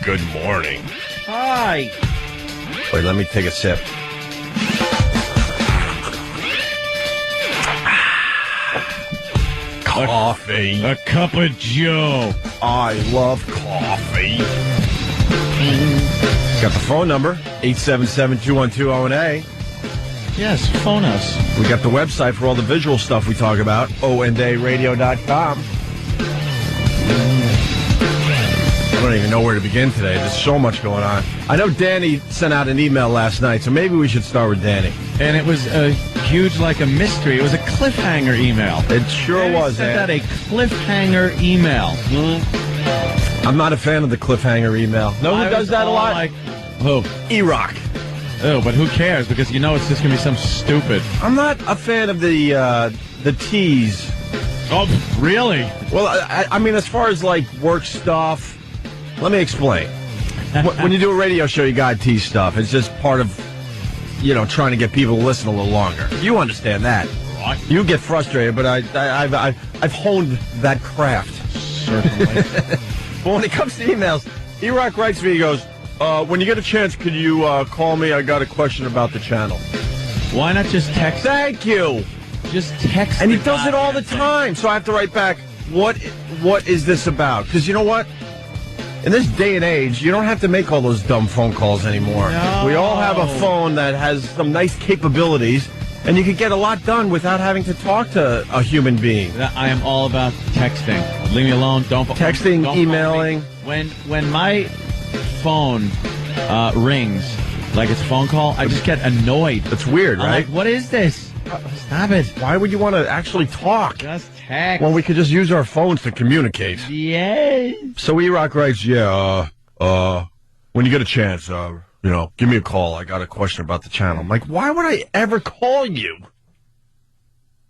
Good morning. Hi. Wait, let me take a sip. Coffee. A cup of Joe. I love coffee. Got the phone number, 877-212-ONA. Yes, phone us. We got the website for all the visual stuff we talk about, ondayradio.com. I don't even know where to begin today. There's so much going on. I know Danny sent out an email last night, so maybe we should start with Danny. And it was a huge, like a mystery. It was a cliffhanger email. It sure was, sent out a cliffhanger email. I'm not a fan of the cliffhanger email. No, who does that a lot? Like, who? E-Rock. Oh, but who cares? Because you know it's just going to be some stupid. I'm not a fan of the tease. Oh, really? Well, I mean, as far as, like, work stuff, let me explain. When you do a radio show, you got to tease stuff. It's just part of, trying to get people to listen a little longer. You understand that. Right. You get frustrated, but I've honed that craft. Certainly. But when it comes to emails, E-Rock writes me, he goes, when you get a chance, could you call me? I got a question about the channel. Why not just text? Thank you. Just text. And he does it all the time. So I have to write back, what is this about? Because you know what? In this day and age, you don't have to make all those dumb phone calls anymore. No. We all have a phone that has some nice capabilities, and you can get a lot done without having to talk to a human being. I am all about texting. Leave me alone. Don't texting, don't emailing. When my phone rings, like it's a phone call, I just get annoyed. That's weird, right? I'm like, what is this? Stop it. Why would you want to actually talk? Just text. When we could just use our phones to communicate. Yes. So E-Rock writes, when you get a chance, give me a call. I got a question about the channel. I'm like, why would I ever call you?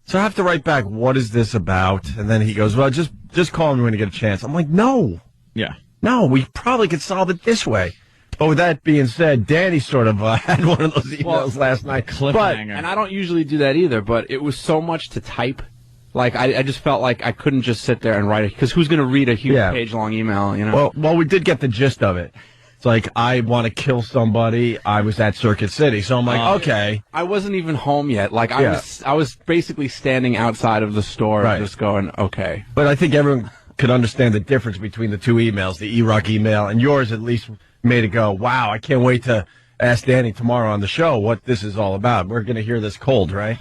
So I have to write back, what is this about? And then he goes, well, just call me when you get a chance. I'm like, no. Yeah. No, we probably could solve it this way. But with that being said, Danny sort of had one of those emails last night. Cliffhanger. And I don't usually do that either, but it was so much to type. Like, I just felt like I couldn't just sit there and write it, because who's going to read a huge page-long email, Well, we did get the gist of it. It's like, I want to kill somebody. I was at Circuit City. So I'm like, okay. I wasn't even home yet. Like, I was basically standing outside of the store just going, okay. But I think everyone could understand the difference between the two emails, the E-Rock email, and yours at least made it go, wow, I can't wait to ask Danny tomorrow on the show what this is all about. We're going to hear this cold, right?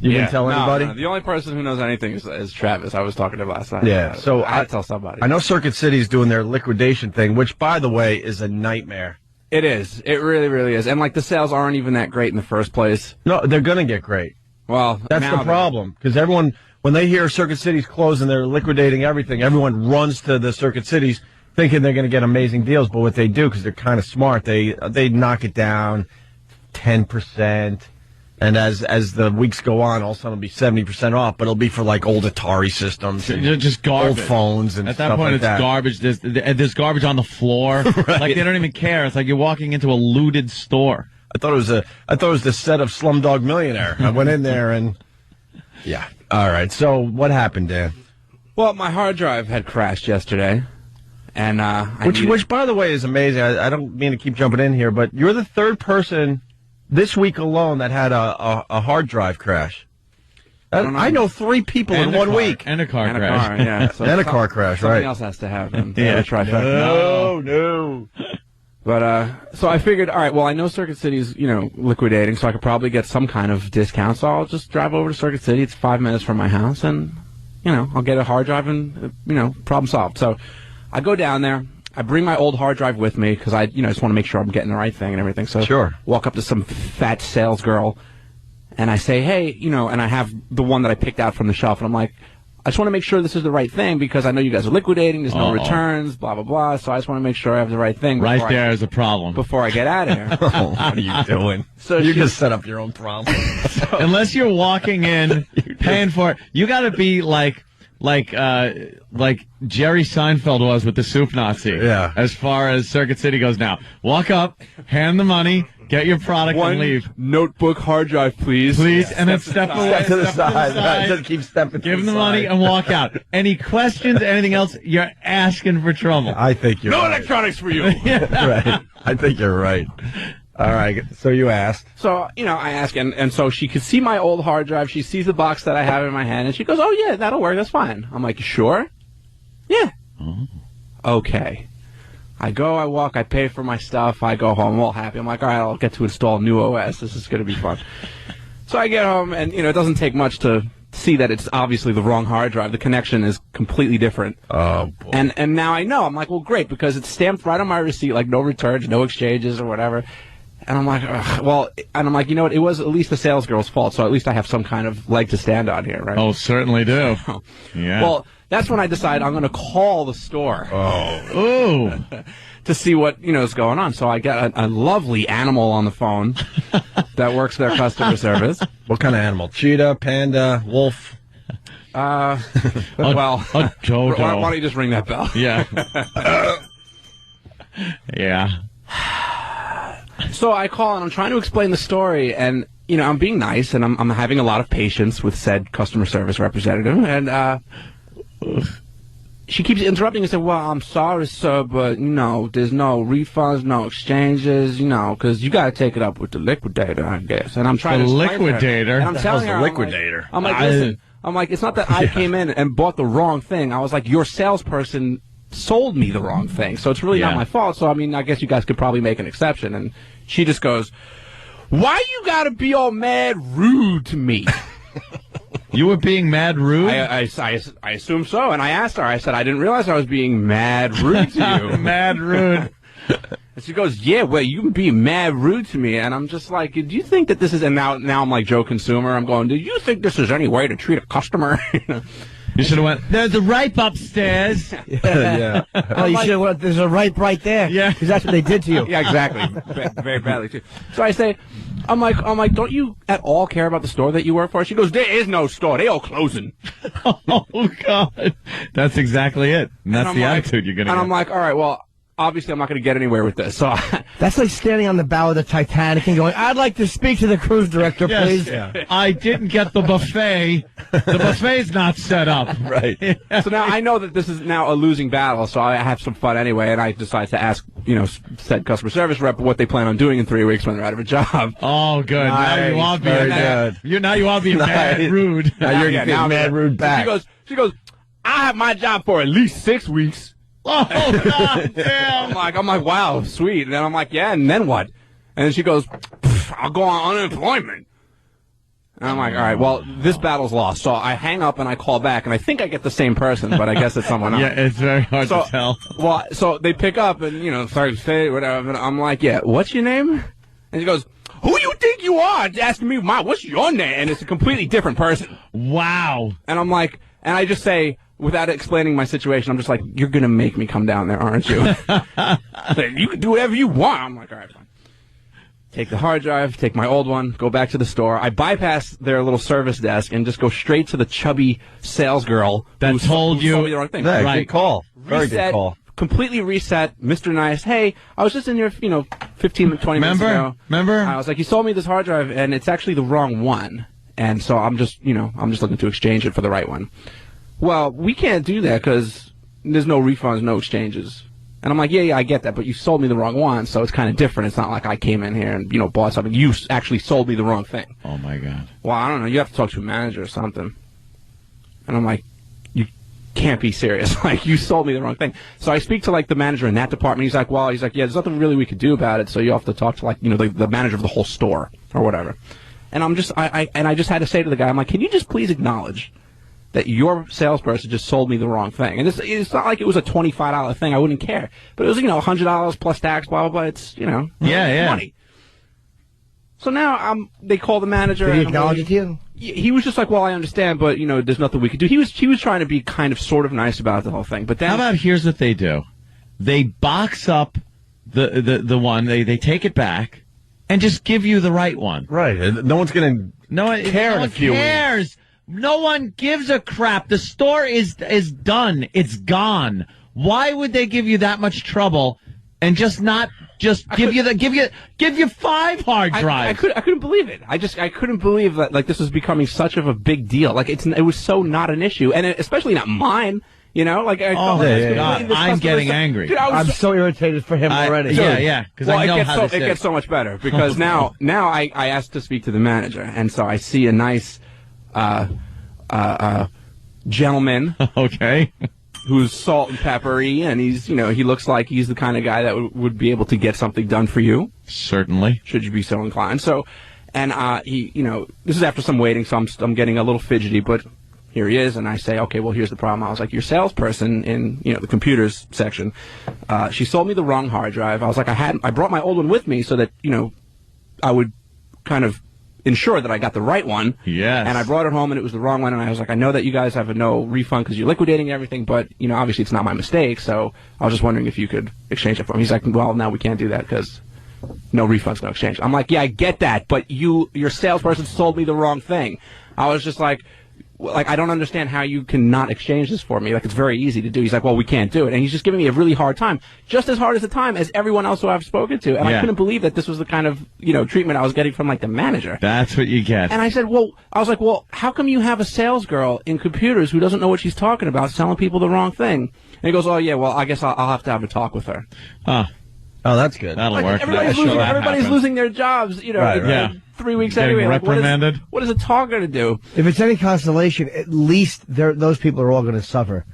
You didn't tell anybody? No, the only person who knows anything is Travis. I was talking to last night. Yeah, so I had to tell somebody. I know Circuit City's doing their liquidation thing, which, by the way, is a nightmare. It is. It really, really is. And, like, the sales aren't even that great in the first place. No, they're going to get great. Well, that's the problem, because everyone, when they hear Circuit City's closed and they're liquidating everything, everyone runs to the Circuit Cities thinking they're going to get amazing deals. But what they do, because they're kind of smart, they knock it down 10%. And as the weeks go on, all of a sudden it'll be 70% off, but it'll be for like old Atari systems, and just garbage, old phones, and at that point like it's garbage. There's garbage on the floor. Right. Like they don't even care. It's like you're walking into a looted store. I thought it was the set of Slumdog Millionaire. I went in there and yeah. All right. So what happened, Dan? Well, my hard drive had crashed yesterday, and which by the way is amazing. I don't mean to keep jumping in here, but you're the third person this week alone that had a hard drive crash. I know 3 people in 1 week. And a car crash. So and a car crash, right. Something else has to happen. No. But, so I figured, all right, well, I know Circuit City's, liquidating, so I could probably get some kind of discount, so I'll just drive over to Circuit City. It's 5 minutes from my house, and, I'll get a hard drive and, problem solved. So I go down there. I bring my old hard drive with me because I, just want to make sure I'm getting the right thing and everything. So sure. Walk up to some fat sales girl, and I say, hey, and I have the one that I picked out from the shelf, and I'm like, I just want to make sure this is the right thing because I know you guys are liquidating. There's no returns, blah, blah, blah. So I just want to make sure I have the right thing. Right there is a problem. Before I get out of here. What are you doing? So you just set up your own problem. Unless you're walking in, paying for it, you got to be like Jerry Seinfeld was with the Soup Nazi. Yeah. As far as Circuit City goes now. Walk up, hand the money, Get your product One and leave. notebook hard drive, please. Please, and then step away. Step to the step side. Right, just keep stepping. Give to them the money side. and walk out. Any questions, anything else, you're asking for trouble. I think you're No right. electronics for you. Right. I think you're right. All right. So you asked. So, I ask, and so she could see my old hard drive. She sees the box that I have in my hand, and she goes, oh, yeah, that'll work. That's fine. I'm like, you sure? Yeah. Oh. Okay. I go, I walk, I pay for my stuff, I go home, I'm all happy. I'm like, all right, I'll get to install new OS. This is going to be fun. So I get home, and, it doesn't take much to see that it's obviously the wrong hard drive. The connection is completely different. Oh, boy. And now I know. I'm like, well, great, because it's stamped right on my receipt, like no returns, no exchanges or whatever. And I'm like, ugh, well, and I'm like, you know what? It was at least the sales girl's fault, so at least I have some kind of leg to stand on here, right? Oh, certainly do. Yeah. Well, that's when I decide I'm going to call the store. Ooh. To see what is going on. So I get a lovely animal on the phone that works their customer service. What kind of animal? Cheetah, panda, wolf? Well, a dodo. why don't you just ring that bell? Yeah. Yeah. So I call and I'm trying to explain the story, and I'm being nice, and I'm having a lot of patience with said customer service representative, and she keeps interrupting and said, well, I'm sorry, sir, but, there's no refunds, no exchanges, because you got to take it up with the liquidator, I guess. And I'm trying The to explain to her, liquidator? and I'm telling her, liquidator? I'm like, listen, it's not that I came in and bought the wrong thing. I was like, your salesperson sold me the wrong thing, so it's really not my fault. So, I guess you guys could probably make an exception. And she just goes, why you got to be all mad rude to me? You were being mad rude? I assume so. And I asked her, I said, I didn't realize I was being mad rude to you. Mad rude. And she goes, yeah, well, you can be mad rude to me. And I'm just like, do you think that this is, and now I'm like Joe Consumer. I'm going, do you think this is any way to treat a customer? You should have went, there's a ripe upstairs. Yeah. Oh, you should have went, there's a ripe right there. Yeah. Because that's what they did to you. Yeah, exactly. Very badly, too. So I say, I'm like, don't you at all care about the store that you work for? She goes, there is no store. They all closing. Oh, God. That's exactly it. And that's I'm the like- attitude you're going to And get. I'm like, all right, well, obviously I'm not going to get anywhere with this. So That's like standing on the bow of the Titanic and going, I'd like to speak to the cruise director, Yes. please. Yeah. I didn't get the buffet. The buffet's not set up. Right. So now I know that this is now a losing battle, so I have some fun anyway, and I decide to ask, said customer service rep what they plan on doing in 3 weeks when they're out of a job. Oh, good. Now you are being Very mad. good. Now you are being mad Nice. rude. Now you're Yeah, getting now- mad rude back. She goes, I have my job for at least 6 weeks. Oh, God damn. I'm like, wow, sweet. And then I'm like, yeah, and then what? And then she goes, I'll go on unemployment. And I'm like, all right, well, this battle's lost. So I hang up and I call back, and I think I get the same person, but I guess it's someone else. Yeah, it's very hard So, to tell. well, so they pick up and, sorry to say, whatever. And I'm like, yeah, what's your name? And she goes, who you think you are? Asking me, what's your name? And it's a completely different person. Wow. And I'm like, and I just say, without explaining my situation, I'm just like, you're going to make me come down there, aren't you? You can do whatever you want. I'm like, all right, fine. Take the hard drive, take my old one, go back to the store. I bypass their little service desk and just go straight to the chubby sales girl That who told who you- told me the wrong thing. Yeah, Right. good call. Very good Reset, call. completely reset, Mr. Nice. Hey, I was just in here, 15, 20 minutes ago. Remember? I was like, you sold me this hard drive, and it's actually the wrong one. And so I'm just looking to exchange it for the right one. Well, we can't do that because there's no refunds, no exchanges. And I'm like, yeah, I get that, but you sold me the wrong one, so it's kind of different. It's not like I came in here and, bought something. You actually sold me the wrong thing. Oh, my God. Well, I don't know. You have to talk to a manager or something. And I'm like, you can't be serious. Like, you sold me the wrong thing. So I speak to, the manager in that department. He's like, yeah, there's nothing really we could do about it, so you have to talk to, the manager of the whole store or whatever. And I just had to say to the guy, I'm like, can you just please acknowledge that your salesperson just sold me the wrong thing? And it's not like it was a $25 thing. I wouldn't care. But it was, $100 plus tax, blah, blah, blah. It's, Yeah. money. So now they call the manager. Did he and I'm acknowledge like- it to you? He was just like, well, I understand, but, there's nothing we could do. He was trying to be kind of sort of nice about the whole thing. But then, How about here's what they do? They box up the one, they take it back, and just give you the right one. Right. No one's going to No one care no in a one few weeks. cares. No one gives a crap. The store is done. It's gone. Why would they give you that much trouble and just give you 5 hard drives. I couldn't believe it. I couldn't believe that like this was becoming such of a big deal. Like it was so not an issue, and especially not mine. You know, like I'm getting angry. Dude, I'm so irritated for him already. Yeah, because I know how it gets so much better because now I asked to speak to the manager, and so I see a nice gentleman. Okay. Who's salt and peppery, and he looks like he's the kind of guy that would be able to get something done for you. Certainly. Should you be so inclined. So, and he, this is after some waiting, so I'm getting a little fidgety, but here he is, and I say, okay, well, here's the problem. I was like, your salesperson in, the computers section, she sold me the wrong hard drive. I was like, I brought my old one with me so that, I would kind of ensure that I got the right one. Yes. And I brought it home, and it was the wrong one, and I was like, I know that you guys have a no refund because you're liquidating everything, but, obviously it's not my mistake, so I was just wondering if you could exchange it for me. He's like, well, now we can't do that because no refunds, no exchange. I'm like, yeah, I get that, but your salesperson sold me the wrong thing. I was just like, I don't understand how you cannot exchange this for me. Like, it's very easy to do. He's like, well, we can't do it. And he's just giving me a really hard time. Just as hard as the time as everyone else who I've spoken to. And I couldn't believe that this was the kind of, treatment I was getting from, like, the manager. That's what you get. And I said, I was like, how come you have a sales girl in computers who doesn't know what she's talking about, selling people the wrong thing? And he goes, oh, yeah, well, I guess I'll have to have a talk with her. Oh, that's good. That'll work. Everybody's losing their jobs, Right. 3 weeks Getting anyway. reprimanded. What is a talk going to do? If it's any consolation, at least those people are all going to suffer.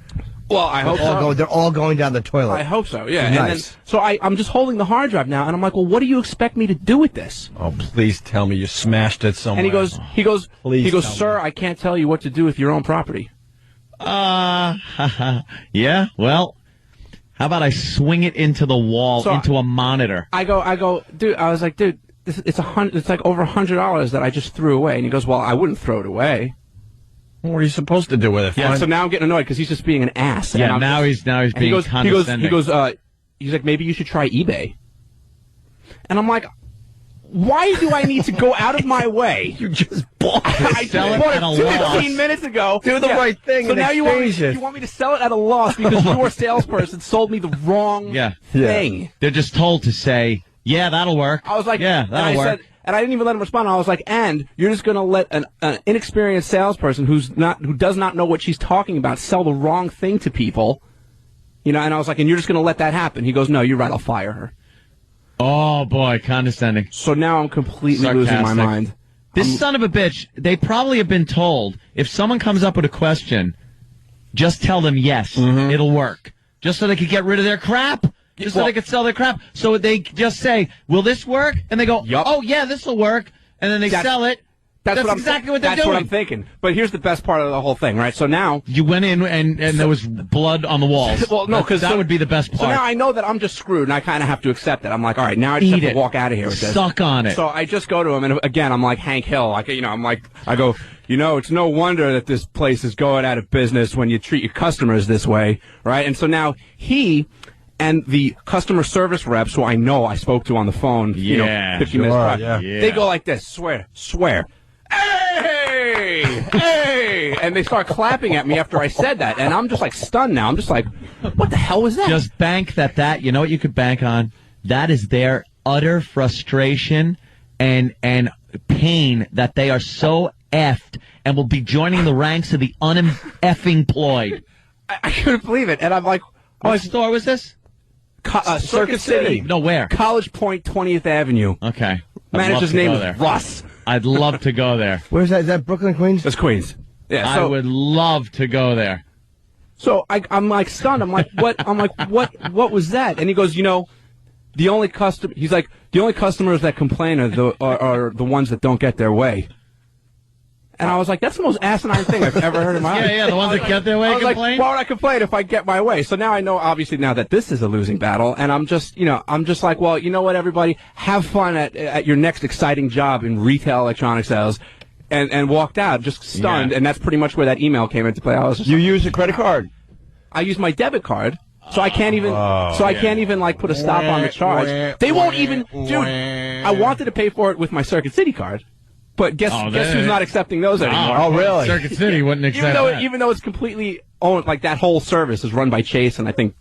Well, I hope so. They're all going down the toilet. I hope so, yeah. Nice. And then, so I'm just holding the hard drive now, and I'm like, well, what do you expect me to do with this? Oh, please tell me you smashed it somewhere. And he goes, Please sir, I can't tell you what to do with your own property. Yeah, well, how about I swing it into the wall, into a monitor? I go, dude, I was like, dude, it's like over $100 that I just threw away. And he goes, well, I wouldn't throw it away. What are you supposed to do with it? Yeah, so now I'm getting annoyed because he's just being an ass. Yeah, now he's being condescending. He's like, maybe you should try eBay. And I'm like, why do I need to go out of my way? You just bought it. I Sell it bought at a it loss. 15 minutes ago. Do the right thing So and now you exchange it. want me to sell it at a loss because your salesperson sold me the wrong thing. They're just told to say, yeah, that'll work. I was like, yeah, that'll work. And I didn't even let him respond. I was like, and you're just going to let an inexperienced salesperson who does not know what she's talking about sell the wrong thing to people, And I was like, and you're just going to let that happen? He goes, no, you're right. I'll fire her. Oh boy, condescending. So now I'm completely losing my mind. This son of a bitch. They probably have been told if someone comes up with a question, just tell them yes, it'll work, just so they could get rid of their crap. Just so they could sell their crap. So they just say, will this work? And they go, oh, yeah, this will work. And then they sell it. That's exactly what they're doing. That's what I'm thinking. But here's the best part of the whole thing, right? So now... You went in and there was blood on the walls. Well, no, because... That would be the best part. So now I know that I'm just screwed, and I kind of have to accept it. I'm like, all right, now I just have to walk out of here with this. Suck on it. So I just go to him, and again, I'm like Hank Hill. I go, it's no wonder that this place is going out of business when you treat your customers this way, right? And so now he... And the customer service reps, who I know I spoke to on the phone, 50 minutes prior, they go like this, swear, hey, and they start clapping at me after I said that, and I'm just like stunned now. I'm just like, what the hell was that? Just bank that, you know what you could bank on? That is their utter frustration and pain that they are so effed and will be joining the ranks of the un-effing employed. I couldn't believe it, and I'm like, what store was this? Circuit City. No, where? College Point, 20th Avenue. Okay. Manager's name is Russ. I'd love to go there. Where's that? Is that Brooklyn, Queens? That's Queens. Yeah. I would love to go there. So I'm like stunned. I'm like, what? What was that? And he goes, the only customers that complain are the ones that don't get their way. And I was like, that's the most asimine thing I've ever heard in my life. Yeah, the ones that get their way complain? Like, why would I complain if I get my way? So now I know, obviously, now that this is a losing battle, and I'm just like, well, you know what, everybody? Have fun at your next exciting job in retail electronic sales. And walked out, just stunned, and that's pretty much where that email came into play. I was just use a credit card? I use my debit card. So I can't even, I can't even like put a stop on the charge. They won't even, dude. I wanted to pay for it with my Circuit City card. But guess who's not accepting those anymore? Oh, really? Circuit City wouldn't accept that. Even though it's completely owned, like that whole service is run by Chase, and I think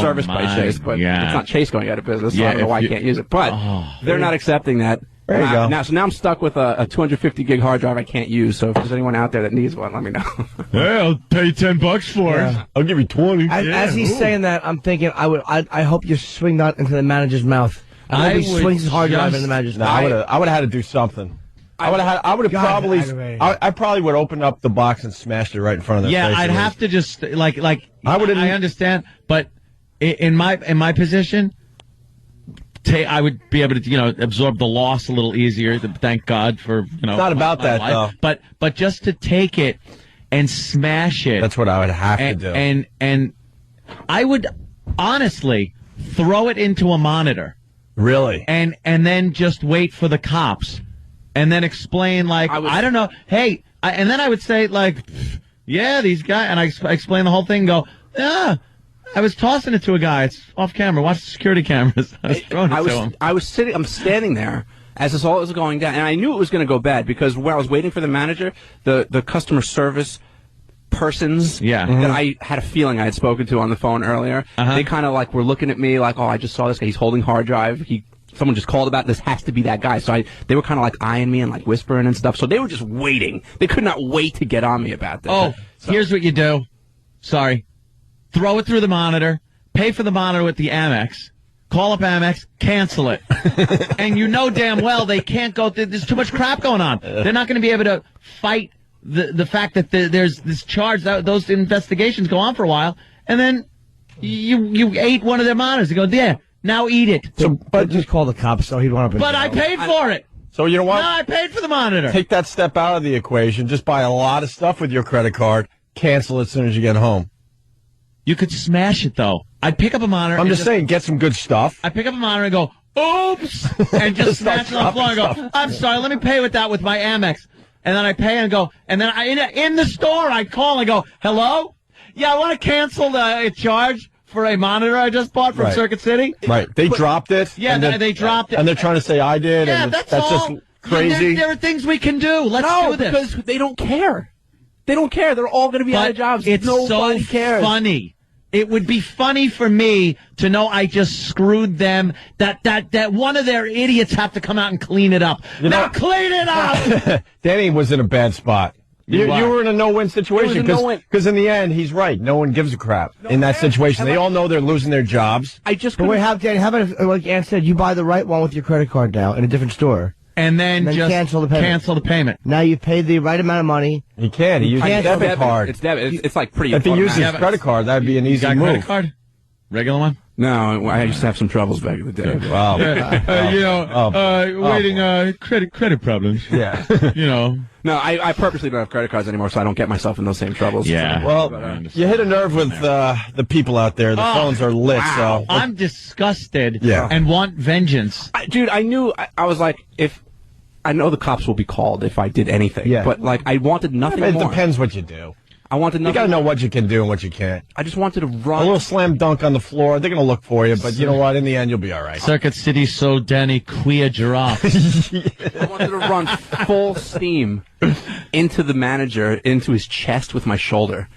serviced by my Chase, but God. it's not Chase going out of business, so Yeah, I don't know if why I you- can't use it. But they're not accepting that. There you go. So now I'm stuck with a 250 gig hard drive I can't use. So if there's anyone out there that needs one, let me know. Hey, I'll pay you $10 for it. I'll give you 20. As he's saying that, I'm thinking I hope you swing that into the manager's mouth. I hope he would swings his hard drive just- into the manager's No, mouth. I would have had to do something. I would have God, probably. aggravating. I probably would open up the box and smashed it right in front of their Yeah, face. I'd have to just like I wouldn't- I understand, but in my position, I would be able to absorb the loss a little easier. Thank God for It's not about my that life. though. But just to take it and smash it. That's what I would have and, to do. And I would honestly throw it into a monitor Really? and then just wait for the cops and then explain I don't know. Hey, and then I would say yeah, these guys, and I explain the whole thing. And go, I was tossing it to a guy. It's off camera. Watch the security cameras. I was throwing it to him. I'm standing there as this all was going down, and I knew it was going to go bad because when I was waiting for the manager, the customer service persons Yeah. that I had a feeling I had spoken to on the phone earlier, they kind of were looking at me like, oh, I just saw this guy. He's holding hard drive. Someone just called about this. Has to be that guy. So they were kind of eyeing me and whispering and stuff. So they were just waiting. They could not wait to get on me about this. Oh, here's what you do. Sorry. Throw it through the monitor, pay for the monitor with the Amex, call up Amex, cancel it. And you know damn well they can't go, there's too much crap going on. They're not going to be able to fight the fact that there's this charge, those investigations go on for a while, and then you ate one of their monitors. You go, yeah, now eat it. But just call the cops so he'd want to. But I paid for it. So you know what? No, I paid for the monitor. Take that step out of the equation. Just buy a lot of stuff with your credit card. Cancel it as soon as you get home. You could smash it, though. I'd pick up a monitor. I'm just saying, get some good stuff. I pick up a monitor and go, oops, and just smash it on the floor and go, I'm sorry, let me pay with that with my Amex. And then I pay and go, and then in the store I call and go, hello? Yeah, I want to cancel the charge for a monitor I just bought from Right. Circuit City. Right. They dropped it. Yeah, and they dropped it. And they're trying to say I did. Yeah, and that's all. just crazy. There are things we can do. Let's do this. because they don't care. They don't care. They're all going to be out of jobs. It's Nobody so cares. funny. It would be funny for me to know I just screwed them, that one of their idiots have to come out and clean it up. Now clean it up! Danny was in a bad spot. You were in a no-win situation It was a no-win. because in the end, he's right. No one gives a crap in that situation. They all know they're losing their jobs. I just But wait, couldn't- Danny, how about if, like Ann said, you buy the right one with your credit card now in a different store? And then just cancel the payment. Now you pay the right amount of money. He can't. He uses his can't- debit card. It's debit. It's pretty. If he uses automatic. his credit card, that'd be an You easy got a move. credit card? Regular one? No, I used to have some troubles back in the day. Wow. waiting credit problems. Yeah. No, I purposely don't have credit cards anymore, so I don't get myself in those same troubles. Yeah. Well, you hit a nerve with the people out there. The phones are lit. So I'm disgusted Yeah. and want vengeance. Dude, I knew. I was like, I know the cops will be called if I did anything. Yeah. But I wanted nothing it more. depends what you do. I wanted You nothing. got to know what you can do and what you can't. I just wanted to A run. little slam dunk on the floor. They're going to look for you, but you know what? In the end, you'll be all right. Circuit City so Danny queer giraffe. I wanted to run full steam into the manager, into his chest with my shoulder.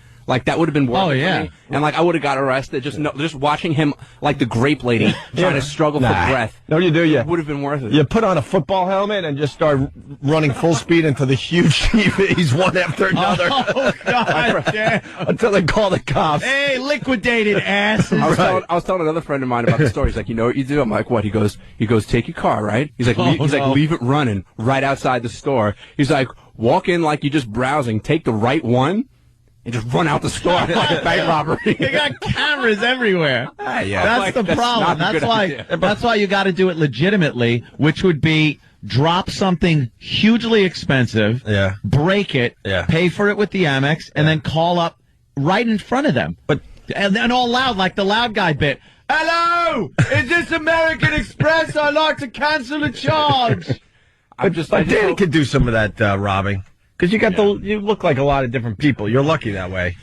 That would have been worth Oh, it yeah. for me. And I would have got arrested. Just watching him like the grape lady trying to struggle for breath. No, you do. You Would have been worth it. You put on a football helmet and just start running full speed into the huge TVs one after another Oh, God damn. until they call the cops. Hey, liquidated asses. I was telling another friend of mine about the story. He's like, you know what you do? I'm like, what? He goes, take your car, right? He's like, no. leave it running right outside the store. He's like, walk in like you're just browsing, take the right one, and just run out the store like a bank robbery. They got cameras everywhere. Yeah. That's the That's problem. not a good idea. That's why you got to do it legitimately, which would be drop something hugely expensive, Yeah. break it, Yeah. pay for it with the Amex, and then call up right in front of them. But And then all loud, like the loud guy bit. Hello, is this American Express? I'd like to cancel the charge. But Danny could do some of that robbing. Because you look like a lot of different people. You're lucky that way.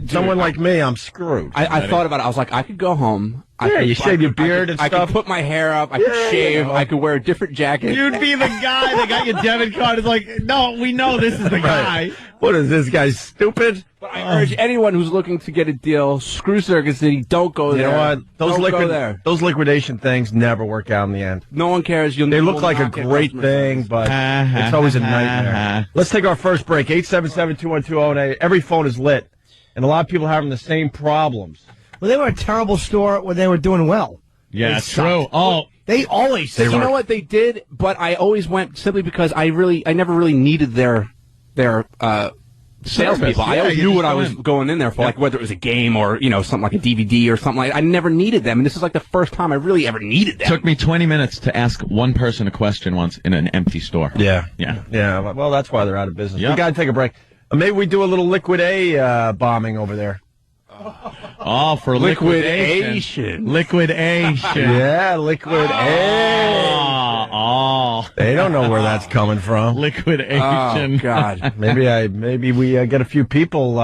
Someone like me, I'm screwed. I thought about it. I was like, I could go home. You shave your beard and I stuff. could put my hair up. I could shave. I could wear a different jacket. You'd be the guy that got your debit card. Is like, no, we know this is the guy. What is this guy, stupid? But I urge anyone who's looking to get a deal, screw Circuit City. Don't go there. You know what? Don't go there. Those liquidation things never work out in the end. No one cares. They look like a great thing, but it's always a nightmare. Let's take our first break. 877-212-08. Every phone is lit, and a lot of people are having the same problems. Well, they were a terrible store when they were doing well. Yeah, true. Oh, they always. You know what they did? But I always went simply because I never really needed their salespeople. I always knew what I was going in there for, like whether it was a game or something like a DVD or something like. I never needed them, and this is like the first time I really ever needed them. It took me 20 minutes to ask one person a question once in an empty store. Yeah. Well, that's why they're out of business. We got to take a break. Maybe we do a little Liquid A bombing over there. Oh, for liquidation. Liquidation. Yeah, Liquid A. Oh. They don't know where that's coming from. Liquidation. Oh, God. Maybe we get a few people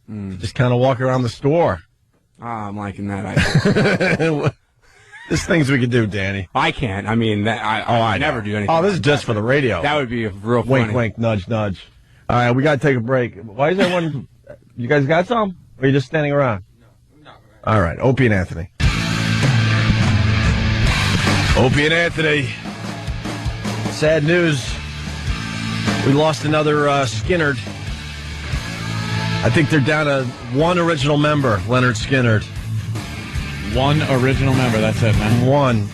just kind of walk around the store. I'm liking that idea. There's things we could do, Danny. I can't. I mean, I never do anything. Oh, this is just for the radio. That would be a real wink, funny. wink, nudge, nudge. All right, we got to take a break. Why is everyone... You guys got some? Or are you just standing around? No. All right, Opie and Anthony. Opie and Anthony. Sad news. We lost another Skinnerd. I think they're down to one original member, Leonard Skinnerd. One original member, that's it, man. One.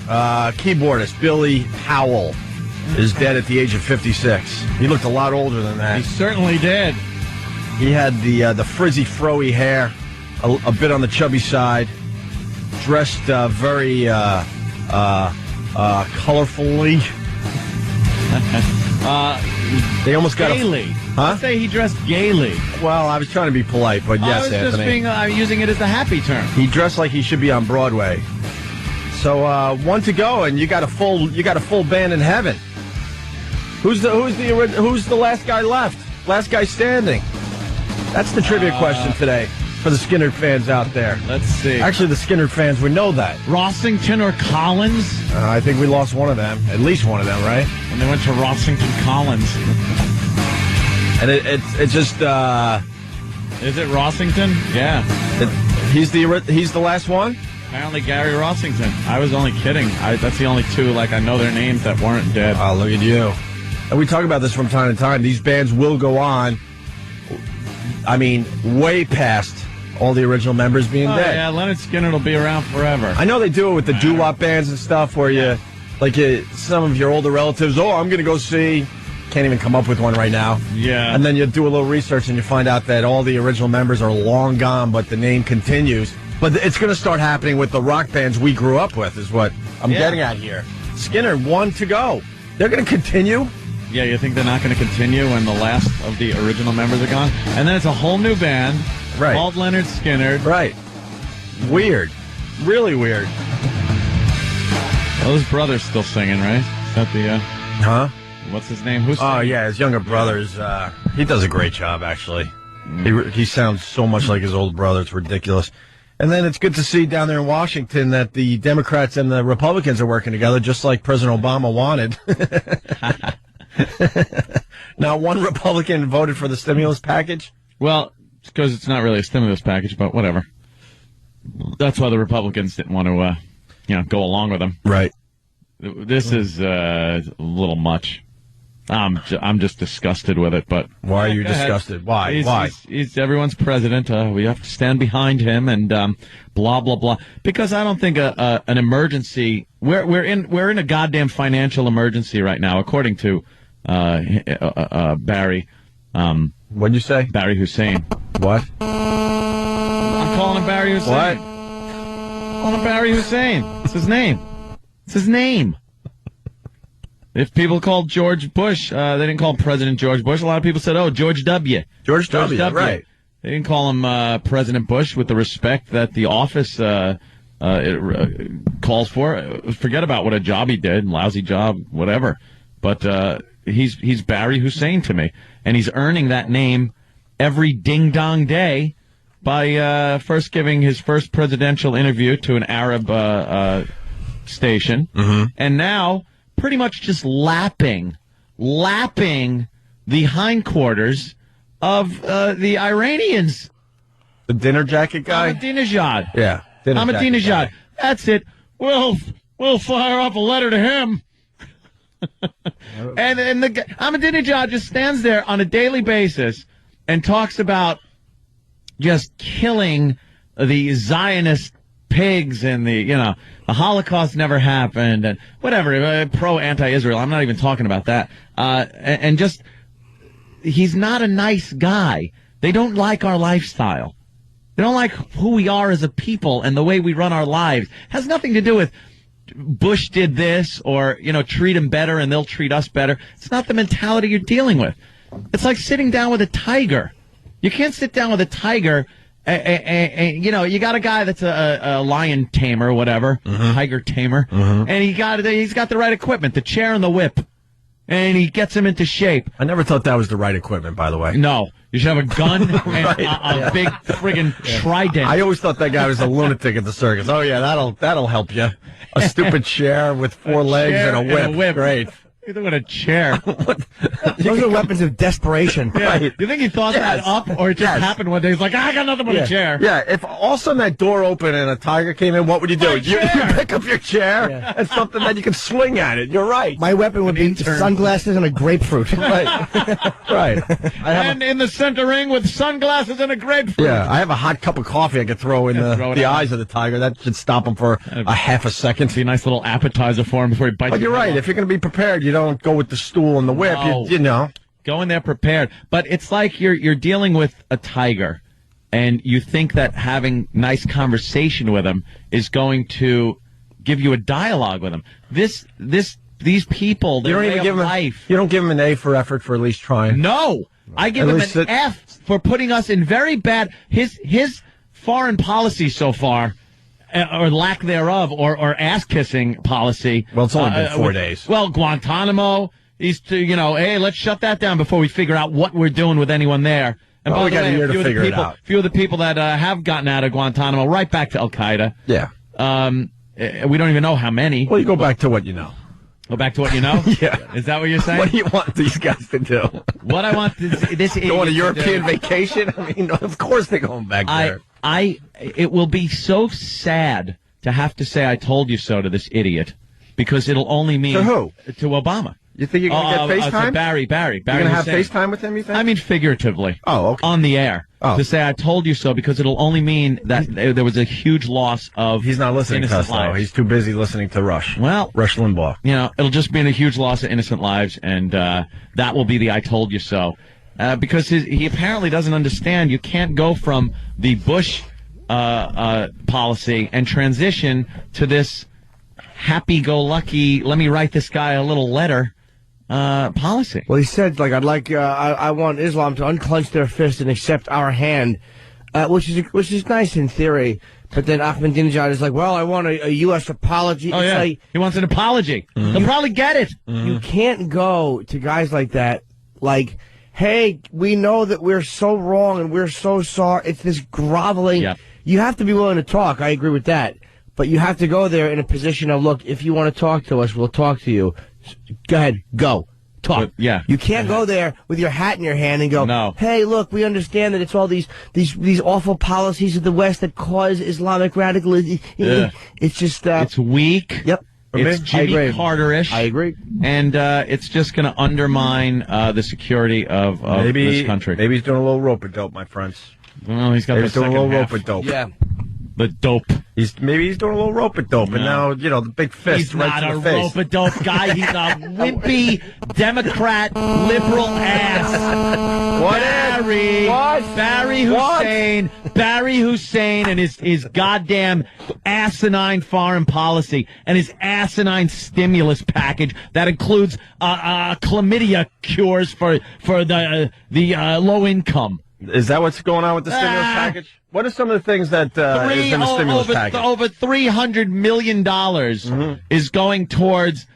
Keyboardist Billy Howell is dead at the age of 56. He looked a lot older than that. He certainly did. He had the frizzy, froey hair, a bit on the chubby side, dressed very colorfully. They almost got gaily. Huh? I'd say he dressed gaily. Well, I was trying to be polite, but yes, Anthony. I was just using it as a happy term. He dressed like he should be on Broadway. So one to go, and you got a full band in heaven. Who's the last guy left? Last guy standing. That's the trivia question today for the Skinnerd fans out there. Let's see. Actually, the Skinnerd fans would know that. Rossington or Collins? I think we lost one of them. At least one of them, right? When they went to Rossington Collins. And it's just... Is it Rossington? Yeah. He's the last one? Apparently Gary Rossington. I was only kidding. That's the only two, I know their names that weren't dead. Oh, look at you. And we talk about this from time to time. These bands will go on. I mean, way past all the original members being dead. Yeah, Leonard Skinnerd will be around forever. I know they do it with the doo-wop bands and stuff where some of your older relatives, I'm going to go see, can't even come up with one right now. Yeah. And then you do a little research and you find out that all the original members are long gone, but the name continues. But it's going to start happening with the rock bands we grew up with is what I'm getting at here. Skinnerd, one to go. They're going to continue. Yeah, you think they're not going to continue when the last of the original members are gone? And then it's a whole new band called Leonard Skinnerd. Right. Weird. Really weird. Well, his brother's still singing, right? Is that the... Huh? What's his name? Who's singing? Oh, yeah, his younger brother's... he does a great job, actually. He sounds so much like his older brother. It's ridiculous. And then it's good to see down there in Washington that the Democrats and the Republicans are working together, just like President Obama wanted. Now, one Republican voted for the stimulus package. Well, because it's not really a stimulus package, but whatever. That's why the Republicans didn't want to, go along with him. Right. This is a little much. I'm just disgusted with it. But why are you disgusted? Why? Why? He's everyone's president. We have to stand behind him and blah blah blah. Because I don't think an emergency. We're in a goddamn financial emergency right now, according to Barry. What'd you say? Barry Hussein. What? I'm calling him Barry Hussein. What? Calling him Barry Hussein. It's his name. It's his name. If people called George Bush, they didn't call him President George Bush. A lot of people said, George W. George W., right. They didn't call him President Bush with the respect that the office calls for. Forget about what a job he did, lousy job, whatever. But he's Barry Hussein to me. And he's earning that name every ding-dong day by first giving his first presidential interview to an Arab station. Mm-hmm. And now pretty much just lapping the hindquarters the Iranians. The dinner jacket guy? Ahmadinejad. Yeah. Ahmadinejad. That's it. We'll fire off a letter to him. and the Ahmadinejad just stands there on a daily basis and talks about just killing the Zionist pigs and the Holocaust never happened and whatever, pro-anti-Israel. I'm not even talking about that. And just, he's not a nice guy. They don't like our lifestyle. They don't like who we are as a people and the way we run our lives. It has nothing to do with Bush did this or, treat them better and they'll treat us better. It's not the mentality you're dealing with. It's like sitting down with a tiger. You can't sit down with a tiger. You got a guy that's a lion tamer or whatever, tiger tamer, and he's got the right equipment, the chair and the whip, and he gets him into shape. I never thought that was the right equipment, by the way. No, you should have a gun and a big friggin' trident. I always thought that guy was a lunatic at the circus. Oh yeah, that'll help you. A stupid chair with four legs and a whip. Great. You're doing a chair. Those are weapons of desperation. Yeah. Right. You think he thought that up, or it just happened one day? He's like, I got nothing but a chair. Yeah, if all of a sudden that door opened and a tiger came in, what would you do? You pick up your chair and something that you can swing at it. You're right. My weapon would be sunglasses and a grapefruit. Right. And in the center ring with sunglasses and a grapefruit. Yeah, I have a hot cup of coffee I could throw in the eyes of the tiger. That should stop him for a half a second. Be a nice little appetizer for him before he bites. But you're right. If you're going to be prepared, you don't go with the stool and the whip. No. You know. Go in there prepared. But it's like you're dealing with a tiger, and you think that having nice conversation with him is going to give you a dialogue with him. These people, their way of life. You don't give him an A for effort for at least trying. No, I give him an F for putting us in very bad. His foreign policy so far. Or lack thereof, or ass-kissing policy. Well, it's only been 4 days. Well, Guantanamo, hey, let's shut that down before we figure out what we're doing with anyone there. And by we the got way, a year to figure it out. A few of the people that have gotten out of Guantanamo, right back to Al-Qaeda. Yeah. We don't even know how many. Well, you go back to what you know. Go back to what you know? Yeah. Is that what you're saying? What do you want these guys to do? What I want this go on a European vacation? I mean, of course they're going back there. It will be so sad to have to say I told you so to this idiot, because it'll only mean to who? To Obama. You think you're going to get FaceTime? To Barry. You're going to have FaceTime with him, you think? I mean figuratively. Oh, okay. On the air. Oh. To say I told you so, because it'll only mean that there was a huge loss of He's not listening to us, though. He's too busy listening to Rush. Well, Rush Limbaugh. It'll just mean a huge loss of innocent lives, and that will be the I told you so. Because he apparently doesn't understand you can't go from the Bush policy and transition to this happy-go-lucky, let me write this guy a little letter policy. Well, he said, I want Islam to unclench their fist and accept our hand, which is nice in theory. But then Ahmadinejad is like, well, I want a U.S. apology. Oh, it's like, he wants an apology. He'll probably get it. You can't go to guys like that, like, hey, we know that we're so wrong and we're so sorry. It's this groveling. Yep. You have to be willing to talk. I agree with that. But you have to go there in a position of, look, if you want to talk to us, we'll talk to you. Go ahead. Go. Talk. But, yeah. You can't go there with your hat in your hand and go, no. Hey, look, we understand that it's all these awful policies of the West that cause Islamic radicalism. It's just... it's weak. Yep. It's Jimmy Carter-ish. I agree. And it's just going to undermine the security of this country. Maybe he's doing a little rope-a-dope, my friends. Well, he's got maybe the he's doing second a little half. rope-a-dope. Yeah. The dope. Maybe he's doing a little rope-a-dope, and now, the big fist He's right not to a the face. rope-a-dope guy. He's a wimpy, Democrat, liberal ass. What? Barry Hussein. Barry Hussein and his goddamn asinine foreign policy and his asinine stimulus package that includes chlamydia cures for the low income. Is that what's going on with the stimulus package? What are some of the things that is in the stimulus package? Over $300 million is going towards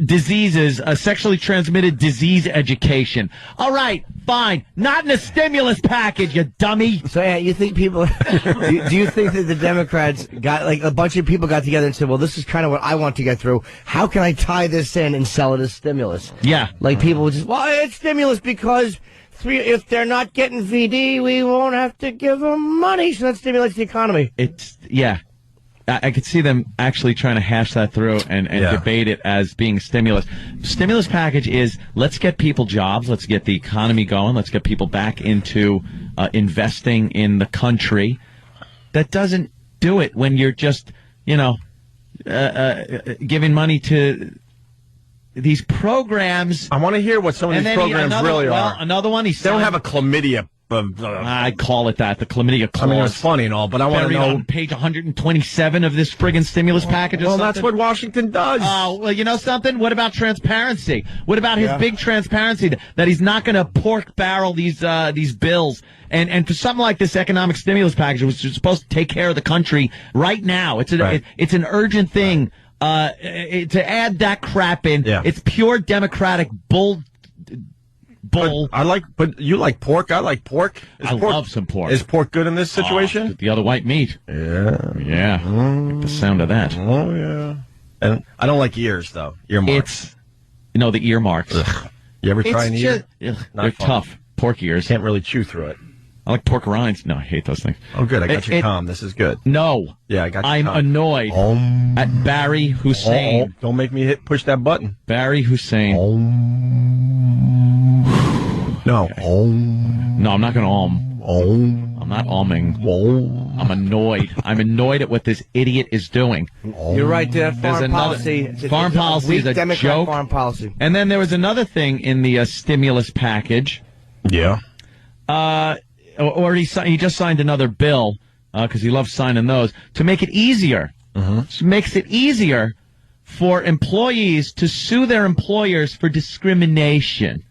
diseases, sexually transmitted disease education. All right, fine. Not in a stimulus package, you dummy. So, yeah, you think people, do you think that the Democrats got, like, a bunch of people got together and said, well, this is kind of what I want to get through. How can I tie this in and sell it as stimulus? Yeah. Like, people would just, well, it's stimulus because if they're not getting VD, we won't have to give them money, so that stimulates the economy. Yeah. I could see them actually trying to hash that through and debate it as being stimulus. Stimulus package is, let's get people jobs, let's get the economy going, let's get people back into investing in the country. That doesn't do it when you're just, giving money to these programs. I want to hear what some of these programs really are. Another one, they don't have a chlamydia. I call it that, the chlamydia clause. I mean, it's funny and all, but I want to know. On page 127 of this friggin' stimulus package or something. Well, that's what Washington does. Oh, well, you know something? What about transparency? What about his big transparency that he's not going to pork barrel these bills? And for something like this economic stimulus package, which is supposed to take care of the country right now, it's an urgent thing. To add that crap in, it's pure Democratic bull. But you like pork. I like pork. I love some pork. Is pork good in this situation? The other white meat. Yeah. Like the sound of that. Oh yeah. And I don't like ears though. Earmarks. The earmarks. Ugh. You ever try an ear? They're tough. Pork ears. Can't really chew through it. I like pork rinds. No, I hate those things. Oh, good. I got you calm. This is good. No. Yeah, I got you I'm calm. Annoyed at Barry Hussein. Don't make me push that button. Barry Hussein. No. Okay. No, I'm not going to I'm not umming. I'm annoyed. I'm annoyed at what this idiot is doing. You're right there. Foreign policy. Foreign policy is a Democrat joke. Foreign policy. And then there was another thing in the stimulus package. Yeah. Or he just signed another bill because he loves signing those to make it easier. So makes it easier for employees to sue their employers for discrimination.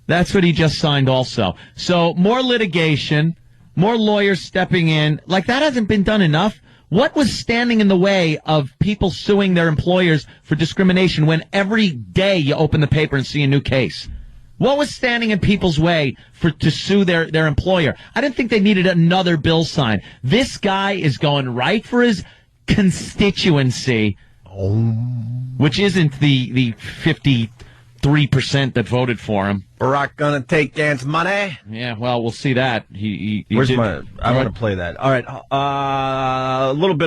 That's what he just signed also. So more litigation, more lawyers stepping in. Like, that hasn't been done enough. What was standing in the way of people suing their employers for discrimination when every day you open the paper and see a new case? What was standing in people's way to sue their employer? I didn't think they needed another bill signed. This guy is going right for his constituency, which isn't the 53% that voted for him. Barack gonna take Dan's money? Yeah, well, we'll see that. He Where's my... I want to play that. All right. A little bit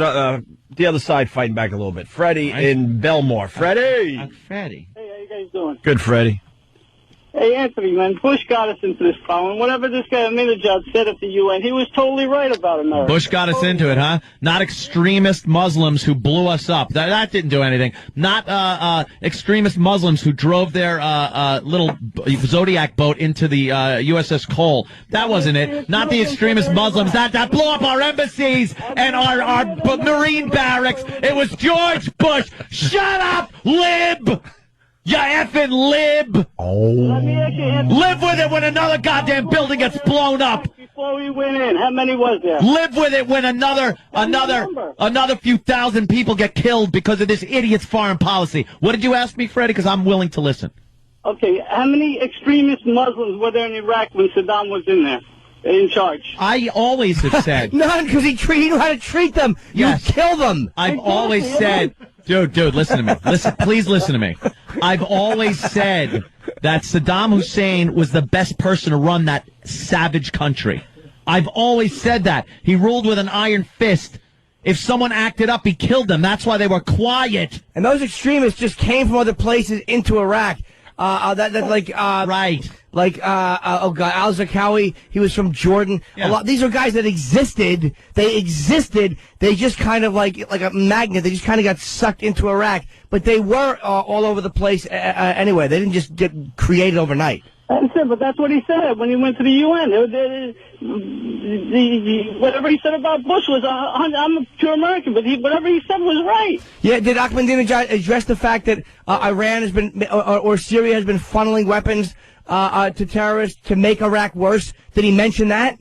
the other side fighting back a little bit. Freddie in Belmore. Freddie! Freddie. Hey, how you guys doing? Good, Freddie. Hey, Anthony, man, Bush got us into this problem. Whatever this guy Ahmadinejad said at the UN, he was totally right about America. Bush got us into it, huh? Not extremist Muslims who blew us up. That didn't do anything. Not extremist Muslims who drove their little Zodiac boat into the USS Cole. That wasn't it. Not the extremist Muslims that blew up our embassies and our Marine barracks. It was George Bush. Shut up, lib! You effing lib! Let me ask you, Anthony, Live with it when another goddamn building gets blown up. before we went in, how many was there? Live with it when another few thousand people get killed because of this idiot's foreign policy. What did you ask me, Freddie? Because I'm willing to listen. Okay, how many extremist Muslims were there in Iraq when Saddam was in there, in charge? I always have said... None, because he knew how to treat them. Yes. You kill them. I've always said... Dude, listen to me. Please listen to me. I've always said that Saddam Hussein was the best person to run that savage country. I've always said that. He ruled with an iron fist. If someone acted up, he killed them. That's why they were quiet. And those extremists just came from other places into Iraq. Right. Like Al-Zarqawi, he was from Jordan. Yeah. These are guys that existed. They existed. They just kind of like a magnet. They just kind of got sucked into Iraq. But they were all over the place anyway. They didn't just get created overnight. I understand, but that's what he said when he went to the UN. Whatever he said about Bush was, I'm a pure American, but whatever he said was right. Yeah, did Ahmadinejad address the fact that Iran has been, or Syria has been funneling weapons to terrorists to make Iraq worse? Did he mention that?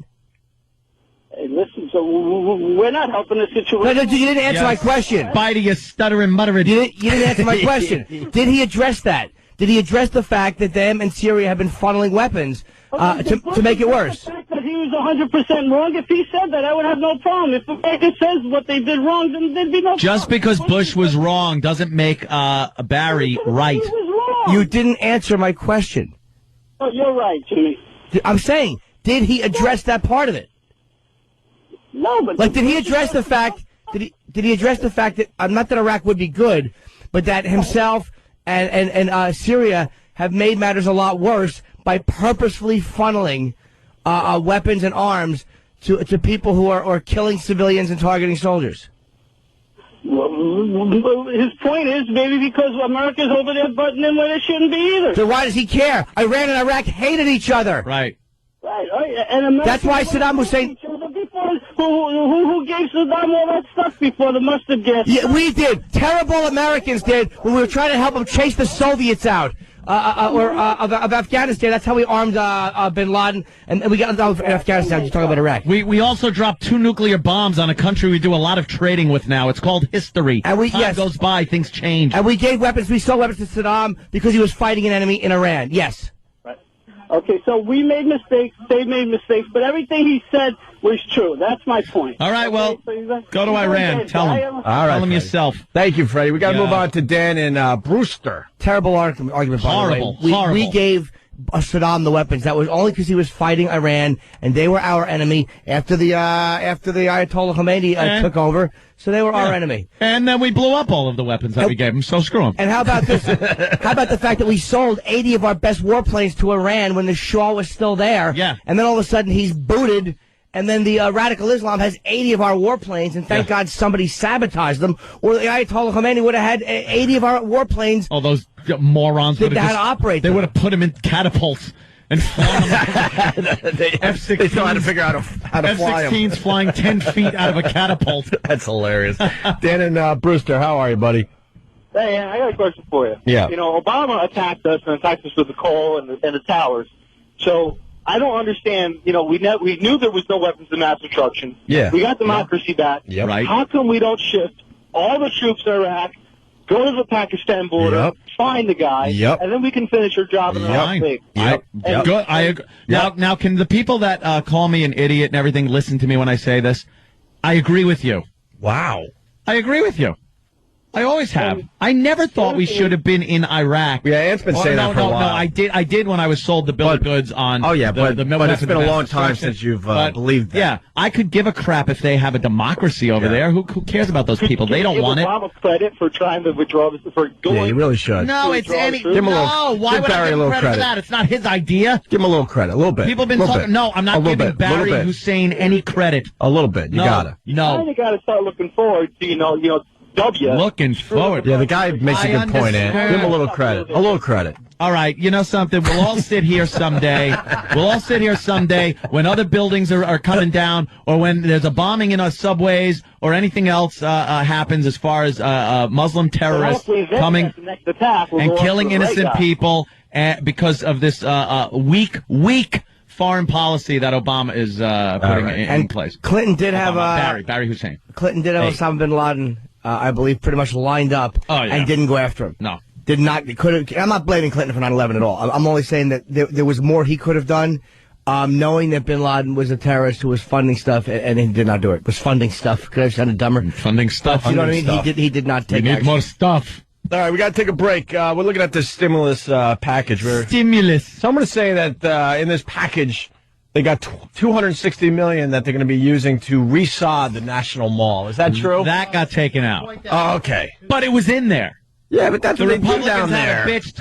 Hey, listen, So we're not helping the situation. No, you didn't answer my question. Spidey, you stuttering, muttering. You didn't answer my question. Did he address that? Did he address the fact that them and Syria have been funneling weapons to make it worse? The fact that he was 100% wrong. If he said that, I would have no problem. If the fact it says what they did wrong, then there'd be no problem. Just because Bush was wrong doesn't make Barry right. He was wrong. You didn't answer my question. Oh, you're right, Jimmy. I'm saying, did he address that part of it? No, but Like, did he address the fact? Did he address the fact that not that Iraq would be good, but that himself and Syria have made matters a lot worse by purposefully funneling weapons and arms to people who are killing civilians and targeting soldiers? Well, his point is maybe because America's over there butting in where they shouldn't be either. So why does he care? Iran and Iraq hated each other. Right. Right. And America, That's why Saddam Hussein. Who gave Saddam all that stuff before the mustard gas? Yeah, we did. Terrible Americans did when we were trying to help them chase the Soviets out of Afghanistan. That's how we armed bin Laden, and we got out of Afghanistan. You're talking about Iraq. We also dropped 2 nuclear bombs on a country we do a lot of trading with now. It's called history. And Time goes by, things change. And we gave weapons. We sold weapons to Saddam because he was fighting an enemy in Iran. Yes. Right. Okay, so we made mistakes. They made mistakes, but everything he said was true. That's my point. All right, well, go to Iran. Tell him. All right, Tell him Freddie. yourself. Thank you, Freddie. We got to move on to Dan and Brewster. Terrible argument, by the Horrible, way. horrible. We gave Saddam the weapons. That was only because he was fighting Iran, and they were our enemy after the Ayatollah Khomeini took over. So they were our enemy. And then we blew up all of the weapons that we gave him, so screw him. And how about this? How about the fact that we sold 80 of our best warplanes to Iran when the Shah was still there? Yeah. And then all of a sudden he's booted. And then the radical Islam has 80 of our warplanes, and thank God somebody sabotaged them, or the Ayatollah Khomeini would have had 80 of our warplanes. All those morons would have how to operate They them. would have put him in catapults and flown them. They still had to figure out how to fly them. F-16s flying 10 feet out of a catapult. That's hilarious. Dan and Brewster, how are you, buddy? Hey, I got a question for you. Yeah. You know, Obama attacked us and attacked us with the coal and the towers. So I don't understand. You know, we knew there was no weapons of mass destruction. Yeah. We got democracy back. Yep. Right. How come we don't shift all the troops in Iraq, go to the Pakistan border, Yep. find the guy, Yep. and then we can finish our job in Iraq. Fine. Yep. Yep. Good. I agree. Now, can the people that call me an idiot and everything listen to me when I say this? I agree with you. Wow. I agree with you. I always have. I never thought we should have been in Iraq. Yeah, Ant's been saying that for a while. No, I did when I was sold the bill of goods on. Oh, yeah, but it's been a long time destruction. since you've But, believed that. Yeah, I could give a crap if they have a democracy over there. Who cares about those people? They don't want it. Obama credit for trying to withdraw this, for going. Yeah, you really should. No, it's any. Give him a little- No, why give would Barry I a give little him credit for credit. that? It's not his idea. Give him a little credit, a little bit. People have been Little talking. bit. No, I'm A not little giving bit, little Barry bit. Hussein any credit. A little bit. You No, gotta. No. Kind of got to start looking forward to, you know, W. Looking forward. Yeah, the guy makes a I good point, Ant. understand. Give him a little credit. A little credit. All right, you know something? We'll all sit here someday. We'll all sit here someday when other buildings are coming down, or when there's a bombing in our subways, or anything else happens as far as Muslim terrorists coming and killing innocent people because of this weak foreign policy that Obama is putting in place. Clinton did have Barry Hussein. Clinton did have Osama bin Laden, I believe, pretty much lined up and didn't go after him. No. Did not. I'm not blaming Clinton for 9/11 at all. I'm only saying that there was more he could have done, knowing that bin Laden was a terrorist who was funding stuff, and he did not do it. Was funding stuff. Could I have sounded dumber? Funding stuff. You know what I mean? He did not take We need action. more stuff. All right, we got to take a break. We're looking at this stimulus package. Stimulus. Someone is saying that in this package, they got $260 million that they're going to be using to resod the National Mall. Is that true? That got taken out. Oh, okay. But it was in there. Yeah, but that's The what they do Republicans down there. had a bitch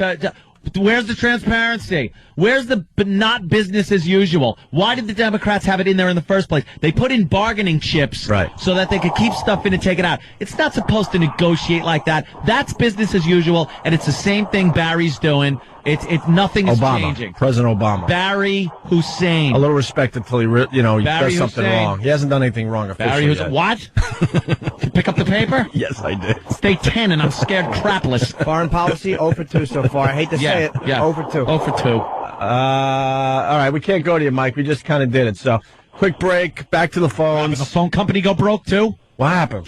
to where's the transparency? Where's the not business as usual? Why did the Democrats have it in there in the first place? They put in bargaining chips so that they could keep stuff in and take it out. It's not supposed to negotiate like that. That's business as usual, and it's the same thing Barry's doing. It's nothing is changing. President Obama. Barry Hussein. A little respect until he Barry does something Hussein. wrong. He hasn't done anything wrong officially Barry Hussein. yet. What? You pick up the paper? Yes, I did. Stay 10, and I'm scared crapless. Foreign policy, 0 for 2 so far. I hate to say it. Yeah. 0 for 2. 0 for 2. All right, we can't go to you, Mike. We just kind of did it. So, Quick break. Back to the Did phones. the phone company go broke, too? What happened?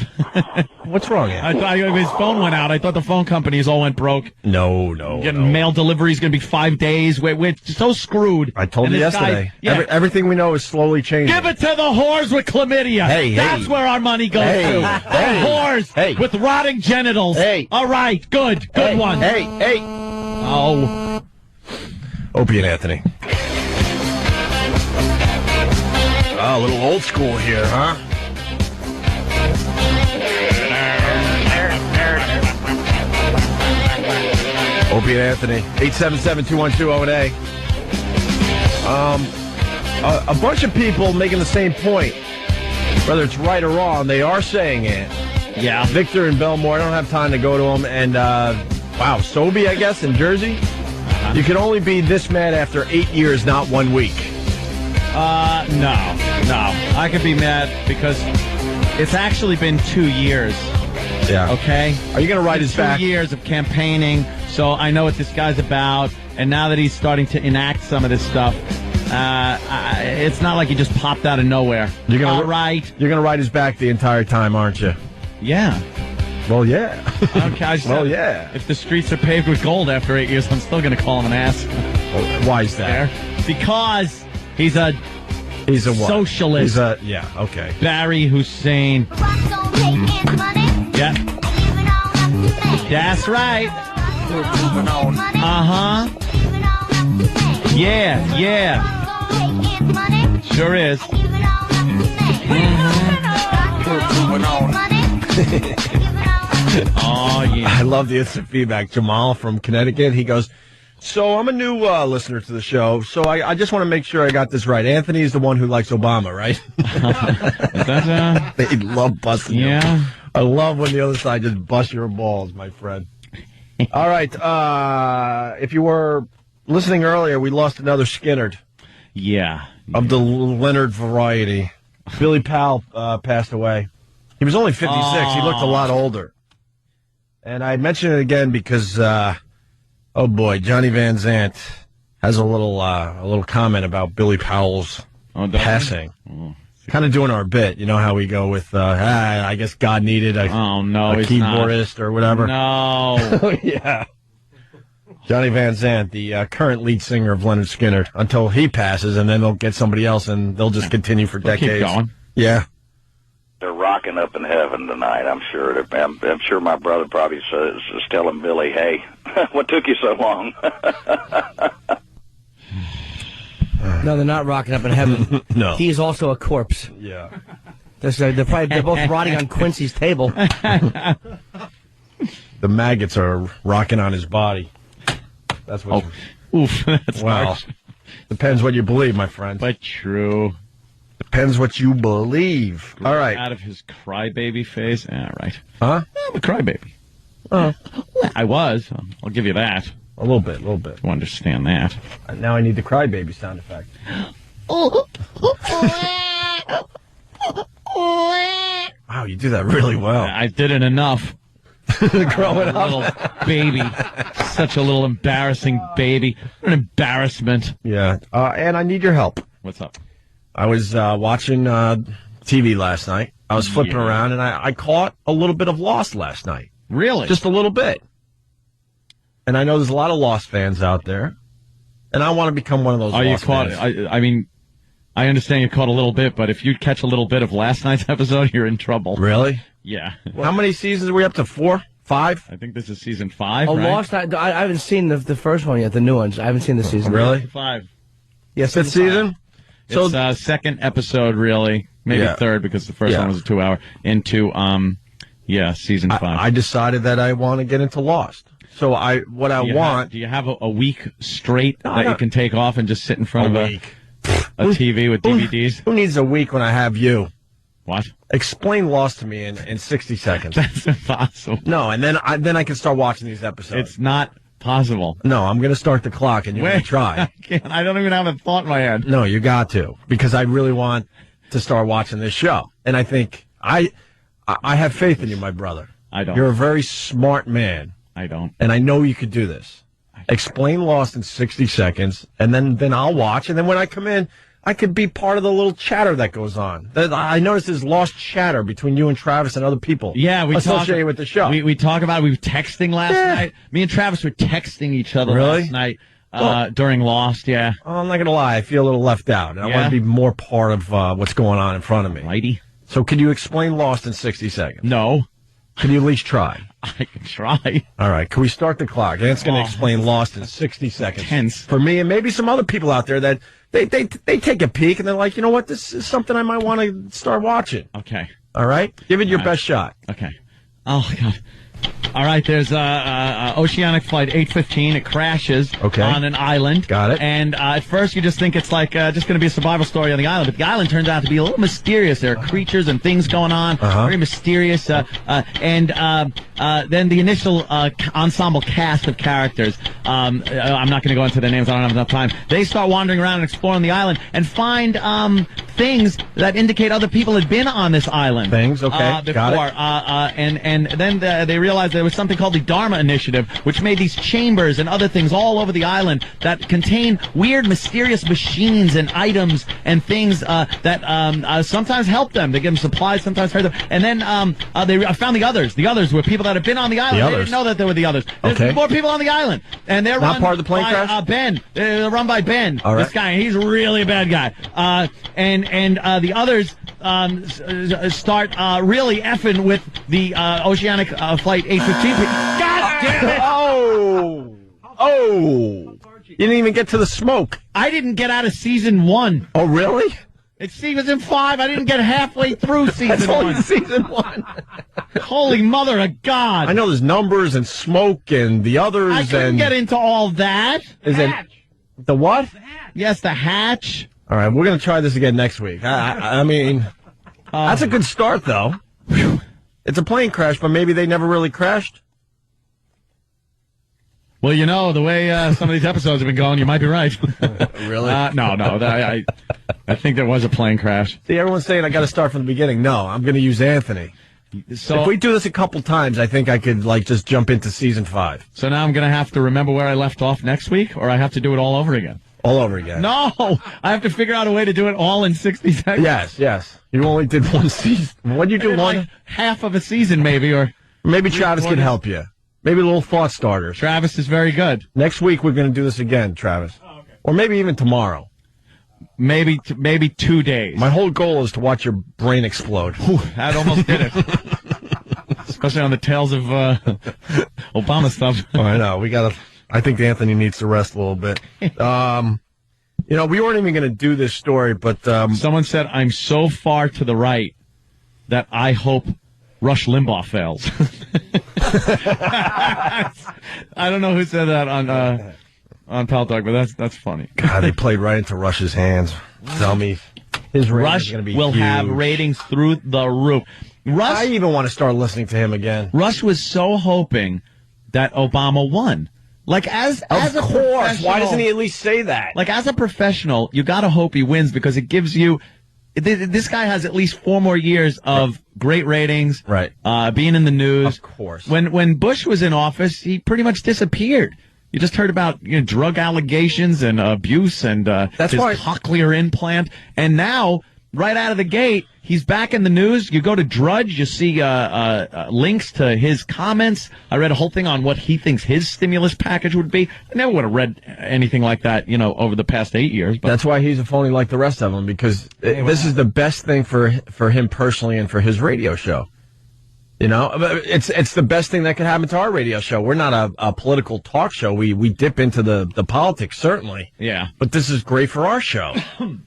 What's wrong, I Anthony? thought his phone went out. I thought the phone companies all went broke. No. Getting mail delivery is going to be 5 days. We're so screwed. I told And you this yesterday. guy- Everything we know is slowly changing. Give it to the whores with chlamydia. Hey, That's hey. where our money goes Hey, to. hey. The whores Hey. with rotting genitals. Hey. All right, good one. Hey. Oh, Opie and Anthony. Oh, a little old school here, huh? Opie and Anthony, 877-212-0-A. A bunch of people making the same point. Whether it's right or wrong, they are saying it. yeah. Victor in Belmore, I don't have time to go to him. And, wow, Sobey, I guess, in Jersey. You can only be this mad after 8 years, not 1 week. No. I could be mad because it's actually been 2 years. Yeah. Okay? Are you going to ride his 2 back? years of campaigning, so I know what this guy's about. And now that he's starting to enact some of this stuff, it's not like he just popped out of nowhere. You're gonna, All right. You're going to ride his back the entire time, aren't you? Yeah. Well, yeah. Okay, I said, Well, yeah. If the streets are paved with gold after 8 years, I'm still going to call him an ass. Why is that? Because he's a He's a what? socialist. He's a, yeah, okay. Barry Hussein. Yeah. That's right. Uh-huh. Yeah. Sure is. Oh, yeah. I love the instant feedback. Jamal from Connecticut, he goes, so I'm a new listener to the show, so I just want to make sure I got this right. Anthony's the one who likes Obama, right? Is that, They love busting you. yeah. I love when the other side just busts your balls, my friend. All right. If you were listening earlier, we lost another Skinnerd Yeah. of the Leonard variety. Billy Powell passed away. He was only 56. He looked a lot older. And I mention it again because, oh boy, Johnny Van Zant has a little comment about Billy Powell's passing. Kind of doing our bit, you know how we go with, I guess God needed a he's keyboardist or whatever. No. Yeah. Johnny Van Zant, the current lead singer of Leonard Skinner, until he passes, and then they'll get somebody else, and they'll just continue for They'll keep decades. going. Yeah. They're rocking up in heaven tonight. I'm sure. I'm sure my brother probably is telling Billy, "Hey, what took you so long?" No, they're not rocking up in heaven. No. He is also a corpse. Yeah. They're both rotting on Quincy's table. The maggots are rocking on his body. That's what. Oof. That's Wow. harsh. Depends what you believe, my friend. But true. Depends what you believe. All right. Out of his crybaby face. Yeah, right. Huh? I'm a crybaby. I was. I'll give you that. A little bit. To understand that. Now I need the crybaby sound effect. Wow, you do that really well. I didn't enough. Growing up. Little baby. Such a little embarrassing baby. An embarrassment. Yeah. And I need your help. What's up? I was watching TV last night. I was flipping around, and I caught a little bit of Lost last night. Really? Just a little bit. And I know there's a lot of Lost fans out there, and I want to become one of those Oh, you Lost caught fans. it. I mean, I understand you caught a little bit, but if you catch a little bit of last night's episode, you're in trouble. Really? Yeah. How many seasons are we up to? 4? 5? I think this is season 5, Oh, right? Lost. I haven't seen the first one yet. The new ones. I haven't seen the season. Really? 5. Yes. 5th season? So It's second episode, really. Maybe Yeah. third, because the first Yeah. one was a 2-hour. Into, season 5. I decided that I want to get into Lost. So Do you have a week straight that you can take off and just sit in front of a week. a TV with DVDs? Who needs a week when I have you? What? Explain Lost to me in 60 seconds. That's impossible. No, and then I can start watching these episodes. It's not possible. No, I'm going to start the clock, and you're going to try. I don't even have a thought in my head. No, you got to, because I really want to start watching this show. And I think I have faith in you, my brother. I don't. You're a very smart man, I don't. and I know you could do this. Explain Lost in 60 seconds, and then I'll watch. And then when I come in, I could be part of the little chatter that goes on. I noticed there's lost chatter between you and Travis and other people. Yeah, we associated with the show. We talk about it. We were texting last night. Me and Travis were texting each other last night during Lost. Yeah. Oh, I'm not gonna lie. I feel a little left out, and I want to be more part of what's going on in front of me. Righty. So, could you explain Lost in 60 seconds? No. Can you at least try? I can try. All right. Can we start the clock? Ant's going to explain Lost in 60 seconds. Tense. For me and maybe some other people out there that they take a peek and they're like, you know what? This is something I might want to start watching. Okay. All right? Give it your best shot. Okay. Oh, God. All right, there's Oceanic Flight 815. It crashes on an island. Got it. And at first you just think it's like just going to be a survival story on the island, but the island turns out to be a little mysterious. There are creatures and things going on, very mysterious. And then the initial ensemble cast of characters, I'm not going to go into their names, I don't have enough time. They start wandering around and exploring the island and find things that indicate other people had been on this island. Things, okay. Before. Got it. And then they realized there was something called the Dharma Initiative, which made these chambers and other things all over the island that contain weird, mysterious machines and items and things that sometimes help them. They give them supplies, sometimes hurt them. And then they found the others. The others were people that had been on the island. They didn't know that there were the others. There's more people on the island. And they're not run part of the plane by crash? Ben. They're run by Ben. All right. This guy, he's really a bad guy. And the others start really effing with the Oceanic Flight 815. God damn it! Oh! You didn't even get to the smoke. I didn't get out of season 1. Oh, really? It's season 5. I didn't get halfway through season 1. That's only season 1. Holy mother of God! I know there's numbers and smoke and the others. I couldn't get into all that. Is it the what? Yes, the hatch. All right, we're going to try this again next week. I mean, that's a good start, though. It's a plane crash, but maybe they never really crashed. Well, you know, the way some of these episodes have been going, you might be right. Really? No. I think there was a plane crash. See, everyone's saying I got to start from the beginning. No, I'm going to use Anthony. So if we do this a couple times, I think I could just jump into season 5. So now I'm going to have to remember where I left off next week, or I have to do it all over again. All over again. No, I have to figure out a way to do it all in 60 seconds. Yes. You only did one season. What did you do? One? Like half of a season, maybe, or maybe Travis can help you. Maybe a little thought starters. Travis is very good. Next week we're going to do this again, Travis. Oh, okay. Or maybe even tomorrow. Maybe 2 days. My whole goal is to watch your brain explode. Whew, that almost did it. Especially on the tails of Obama stuff. Oh, I know. I think Anthony needs to rest a little bit. We weren't even going to do this story, but someone said, I'm so far to the right that I hope Rush Limbaugh fails. I don't know who said that on Pal Talk, but that's funny. God, they played right into Rush's hands. Tell me, his Rush going to be will huge. have ratings through the roof. I even want to start listening to him again. Rush was so hoping that Obama won. Like as a course, why doesn't he at least say that? Like as a professional, you got to hope he wins because it gives you. This guy has at least 4 more years of great ratings, right? Being in the news, of course. When Bush was in office, he pretty much disappeared. You just heard about drug allegations and abuse and that's his why cochlear implant, and now right out of the gate, he's back in the news. You go to Drudge, you see links to his comments. I read a whole thing on what he thinks his stimulus package would be. I never would have read anything like that, over the past 8 years. But that's why he's a phony like the rest of them, because this is the best thing for him personally and for his radio show. It's the best thing that could happen to our radio show. We're not a political talk show. We dip into the politics, certainly. Yeah. But this is great for our show.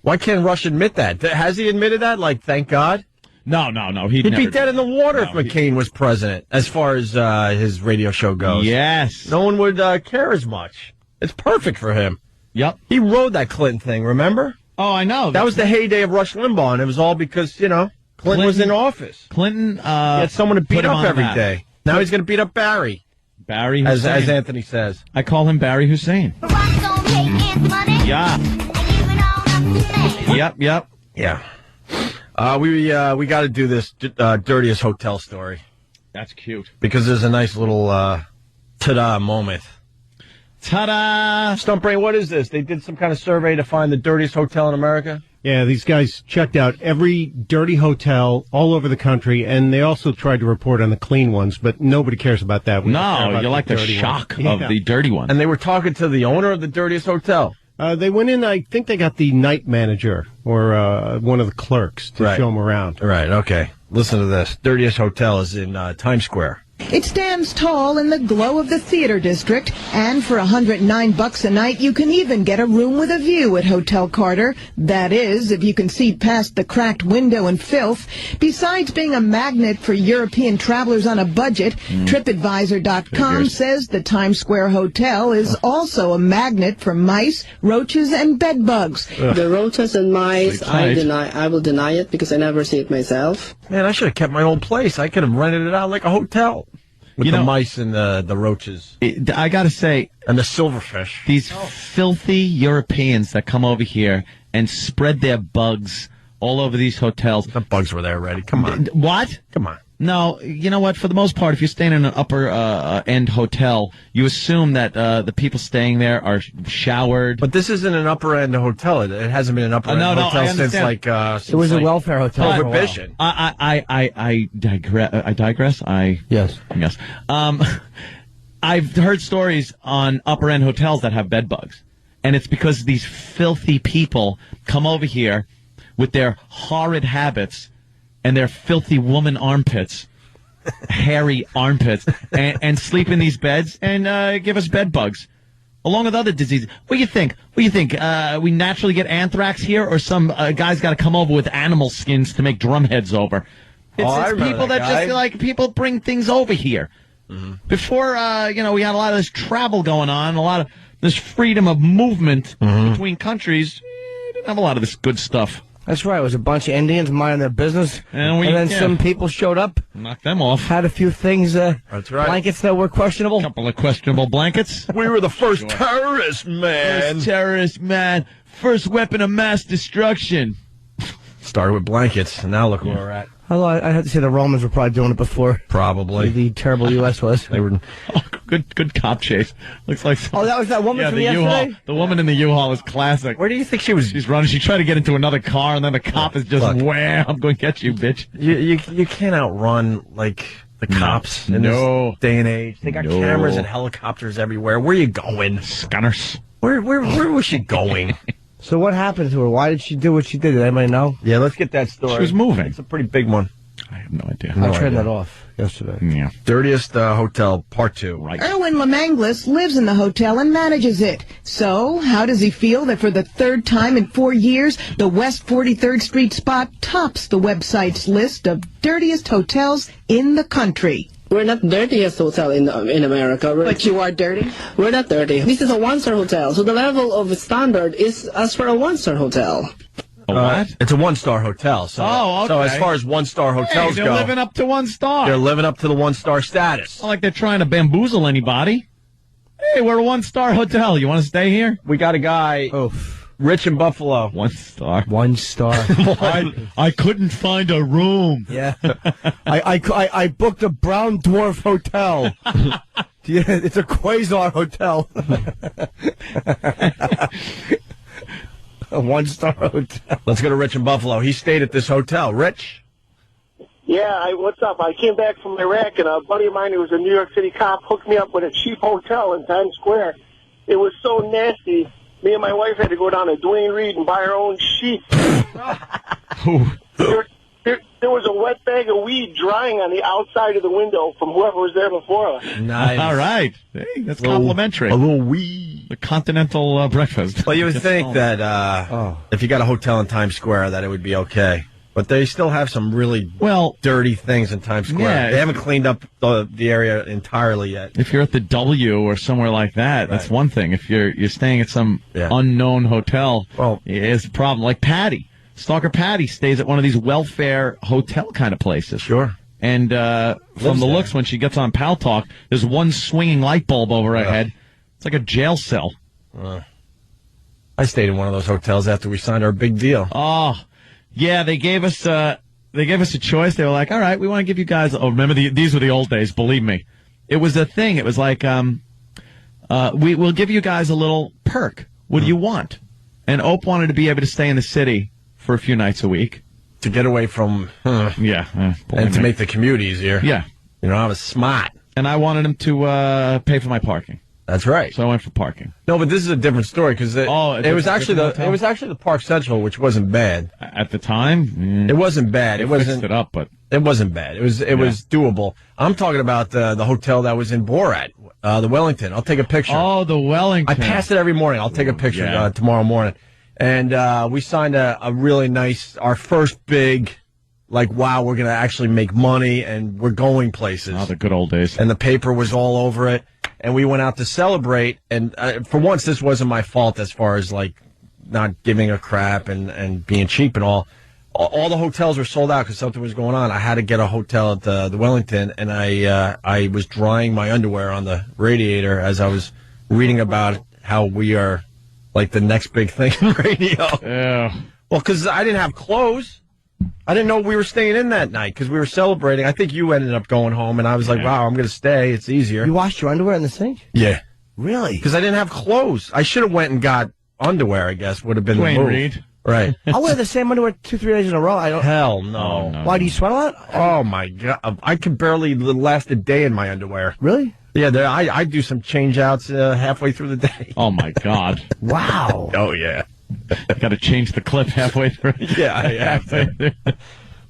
Why can't Rush admit that? Has he admitted that? Like, thank God? No. He'd be dead in the water if McCain was president, as far as his radio show goes. Yes. No one would care as much. It's perfect for him. Yep. He rode that Clinton thing, remember? Oh, I know. That was the heyday of Rush Limbaugh, and it was all because, Clinton was in office. Clinton he had someone to beat up every day. Now he's going to beat up Barry. Barry Hussein. As Anthony says. I call him Barry Hussein. Yeah. Yep. Yeah. We got to do this dirtiest hotel story. That's cute. Because there's a nice little ta-da moment. Ta-da! Stump Brain, what is this? They did some kind of survey to find the dirtiest hotel in America? Yeah, these guys checked out every dirty hotel all over the country, and they also tried to report on the clean ones, but nobody cares about that. We don't care No, about you like the dirty shock ones. of Yeah. the dirty one. And they were talking to the owner of the dirtiest hotel. They went in, I think they got the night manager or one of the clerks to show them around. Right, okay. Listen to this. Dirtiest hotel is in Times Square. It stands tall in the glow of the theater district, and for $109 a night, you can even get a room with a view at Hotel Carter. That is, if you can see past the cracked window and filth. Besides being a magnet for European travelers on a budget, TripAdvisor.com says the Times Square Hotel is also a magnet for mice, roaches, and bed bugs. The roaches and mice, Sleep tight. I will deny it because I never see it myself. Man, I should have kept my old place. I could have rented it out like a hotel. With the mice and the roaches. I got to say, and the silverfish. These filthy Europeans that come over here and spread their bugs all over these hotels. The bugs were there already. Come on. What? Come on. No, you know what? For the most part, if you're staying in an upper end hotel, you assume that the people staying there are showered. But this isn't an upper end hotel. It hasn't been an upper end hotel since like it was a welfare hotel. Prohibition. I digress. Yes. I've heard stories on upper end hotels that have bed bugs, and it's because these filthy people come over here with their horrid habits and their filthy woman armpits, hairy armpits, and sleep in these beds and give us bed bugs, along with other diseases. What do you think? We naturally get anthrax here, or some guy's got to come over with animal skins to make drum heads over? It's people that just like people bring things over here. Mm-hmm. Before, we had a lot of this travel going on, a lot of this freedom of movement between countries. Didn't have a lot of this good stuff. That's right. It was a bunch of Indians minding their business. And then some people showed up. Knocked them off. Had a few things, that's right. blankets that were questionable. A couple of questionable blankets. We were the first terrorists, man. First terrorist, man. First weapon of mass destruction. Started with blankets, and now look where we're at. Although I have to say the Romans were probably doing it before. Probably. The terrible U.S. was. They were. Oh, good cop chase. Looks like. That was that woman from yesterday? U-Haul. The woman in the U-Haul is classic. Where do you think she was? She's running. She tried to get into another car, and then the cop is just, wham, I'm going to get you, bitch. You can't outrun, like, the cops in this day and age. They got cameras and helicopters everywhere. Where are you going? Scanners. Where was she going? So what happened to her? Why did she do what she did? Did anybody know? Yeah, let's get that story. She was moving. It's a pretty big one. I have no idea. I turned that off yesterday. Yeah. Dirtiest hotel, part 2. Right. Erwin Lemanglis lives in the hotel and manages it. So, how does he feel that for the third time in 4 years, the West 43rd Street spot tops the website's list of dirtiest hotels in the country? We're not dirtiest hotel in America. But you are dirty? We're not dirty. This is a one-star hotel, so the level of standard is as for a one-star hotel. A what? It's a 1-star hotel. So, okay. So as far as 1-star hotels they're go, living up to 1 star. they're living up to the 1-star status. Not like they're trying to bamboozle anybody. Hey, we're a 1-star hotel. You want to stay here? We got a guy, Rich in Buffalo. 1 star. 1 star. I couldn't find a room. Yeah. I booked a brown dwarf hotel. Yeah, it's a quasar hotel. A 1-star hotel. Let's go to Rich in Buffalo. He stayed at this hotel. Rich? Yeah, what's up? I came back from Iraq, and a buddy of mine who was a New York City cop hooked me up with a cheap hotel in Times Square. It was so nasty. Me and my wife had to go down to Duane Reade and buy our own sheets. There was a wet bag of weed drying on the outside of the window from whoever was there before us. Nice. All right. Hey, that's complimentary. A little weed. The continental breakfast. Well, you would think that if you got a hotel in Times Square that it would be okay. But they still have some really dirty things in Times Square. Yeah, they haven't cleaned up the area entirely yet. If you're at the W or somewhere like that, that's one thing. If you're staying at some unknown hotel, it's a problem. Like Patty. Stalker Patty stays at one of these welfare hotel kind of places. Sure. And from the looks, when she gets on Pal Talk, there's one swinging light bulb over her head. It's like a jail cell. I stayed in one of those hotels after we signed our big deal. Oh, yeah, they gave us a choice. They were like, all right, we want to give you guys, remember these were the old days, believe me. It was a thing. It was like, we'll give you guys a little perk. What do you want? And Ope wanted to be able to stay in the city for a few nights a week. To get away from... Yeah. and to make the commute easier. Yeah. You know, I was smart. And I wanted him to pay for my parking. That's right. So I went for parking. No, but this is a different story because it was actually the Park Central, which wasn't bad at the time. It wasn't bad. It wasn't fixed it up, but it wasn't bad. It was doable. I'm talking about the hotel that was in Borat, the Wellington. I'll take a picture. Oh, the Wellington. I pass it every morning. I'll take a picture tomorrow morning. And we signed a really nice, our first big, like, wow, we're going to actually make money and we're going places. Oh, the good old days. And the paper was all over it. And we went out to celebrate. And for once, this wasn't my fault as far as, like, not giving a crap and being cheap and all. All the hotels were sold out because something was going on. I had to get a hotel at the Wellington, and I was drying my underwear on the radiator as I was reading about how we are, like, the next big thing in radio. Yeah. Well, because I didn't have clothes. I didn't know we were staying in that night because we were celebrating. I think you ended up going home, and I was like, wow, I'm going to stay. It's easier. You washed your underwear in the sink? Yeah. Really? Because I didn't have clothes. I should have went and got underwear, I guess, would have been Dwayne the move. Reed. Right. I'll wear the same underwear 2-3 days in a row. Hell no. Why, do you sweat a lot? Oh, my God. I could barely last a day in my underwear. Really? Yeah, I do some change-outs halfway through the day. Oh, my God. Wow. Oh, yeah. Got to change the clip halfway through. Yeah, I have to.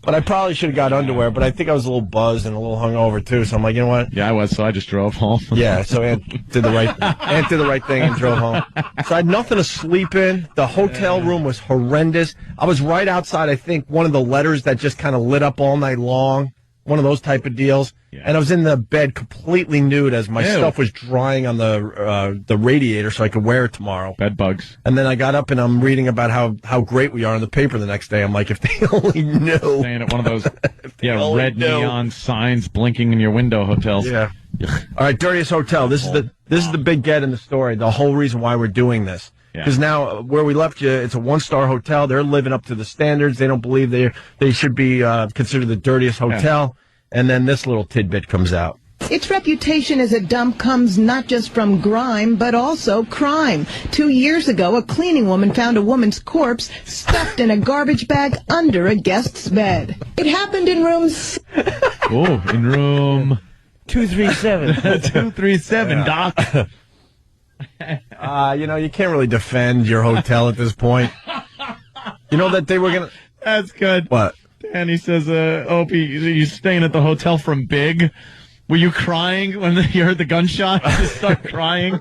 But I probably should have got underwear, but I think I was a little buzzed and a little hungover, too. So I'm like, you know what? Yeah, I was, so I just drove home. Yeah, so Aunt did the right thing and drove home. So I had nothing to sleep in. The hotel room was horrendous. I was right outside, I think, one of the letters that just kind of lit up all night long. One of those type of deals. Yeah. And I was in the bed completely nude as my stuff was drying on the radiator so I could wear it tomorrow. Bed bugs. And then I got up and I'm reading about how great we are in the paper the next day. I'm like, if they only knew. Staying at one of those red neon signs blinking in your window hotels. Yeah. All right, dirtiest hotel. This is the big get in the story. The whole reason why we're doing this. Because now, where we left you, it's a one-star hotel. They're living up to the standards. They don't believe they should be considered the dirtiest hotel. Yeah. And then this little tidbit comes out. Its reputation as a dump comes not just from grime, but also crime. 2 years ago, a cleaning woman found a woman's corpse stuffed in a garbage bag under a guest's bed. It happened in rooms... Oh, in room... 237. 237, Doc. You can't really defend your hotel at this point. You know that they were going to... That's good. What? Danny says, Opie, you staying at the hotel from Big? Were you crying when you heard the gunshot? You just start crying?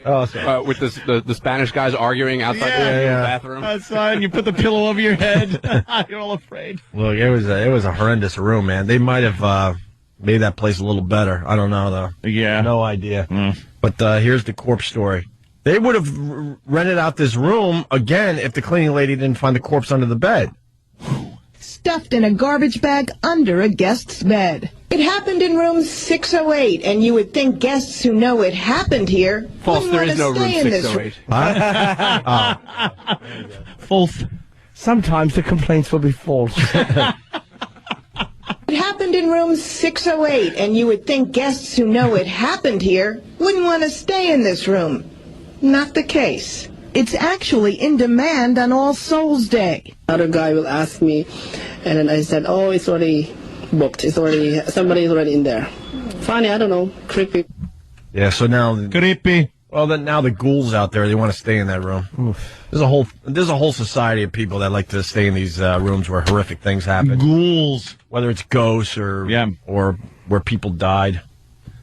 Oh, sorry. With the Spanish guys arguing outside the bathroom. Outside, and you put the pillow over your head. You're all afraid. Look, it was a horrendous room, man. They might have made that place a little better. I don't know, though. Yeah. No idea. But here's the corpse story. They would have rented out this room again if the cleaning lady didn't find the corpse under the bed. Stuffed in a garbage bag under a guest's bed. It happened in room 608, and you would think guests who know it happened here False, wouldn't there want is to no room stay in this 608. False. Sometimes the complaints will be false. It happened in room 608, and you would think guests who know it happened here wouldn't want to stay in this room. Not the case. It's actually in demand on All Souls Day. Other guy will ask me, and then I said, oh, it's already booked. Somebody's already in there. Funny, I don't know, creepy. Yeah, so now... Creepy. Well, then now the ghouls out there, they want to stay in that room. Oof. There's a whole society of people that like to stay in these rooms where horrific things happen. Ghouls. Whether it's ghosts or where people died.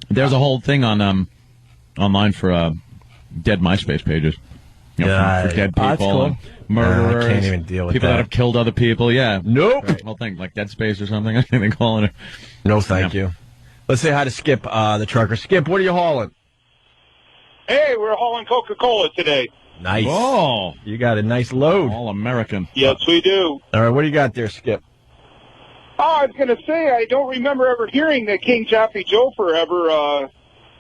There's a whole thing on online for dead MySpace pages. For dead people, cool. and murderers. I can't even deal with people that have killed other people. Yeah. Nope. Right. Well, think like Dead Space or something. I think they call it. No, thank you. Let's say hi to Skip, the trucker. Skip, what are you hauling? Hey, we're hauling Coca-Cola today. Nice. Oh, you got a nice load. All American. Yes, we do. All right, what do you got there, Skip? Oh, I was going to say, I don't remember ever hearing that King Jaffe Joffer ever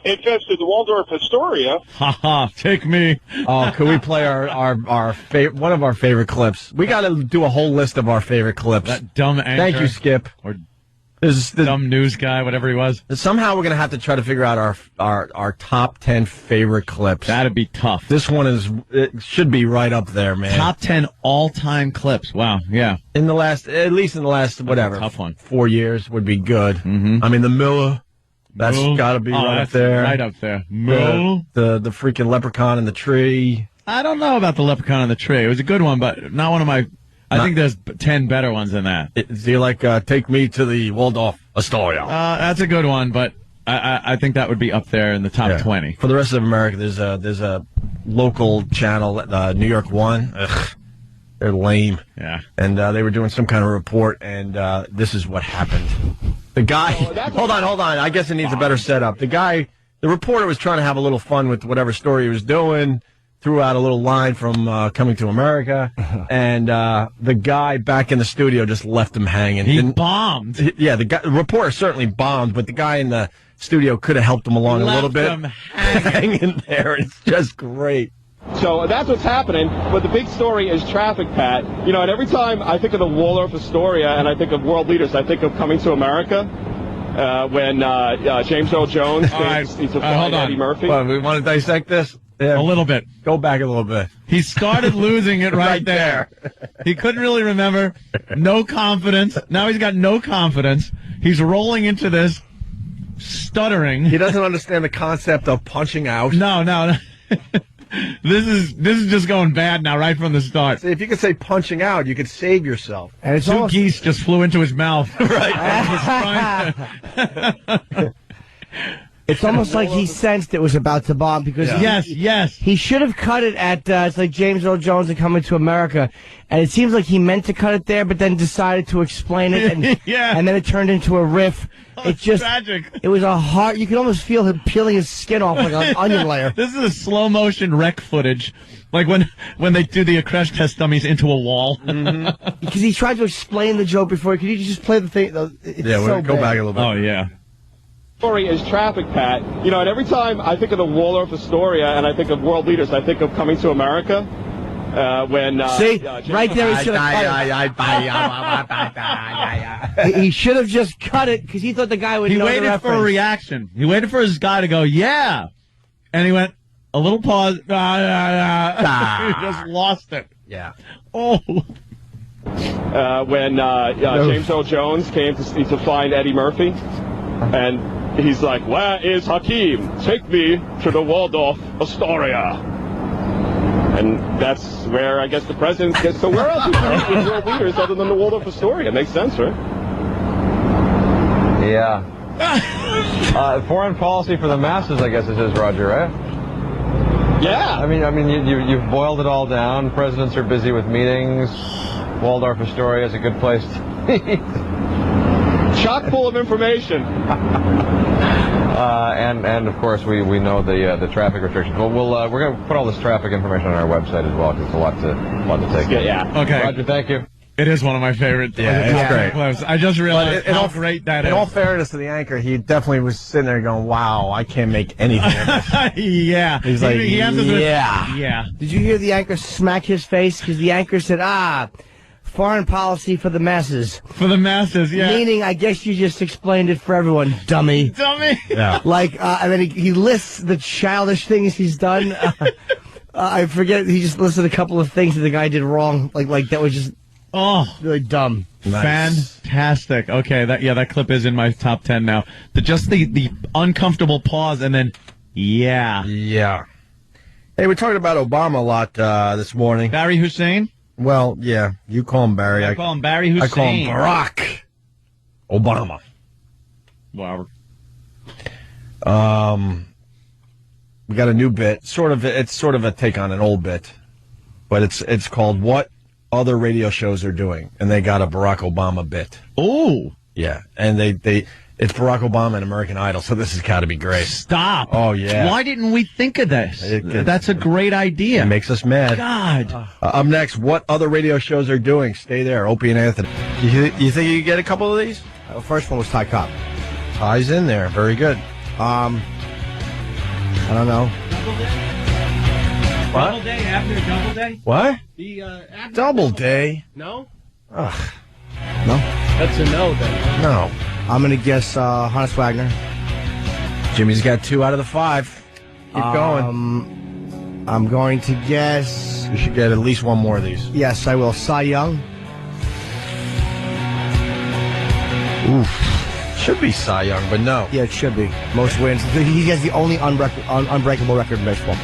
infested the Waldorf Astoria. Ha ha! Take me. Oh, could we play our one of our favorite clips? We got to do a whole list of our favorite clips. That dumb anchor. Thank you, Skip. Or There's Dumb news guy, whatever he was. somehow we're going to have to try to figure out our top 10 favorite clips. That'd be tough. This one it should be right up there, man. Top 10 all-time clips. Wow, yeah. At least in the last, whatever. Tough one. 4 years would be good. Mm-hmm. I mean, the Miller, that's got to be right up there. Right up there. Moo. The freaking leprechaun in the tree. I don't know about the leprechaun in the tree. It was a good one, but not one of my... I think there's 10 better ones than that. Do you like Take Me to the Waldorf Astoria? That's a good one, but I think that would be up there in the top 20. For the rest of America, there's a local channel, New York One. Ugh, they're lame. Yeah. And they were doing some kind of report, and this is what happened. The guy... hold on. I guess it needs a better setup. The reporter was trying to have a little fun with whatever story he was doing, threw out a little line from Coming to America, and the guy back in the studio just left him hanging. He bombed. The reporter certainly bombed, but the guy in the studio could have helped him along a little bit. Left him hanging. there. It's just great. So that's what's happening, but the big story is traffic, Pat. You know, and every time I think of the Waldorf Astoria and I think of world leaders, I think of Coming to America. When James Earl Jones needs to find Eddie Murphy. Well, we want to dissect this? Yeah. A little bit. Go back a little bit. He started losing it right there. He couldn't really remember. No confidence. Now he's got no confidence. He's rolling into this, stuttering. He doesn't understand the concept of punching out. No. This is just going bad now, right from the start. See, if you could say punching out, you could save yourself. And it's Two geese just flew into his mouth. Right. It's almost like he sensed it was about to bomb because Yes. he should have cut it at it's like James Earl Jones and Coming to America, and it seems like he meant to cut it there, but then decided to explain it, and and then it turned into a riff. It's just tragic. It was a hard. You could almost feel him peeling his skin off like an onion layer. This is a slow motion wreck footage, like when they do the crash test dummies into a wall. Because he tried to explain the joke before. Could you just play the thing? It's We'll go back a little bit. Oh yeah. Story is traffic, Pat. You know, and every time I think of the Waldorf Astoria and I think of world leaders, I think of Coming to America. When See, right there he should have cut it. He should have just cut it because he thought the guy would know the He waited for a reaction. He waited for his guy to go, yeah. And he went, a little pause. He just lost it. Yeah. Oh. When James Earl Jones came to find Eddie Murphy, and he's like, "Where is Hakeem? Take me to the Waldorf Astoria." And that's where I guess the president gets. So where else is he with world leaders other than the Waldorf Astoria? Makes sense, right? Yeah. Foreign policy for the masses, I guess it is, Roger, right? Yeah. I mean, you've boiled it all down. Presidents are busy with meetings. Waldorf Astoria is a good place to meet. Chock full of information. And of course we know the traffic restrictions. Well, we're going to put all this traffic information on our website as well because it's a lot to take. Yeah. Okay. Roger, thank you. It is one of my favorite. It's great. Clips. I just realized how great that is. In all fairness to the anchor, he definitely was sitting there going, "Wow, I can't make anything of this." Yeah. He's like, he answers with, yeah. Yeah. Did you hear the anchor smack his face? Because the anchor said, foreign policy for the masses. For the masses, yeah. Meaning, I guess you just explained it for everyone, dummy. Dummy. Yeah. And then he lists the childish things he's done. I forget, he just listed a couple of things that the guy did wrong. Like that was just really dumb. Nice. Fantastic. Okay, that clip is in my top 10 now. The uncomfortable pause and then, yeah. Yeah. Hey, we're talking about Obama a lot this morning. Barry Hussein? Well, yeah, you call him Barry. I call him Barry Hussein. I call him Barack Obama. Wow. We got a new bit. It's sort of a take on an old bit, but it's called "What Other Radio Shows Are Doing," and they got a Barack Obama bit. Oh, yeah, and it's Barack Obama and American Idol, so this has got to be great. Stop. Oh yeah. Why didn't we think of this? That's a great idea. It makes us mad. God. Up next, what other radio shows are doing? Stay there, Opie and Anthony. You think you get a couple of these? The first one was Ty Cobb. Ty's in there. Very good. I don't know. What? Double day after double day? What? After Double day? No? Ugh. No? That's a no then. No. I'm going to guess Hannes Wagner. Jimmy's got 2 out of the 5. Keep going. I'm going to guess... You should get at least one more of these. Yes, I will. Cy Young. Oof. Should be Cy Young, but no. Yeah, it should be. Most wins. He has the only unbreakable record in baseball.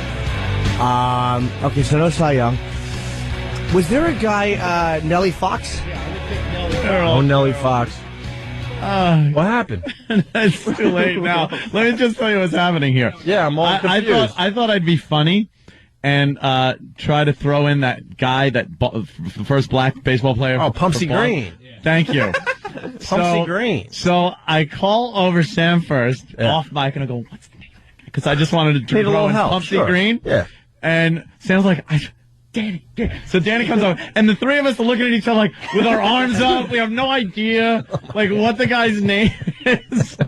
Okay, so no Cy Young. Was there a guy, Nellie Fox? Oh, Nellie Fox. What happened? It's too late now. Let me just tell you what's happening here. Yeah, I'm all confused. I thought I'd be funny and try to throw in that guy, the first black baseball player. Oh, Pumpsy Green. Thank you. Pumpsy Green. So I call over Sam first, off mic, and I go, what's the name of that guy? Because I just wanted to throw in Pumpsy Green. Yeah. And Sam's like, Danny. So Danny comes over, and the three of us are looking at each other like with our arms up. We have no idea like what the guy's name is.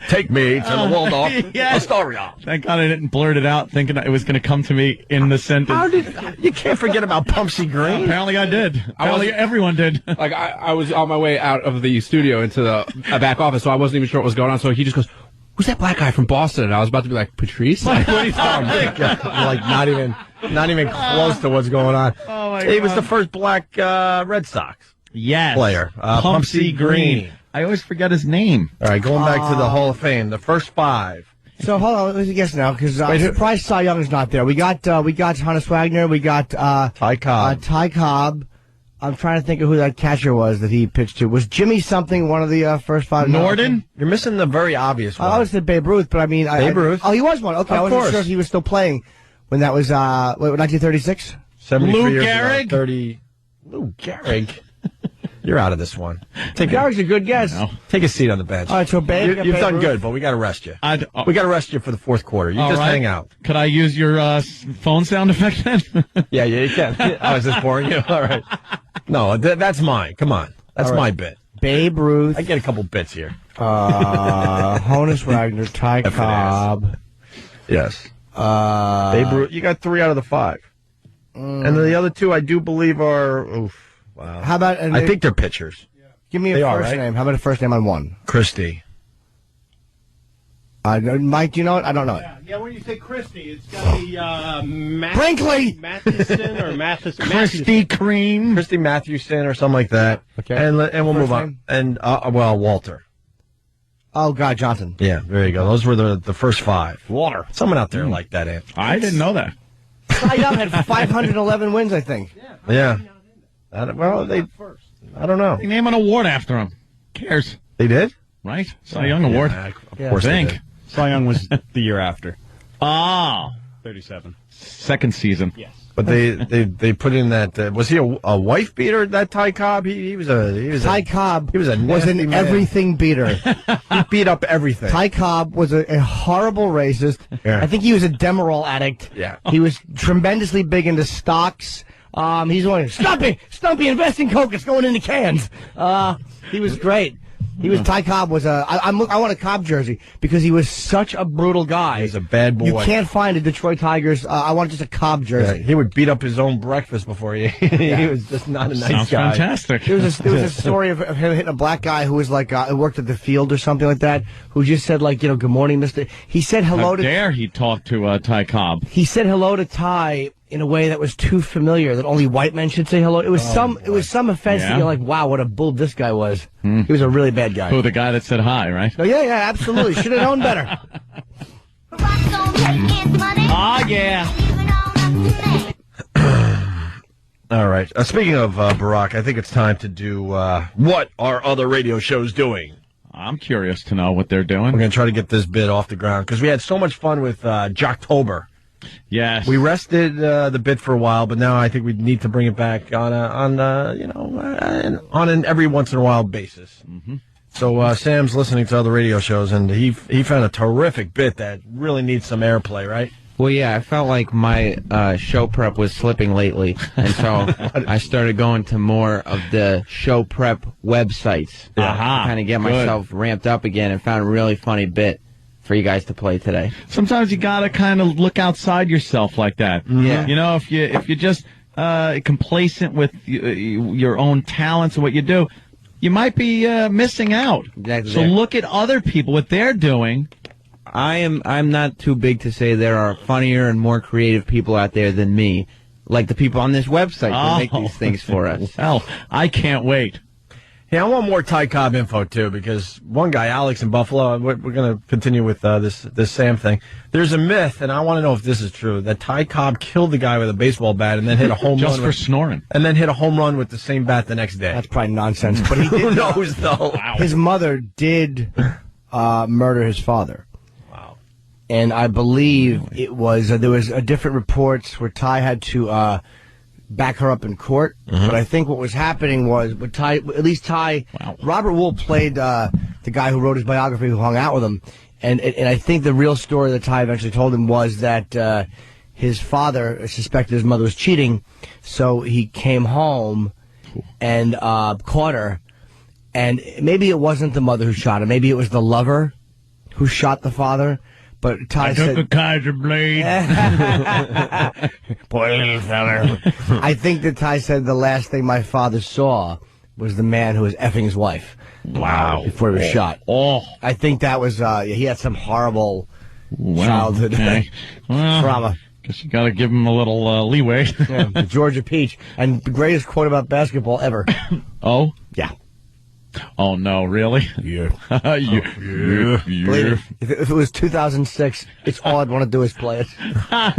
Take me to the Waldorf Astoria. Thank God I didn't blurt it out, thinking it was going to come to me in the sentence. You can't forget about Pumpsy Green. Apparently I did. Apparently everyone did. Like I was on my way out of the studio into the back office, so I wasn't even sure what was going on. So he just goes, "Who's that black guy from Boston?" And I was about to be like, "Patrice." Like, what are you talking about? Like not even close to what's going on. Oh my He God. was the first black Red Sox player. Pumpsy Green. I always forget his name. All right, going back to the Hall of Fame, the first 5. So hold on, let me guess now, because I'm surprised Cy Young is not there. We got Hannes Wagner, we got Ty Cobb. Ty Cobb. I'm trying to think of who that catcher was that he pitched to. Was Jimmy something one of the first 5? Norden? You're missing the very obvious one. I always said Babe Ruth, but I mean... Babe Ruth? Oh, he was one. Okay, I wasn't sure if he was still playing when that was, 1936? 73 Lou years Gehrig? ago, 30... Lou Gehrig? You're out of this one. Gehrig's a good guess. No. Take a seat on the bench. All right, so Babe... You've done good, but we got to rest you. We got to rest you for the fourth quarter. You just hang out. Could I use your phone sound effect then? Yeah, you can. I was just boring you. All right. No, that's mine. Come on. That's my bit. Babe Ruth. I get a couple bits here. Honus Wagner, Ty Cobb. Yes. Babe Ruth. You got 3 out of the 5. And the other 2, I do believe, are... Oof. Wow. How about... I think they're pitchers. Give me a first name. How about a first name on one? Christie. Mike, do you know it? I don't know it. Yeah, when you say Christie, it's got to be Brinkley! Matheson or Matheson. Christy Cream. Christy Mathewson or something like that. Okay. And we'll move on. name? And, Walter. Oh, God, Johnson. Yeah, there you go. Those were the first 5. Water. Someone out there like that, Ant. I didn't know that. Cy Young had 511 wins, I think. Yeah. I don't know. They name an award after him. Cares, They did? right? Cy Young Award. Of course they did. Cy Young was the year after. Oh, 37. second season. Yes. But they put in that was he a wife beater? That Ty Cobb he was Ty Cobb he was a was an nasty man. everything beater. He beat up everything. Ty Cobb was a horrible racist. Yeah. I think he was a Demerol addict. Yeah. He was tremendously big into stocks. He's going, Stumpy, invest in Coke. It's going into cans. He was great. Ty Cobb was I want a Cobb jersey because he was such a brutal guy. He was a bad boy. You can't find a Detroit Tigers. I want just a Cobb jersey. Yeah, he would beat up his own breakfast before he ate. He was just not a nice Sounds guy. fantastic. There was a story of him hitting a black guy who was like worked at the field or something like that, who just said like, good morning, Mister. He said hello How to. dare he talk to Ty Cobb? He said hello to Ty in a way that was too familiar that only white men should say hello. It was some offense that you're like, wow, what a boob this guy was. He was a really bad guy. Who, the guy that said hi, right? Oh, yeah, absolutely. Should have known better. Oh, yeah. All right. Speaking of Barack, I think it's time to do what are other radio shows doing. I'm curious to know what they're doing. We're going to try to get this bit off the ground because we had so much fun with Jocktober. Yes. We rested the bit for a while, but now I think we need to bring it back on an every once in a while basis. Mm-hmm. So Sam's listening to other radio shows, and he found a terrific bit that really needs some airplay, right? Well, yeah, I felt like my show prep was slipping lately, and so I started going to more of the show prep websites to kind of get myself ramped up again, and found a really funny bit for you guys to play today. Sometimes you gotta kind of look outside yourself like that. Yeah. You know, if you're just complacent with your own talents and what you do, you might be missing out. Exactly. So look at other people, what they're doing. I'm not too big to say there are funnier and more creative people out there than me, like the people on this website that make these things for us. Well, I can't wait. Hey, I want more Ty Cobb info, too, because one guy, Alex in Buffalo, we're going to continue with this Sam thing. There's a myth, and I want to know if this is true, that Ty Cobb killed the guy with a baseball bat and then hit a home run. Just for snoring. And then hit a home run with the same bat the next day. That's probably nonsense. But he did. Who knows, though? Wow. His mother did murder his father. Wow. And I believe it was, there was different reports where Ty had to back her up in court. But I think what was happening was, with Ty, at least Ty, Robert Wool played the guy who wrote his biography, who hung out with him. And I think the real story that Ty eventually told him was that his father suspected his mother was cheating, so he came home and caught her. And maybe it wasn't the mother who shot him. Maybe it was the lover who shot the father. But Ty said, took a Kaiser blade. Poor little feller. I think that Ty said the last thing my father saw was the man who was effing his wife. Wow. Before he was shot. Oh. I think that was, he had some horrible childhood trauma. Guess you got to give him a little leeway. Yeah, Georgia Peach. And the greatest quote about basketball ever. Oh? Yeah. Oh, no, really? Yeah. Yeah. Believe me, if it was 2006, it's all I'd want to do is play it. Got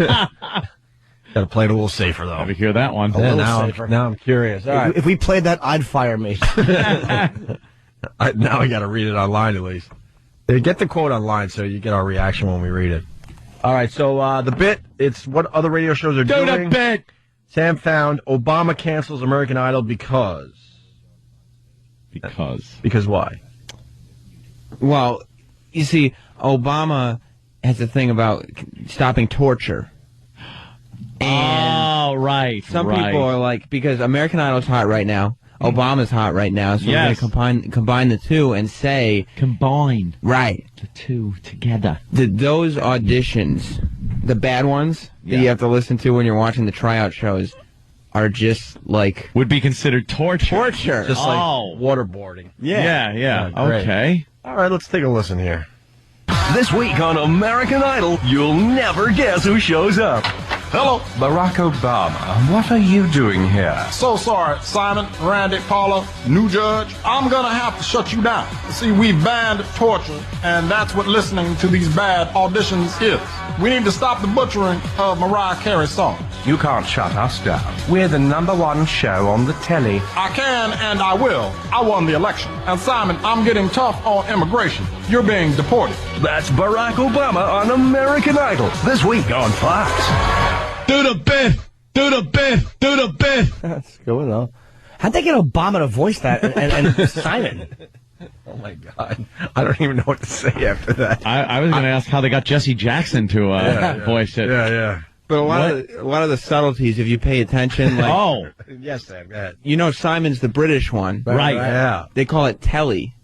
to play it a little safer, though. Got to hear that one. Now I'm curious. All right. If we played that, I'd fire me. Now I got to read it online, at least. Get the quote online so you get our reaction when we read it. All right, so the bit, it's what other radio shows are doing. Do the bit! Sam found Obama cancels American Idol because... Because why? Well, you see, Obama has a thing about stopping torture. And right. Some people are like, because American Idol's hot right now, Obama's hot right now, so we're going to combine the two and say... Combine. Right. The two together. Those auditions, the bad ones that you have to listen to when you're watching the tryout shows, are just like... Would be considered torture. Torture. Just like waterboarding. Yeah. Okay. All right, let's take a listen here. This week on American Idol, you'll never guess who shows up. Hello. Barack Obama, what are you doing here? So sorry, Simon, Randy, Paula, new judge. I'm gonna have to shut you down. See, we banned torture, and that's what listening to these bad auditions is. We need to stop the butchering of Mariah Carey's songs. You can't shut us down. We're the #1 show on the telly. I can and I will. I won the election. And Simon, I'm getting tough on immigration. You're being deported. That's Barack Obama on American Idol, this week on Fox. Do the bit! Do the bit! Do the bit! That's going on. How'd they get Obama to voice that and Simon? Oh, my God. I don't even know what to say after that. I was going to ask how they got Jesse Jackson to voice it. Yeah. But a lot of the subtleties, if you pay attention, like... Yes, Sam, go ahead. You know Simon's the British one. Right. Yeah. They call it telly.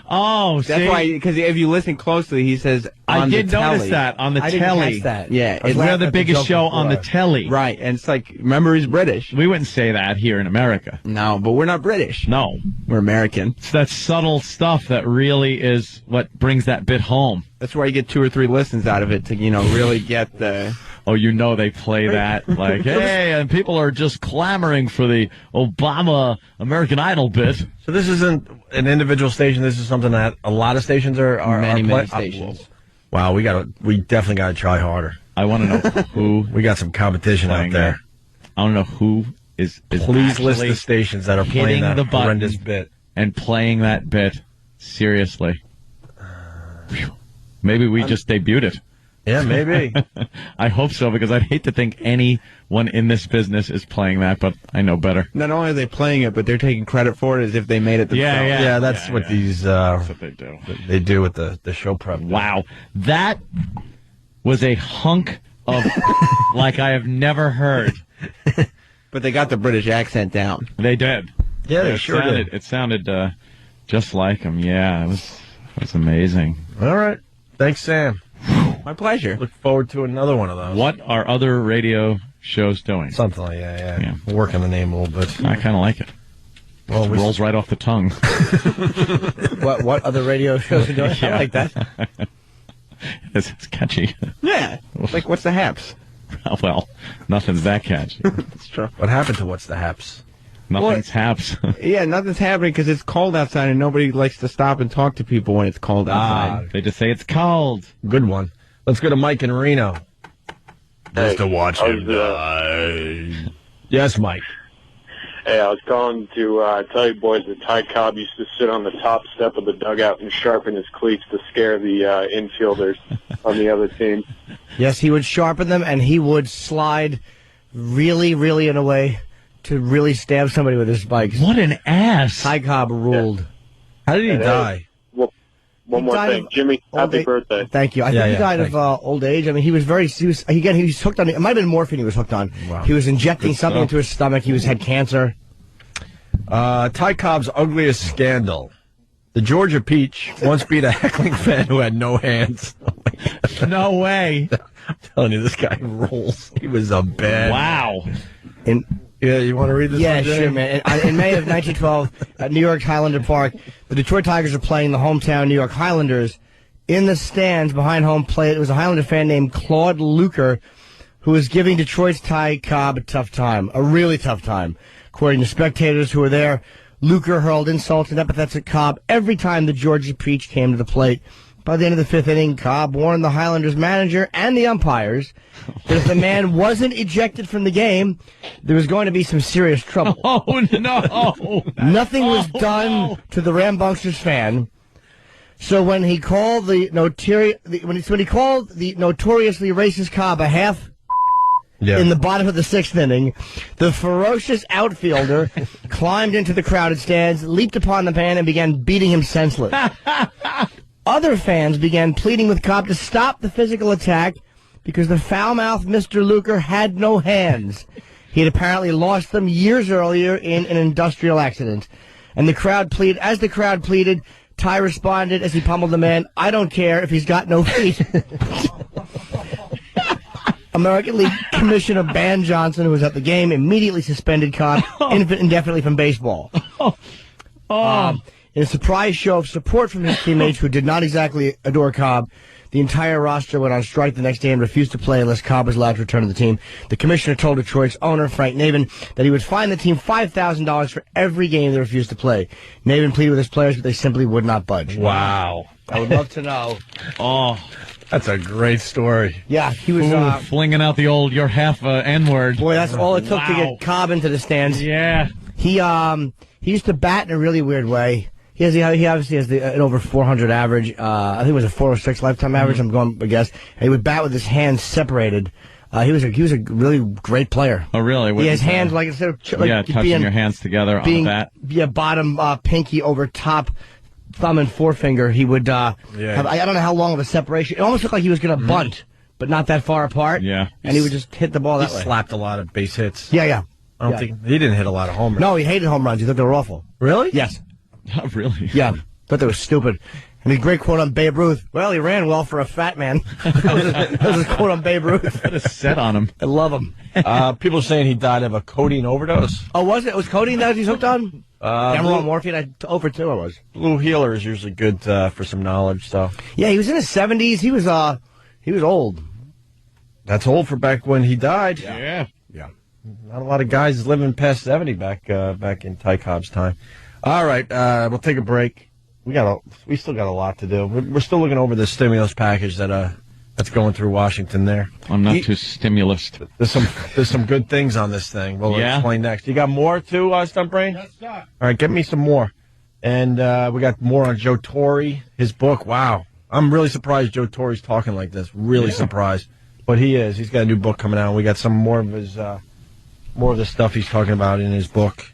Oh, That's why, because if you listen closely, he says I on did the telly. notice that on the I didn't telly. catch that. Yeah, We're the biggest show on the telly. Right, and it's like, remember, he's British. We wouldn't say that here in America. No, but we're not British. No. We're American. It's that subtle stuff that really is what brings that bit home. That's why you get 2 or 3 listens out of it to, really get the... Oh, they play that like, hey, and people are just clamoring for the Obama American Idol bit. So this isn't an individual station. This is something that a lot of stations are many stations. Wow, we definitely got to try harder. I want to know who we got some competition out there. I want to know who is Please list the stations that are playing that horrendous bit and playing that bit seriously. Maybe we just debuted it. Yeah, maybe. I hope so, because I'd hate to think anyone in this business is playing that, but I know better. Not only are they playing it, but they're taking credit for it as if they made it themselves. Yeah, that's what these... that's what they do. They do with the show prep. Wow. That was a hunk of like I have never heard. But they got the British accent down. They did. Yeah, they sure did. It sounded just like him. Yeah, it was amazing. All right. Thanks, Sam. My pleasure. Look forward to another one of those. What are other radio shows doing? Something like that, yeah. We'll work on the name a little bit. I kind of like it. Well, rolls right off the tongue. What other radio shows are doing? Yeah. I like that. It's catchy. Yeah. Like, what's the haps? Well, nothing's that catchy. It's true. What happened to What's the Haps? Nothing's haps. Yeah, nothing's happening because it's cold outside and nobody likes to stop and talk to people when it's cold outside. They just say it's cold. Good one. Let's go to Mike in Reno. Just to watch I him die. Yes, Mike. Hey, I was calling to tell you boys that Ty Cobb used to sit on the top step of the dugout and sharpen his cleats to scare the infielders on the other team. Yes, he would sharpen them, and he would slide really, really in a way to really stab somebody with his spikes. What an ass. Ty Cobb ruled. Yeah. How did he die? Well, one more thing. Jimmy, happy birthday. Thank you. I think he died of old age. I mean, he was hooked on, it might have been morphine he was hooked on. Wow. He was injecting something into his stomach. He had cancer. Ty Cobb's ugliest scandal. The Georgia Peach once beat a heckling fan who had no hands. No way. I'm telling you, this guy rolls. He was a bad. Wow. Yeah, you want to read this? Yeah, one, Jay? sure, man. In May of 1912, at New York's Highlander Park, the Detroit Tigers are playing the hometown New York Highlanders. In the stands behind home plate, it was a Highlander fan named Claude Luker who was giving Detroit's Ty Cobb a tough time, a really tough time. According to spectators who were there, Luker hurled insults and epithets at Cobb every time the Georgia Peach came to the plate. By the end of the fifth inning, Cobb warned the Highlanders manager and the umpires that if the man wasn't ejected from the game, there was going to be some serious trouble. Oh, no. Nothing was done to the rambunctious fan. So when he called the notoriously racist Cobb a half in the bottom of the sixth inning, the ferocious outfielder climbed into the crowded stands, leaped upon the man, and began beating him senseless. Other fans began pleading with Cobb to stop the physical attack because the foul-mouthed Mr. Luker had no hands. He had apparently lost them years earlier in an industrial accident. And the crowd pleaded, Ty responded as he pummeled the man, "I don't care if he's got no feet." American League Commissioner Ban Johnson, who was at the game, immediately suspended Cobb indefinitely from baseball. In a surprise show of support from his teammates, who did not exactly adore Cobb, the entire roster went on strike the next day and refused to play unless Cobb was allowed to return to the team. The commissioner told Detroit's owner, Frank Navin, that he would fine the team $5,000 for every game they refused to play. Navin pleaded with his players, but they simply would not budge. Wow. I would love to know. Oh, that's a great story. Yeah, he was flinging out the old "you're half N-word." Boy, that's all it took to get Cobb into the stands. Yeah. He used to bat in a really weird way. He obviously has an over 400 average. I think it was a 406 lifetime average. I'm going to guess. And he would bat with his hands separated. He was a really great player. Oh, really? He has hands like instead of touching your hands together on the bat. Yeah, bottom pinky over top thumb and forefinger. He would have, I don't know how long of a separation. It almost looked like he was going to bunt, but not that far apart. Yeah, and he would just hit the ball that way. He slapped a lot of base hits. Yeah. I don't think he didn't hit a lot of home runs. No, he hated home runs. He thought they were awful. Really? Yes. Oh, really? Yeah. Thought they were stupid. And his great quote on Babe Ruth. Well, he ran well for a fat man. that was his quote on Babe Ruth. What a set on him. I love him. People are saying he died of a codeine overdose. Oh, was it? It was codeine that he's hooked on? Emerald morphine. Over 2 I was. Blue Healer is usually good for some knowledge stuff. Yeah, he was in his 70s. He was old. That's old for back when he died. Yeah. Not a lot of guys living past 70 back in Ty Cobb's time. All right, we'll take a break. We still got a lot to do. We're still looking over the stimulus package that's going through Washington there. I'm not too stimulus. There's some good things on this thing. We'll explain next. You got more too, Stump Brain? Yes, sir. All right, get me some more. And we got more on Joe Torre, his book. Wow. I'm really surprised Joe Torre's talking like this. Really surprised. But he is. He's got a new book coming out. We got some more of the stuff he's talking about in his book.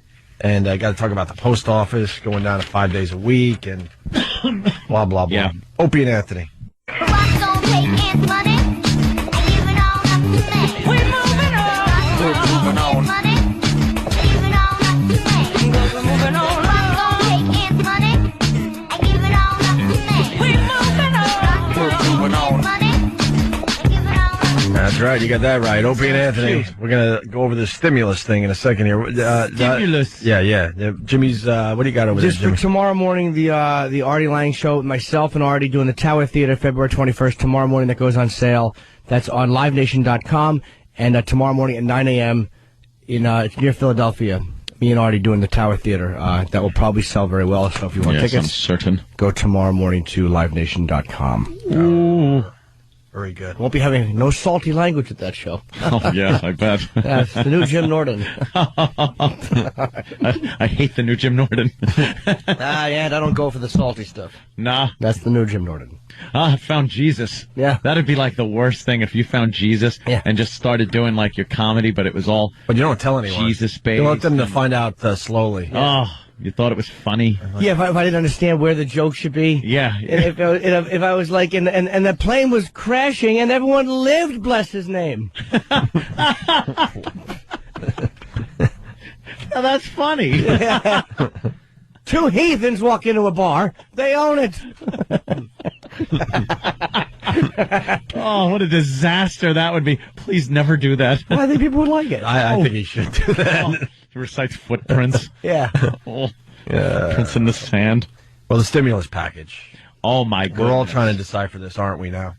And I got to talk about the post office going down to 5 days a week and blah, blah, blah. Yeah. Opie and Anthony. That's right. You got that right. Opie and Anthony. We're going to go over this stimulus thing in a second here. Stimulus. Yeah. Jimmy's, what do you got over Just there, for Jimmy? tomorrow morning, the Artie Lang show with myself and Artie doing the Tower Theater February 21st. Tomorrow morning that goes on sale. That's on livenation.com. And tomorrow morning at 9 a.m. It's near Philadelphia. Me and Artie doing the Tower Theater. That will probably sell very well. So if you want Yes, tickets, I'm certain. go tomorrow morning to livenation.com. Ooh. Very good. Won't be having no salty language at that show. Oh, yeah, I bet. That's the new Jim Norton. I hate the new Jim Norton. I don't go for the salty stuff. Nah. That's the new Jim Norton. I found Jesus. Yeah. That'd be like the worst thing if you found Jesus and just started doing like your comedy, but it was all But you don't tell anyone. Jesus-based. You want them to find out slowly. Oh, you thought it was funny. Yeah, if I didn't understand where the joke should be. Yeah. If I was like, and the plane was crashing and everyone lived, bless his name. Now, that's funny. Yeah. Two heathens walk into a bar. They own it. Oh, what a disaster that would be. Please never do that. Well, I think people would like it. I think he should do that. He recites footprints. Yeah. Footprints in the sand. Well, the stimulus package. Oh, my God. We're all trying to decipher this, aren't we now?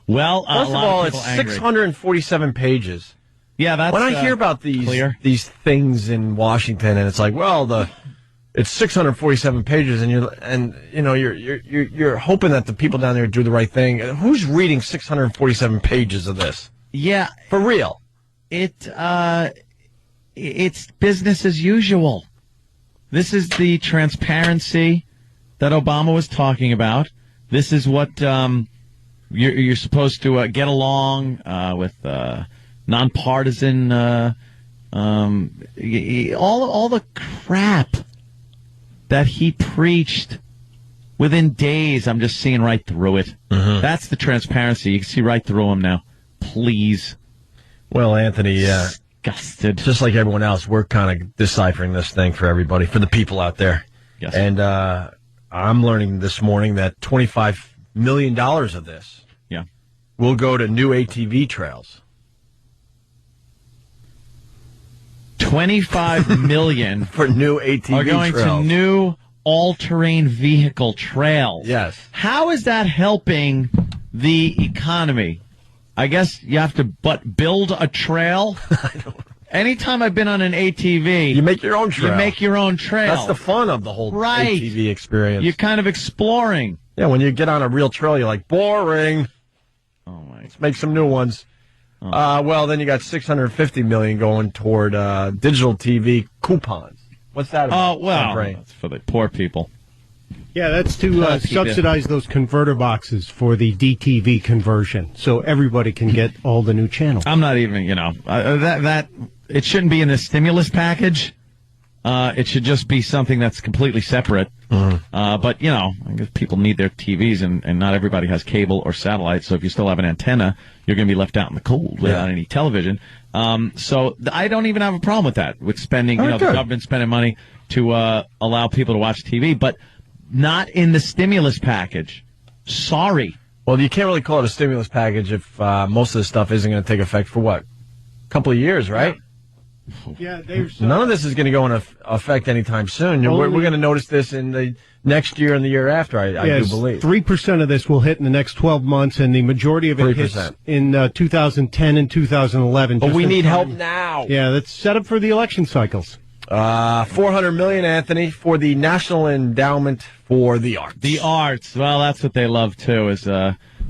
Well, first of all, it's 647 pages. Yeah, that's when I hear about these things in Washington, and it's like, well, it's 647 pages, and you're hoping that the people down there do the right thing. Who's reading 647 pages of this? Yeah, for real. It's business as usual. This is the transparency that Obama was talking about. This is what you're supposed to get along with nonpartisan all the crap that he preached within days. I'm just seeing right through it. Mm-hmm. That's the transparency. You can see right through him now. Please. Well, Anthony, disgusted. Just like everyone else, we're kind of deciphering this thing for everybody, for the people out there. Yes. And I'm learning this morning that $25 million of this will go to new ATV trails. $25 million for new ATV are going trails. to new all-terrain vehicle trails. Yes. How is that helping the economy? I guess you have to build a trail. Anytime I've been on an ATV, you make your own trail. You make your own trail. That's the fun of the whole ATV experience. You're kind of exploring. Yeah, when you get on a real trail, you're like, boring. Oh my! Let's make some new ones. Well, then you got $650 million going toward digital TV coupons. What's that about? Oh, well, that's for the poor people. Yeah, that's to subsidize those converter boxes for the DTV conversion, so everybody can get all the new channels. I'm not even, that it shouldn't be in the stimulus package. It should just be something that's completely separate. Mm-hmm. But, I guess people need their TVs, and not everybody has cable or satellite, so if you still have an antenna, you're going to be left out in the cold without any television. So I don't even have a problem with that, with spending, the government spending money to allow people to watch TV, but not in the stimulus package. Sorry. Well, you can't really call it a stimulus package if most of this stuff isn't going to take effect for what? A couple of years, right? Yeah, there's none of this is going to go into effect anytime soon. We're going to notice this in the next year and the year after, I do believe. 3% of this will hit in the next 12 months, and the majority of it 3%. hits in 2010 and 2011. But we need help now. Yeah, that's set up for the election cycles. $400 million, Anthony, for the National Endowment for the Arts. The arts. Well, that's what they love, too, is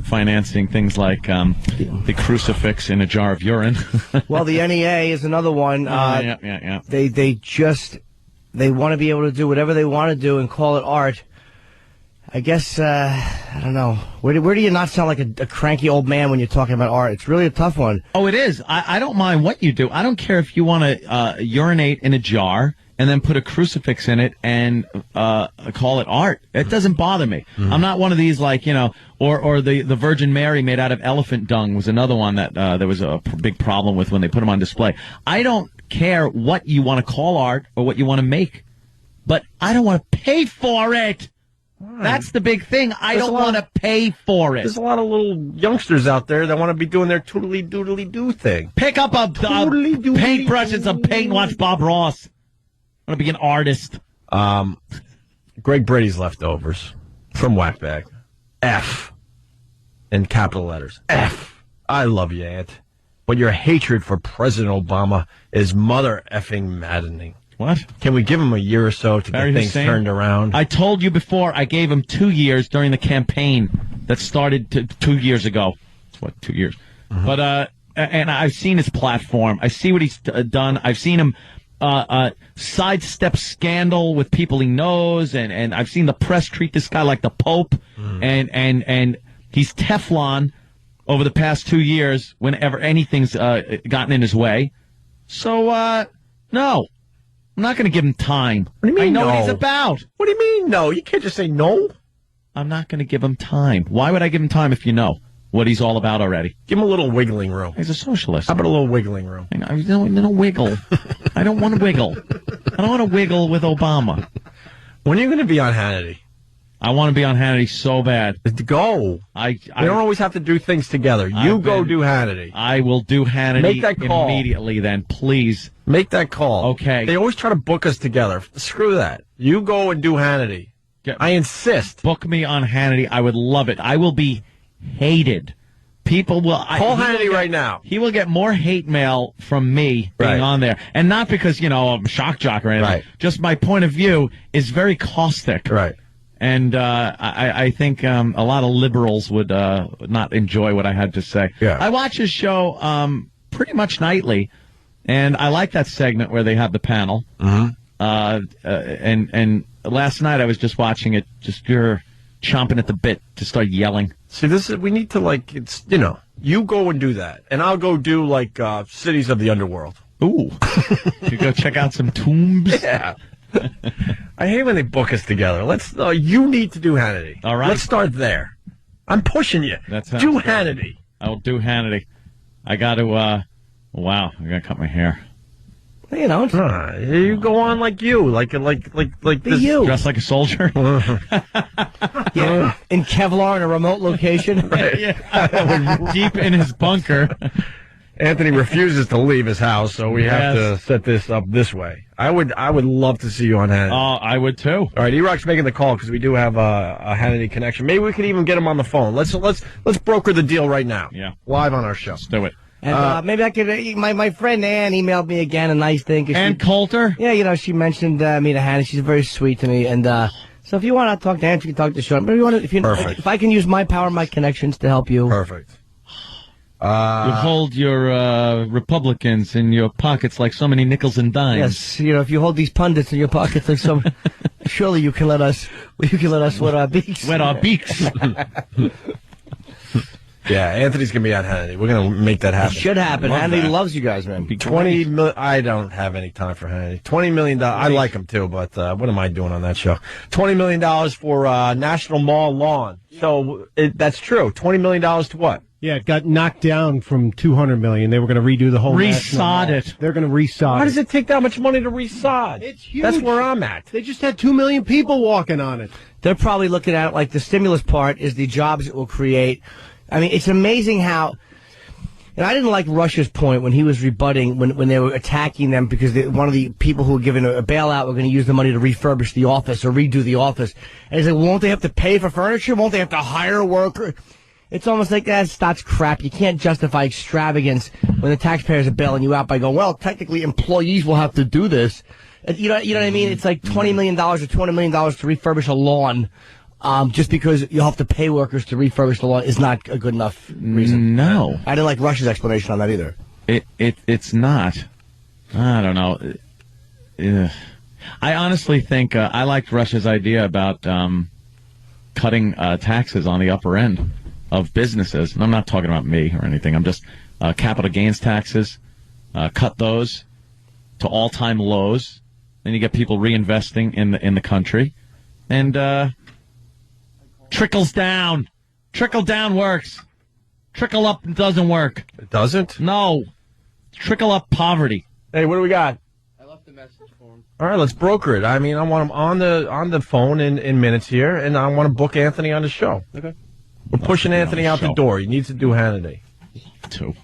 financing things like the crucifix in a jar of urine. Well, the NEA is another one. Yeah. They want to be able to do whatever they want to do and call it art. I guess, I don't know. Where do you not sound like a cranky old man when you're talking about art? It's really a tough one. Oh, it is. I don't mind what you do. I don't care if you want to urinate in a jar and then put a crucifix in it and call it art. It doesn't bother me. Mm-hmm. I'm not one of these or the Virgin Mary made out of elephant dung was another one that there was a big problem with when they put them on display. I don't care what you want to call art or what you want to make, but I don't want to pay for it. That's the big thing. I don't want to pay for it. There's a lot of little youngsters out there that want to be doing their toodly doodly do thing. Pick up a paintbrush and some paint and watch Bob Ross. I want to be an artist. Greg Brady's leftovers from Whackbag. F. In capital letters. F. I love you, Aunt. But your hatred for President Obama is mother effing maddening. What? Can we give him a year or so to get things turned around? I told you before, I gave him 2 years during the campaign that started 2 years ago. What, 2 years? But, and I've seen his platform. I see what he's done. I've seen him sidestep scandal with people he knows, and I've seen the press treat this guy like the Pope, and he's Teflon over the past 2 years whenever anything's gotten in his way. So, no. I'm not going to give him time. What do you mean, I know no? what he's about. What do you mean, no? You can't just say no. I'm not going to give him time. Why would I give him time if you know what he's all about already? Give him a little wiggling room. He's a socialist. How about a little wiggling room? No wiggle. I don't want to wiggle. I don't want to wiggle with Obama. When are you going to be on Hannity? I want to be on Hannity so bad. Go. We don't always have to do things together. You go do Hannity. I will do Hannity. Make that call immediately then, please. Make that call. Okay. They always try to book us together. Screw that. You go and do Hannity. I insist. Book me on Hannity. I would love it. I will be hated. People will... Call Hannity right now. He will get more hate mail from me being on there. And not because, I'm a shock jock or anything. Right. Just my point of view is very caustic. Right. And I think a lot of liberals would not enjoy what I had to say. Yeah. I watch his show pretty much nightly, and I like that segment where they have the panel. And last night I was just watching it, you're chomping at the bit to start yelling. See, we need to, you go and do that, and I'll go do, Cities of the Underworld. Ooh. You go check out some tombs? Yeah. I hate when they book us together. You need to do Hannity. All right. Let's start there. I'm pushing you. Do Hannity. I'll do Hannity. I got to, wow, I got to cut my hair. You go on like you, like this. You. Dressed like a soldier. Yeah, in Kevlar in a remote location. Deep in his bunker. Anthony refuses to leave his house, so we have to set this up this way. I would love to see you on Hannity. Oh, I would too. All right, E-Rock's making the call because we do have a Hannity connection. Maybe we could even get him on the phone. Let's broker the deal right now. Yeah, live on our show. Let's do it. And maybe I could. My friend Ann emailed me again a nice thing. Ann Coulter. Yeah, she mentioned me to Hannah. She's very sweet to me, and so if you want to talk to Ann, you can talk to Sean. But if I can use my power, my connections to help you. Perfect. You hold your Republicans in your pockets like so many nickels and dimes. Yes, if you hold these pundits in your pockets like so, surely you can let us wet our beaks. Wet our beaks. Yeah, Anthony's gonna be on Hannity. We're gonna make that happen. It should happen. Hannity loves you guys, man. 20 million. I don't have any time for Hannity. $20 million. I like him too, but what am I doing on that show? $20 million for National Mall lawn. So that's true. $20 million to what? Yeah, it got knocked down from $200 million. They were going to redo the whole. Resod it. They're going to resod. Why does it take that much money to resod? It's huge. That's where I'm at. They just had 2 million people walking on it. They're probably looking at it like the stimulus part is the jobs it will create. I mean, it's amazing how, and I didn't like Rush's point when he was rebutting, when they were attacking them because one of the people who were given a bailout were going to use the money to refurbish the office or redo the office. And he's like, well, won't they have to pay for furniture? Won't they have to hire a worker? It's almost like that's crap. You can't justify extravagance when the taxpayers are bailing you out by going, well, technically employees will have to do this. You know what I mean? It's like $20 million or $200 million to refurbish a lawn. Just because you have to pay workers to refurbish the lawn is not a good enough reason. No. I didn't like Rush's explanation on that either. It's not. I don't know. I honestly think I liked Rush's idea about cutting taxes on the upper end of businesses. And I'm not talking about me or anything. I'm just capital gains taxes. Cut those to all-time lows. Then you get people reinvesting in the country. And trickles down. Trickle down works. Trickle up doesn't work. It doesn't? No. Trickle up poverty. Hey, what do we got? I left a message for him. All right, let's broker it. I mean, I want him on the phone in minutes here, and I want to book Anthony on the show. Okay. We're pushing Anthony out the door. He needs to do Hannity. Too.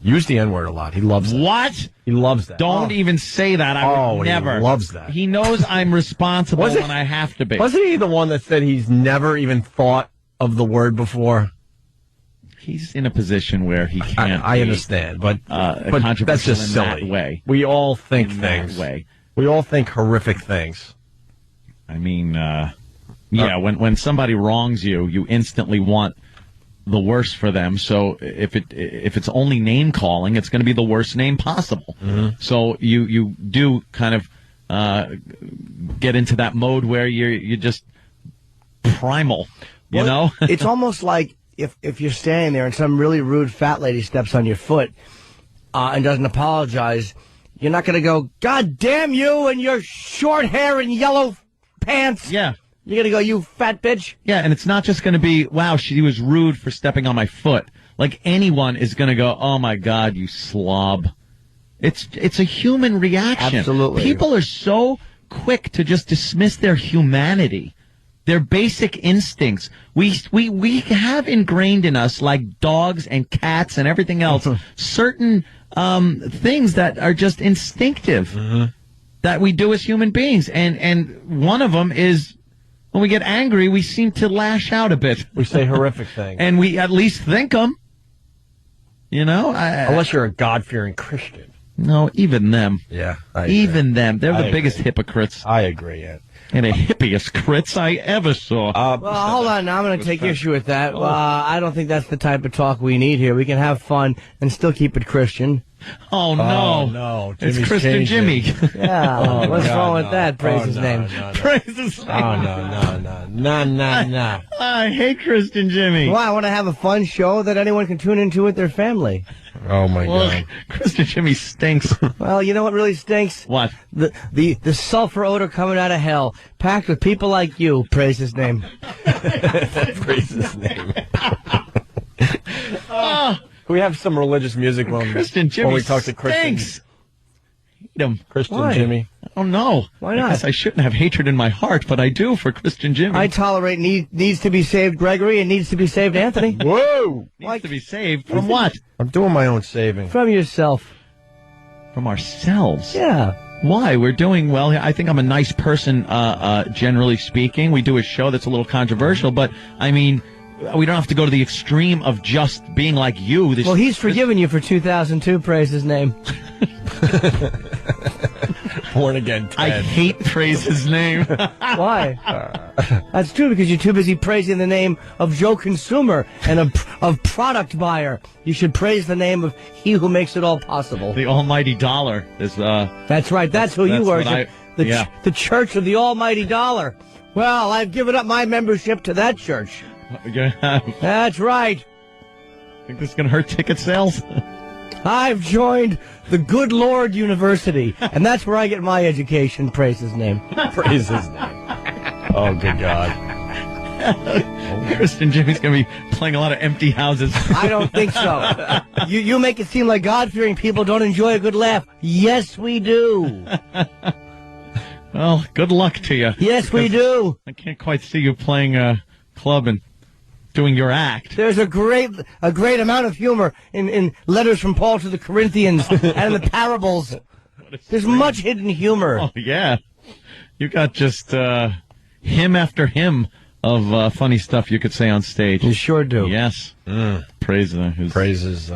Use the N-word a lot. He loves that. What? He loves that. Don't even say that. I would never. He loves that. He knows I'm responsible when I have to be. Wasn't he the one that said he's never even thought of the word before? He's in a position where he can't. I understand, but that's just silly. That way. We all think things. That way. We all think horrific things. I mean, when somebody wrongs you, you instantly want the worst for them. So if it's only name calling, it's going to be the worst name possible. Mm-hmm. So you do kind of get into that mode where you're just primal. You know, it's almost like if you're standing there and some really rude fat lady steps on your foot and doesn't apologize, you're not going to go, God damn you and your short hair and yellow pants. Yeah. You're going to go, you fat bitch. Yeah, and it's not just going to be, wow, she was rude for stepping on my foot. Like, anyone is going to go, oh, my God, you slob. It's a human reaction. Absolutely. People are so quick to just dismiss their humanity, their basic instincts. We have ingrained in us, like dogs and cats and everything else, certain things that are just instinctive that we do as human beings. And one of them is, when we get angry, we seem to lash out a bit. We say horrific things. And we at least think them. You know? Unless you're a God-fearing Christian. No, even them. Yeah. Even them. They're the biggest hypocrites. I agree, yeah. And the hippiest crits I ever saw. Well, hold on. Now I'm going to take issue with that. I don't think that's the type of talk we need here. We can have fun and still keep it Christian. Oh, no. No. It's Christian Jimmy. Yeah. What's wrong with that? Praise his name. Praise his name. Oh, no. I hate Christian Jimmy. Well, I want to have a fun show that anyone can tune into with their family. Oh, my God. Christian Jimmy stinks. Well, you know what really stinks? What? The sulfur odor coming out of hell, packed with people like you. Praise his name. Praise his name. Can we have some religious music when we talk to Christian? Stinks. Hate him. Christian Why? Jimmy. I don't know. Why not? I guess I shouldn't have hatred in my heart, but I do for Christian Jimmy. I tolerate needs to be saved Gregory and needs to be saved Anthony. Whoa! Needs to be saved from what? I'm doing my own saving. From yourself. From ourselves? Yeah. Why? We're doing well. I think I'm a nice person, generally speaking. We do a show that's a little controversial, but, I mean, we don't have to go to the extreme of just being like you. Well, he's forgiven you for 2002, praise his name. Born again Ted. I hate praise his name. Why? That's true, because you're too busy praising the name of Joe Consumer and of product buyer. You should praise the name of he who makes it all possible. The almighty dollar is, That's right. That's who you worship. The Church of the Almighty Dollar. Well, I've given up my membership to that church. That's right. Think this is going to hurt ticket sales? I've joined the Good Lord University, and that's where I get my education. Praise his name. Praise his name. Oh, good God. Christian Jimmy's going to be playing a lot of empty houses. I don't think so. You make it seem like God-fearing people don't enjoy a good laugh. Yes, we do. Well, good luck to you. Yes, we do. I can't quite see you playing a club and doing your act. There's a great amount of humor in letters from Paul to the Corinthians and in the parables. There's much hidden humor. Oh, yeah. You got just hymn after hymn of funny stuff you could say on stage. You sure do. Yes. Praise his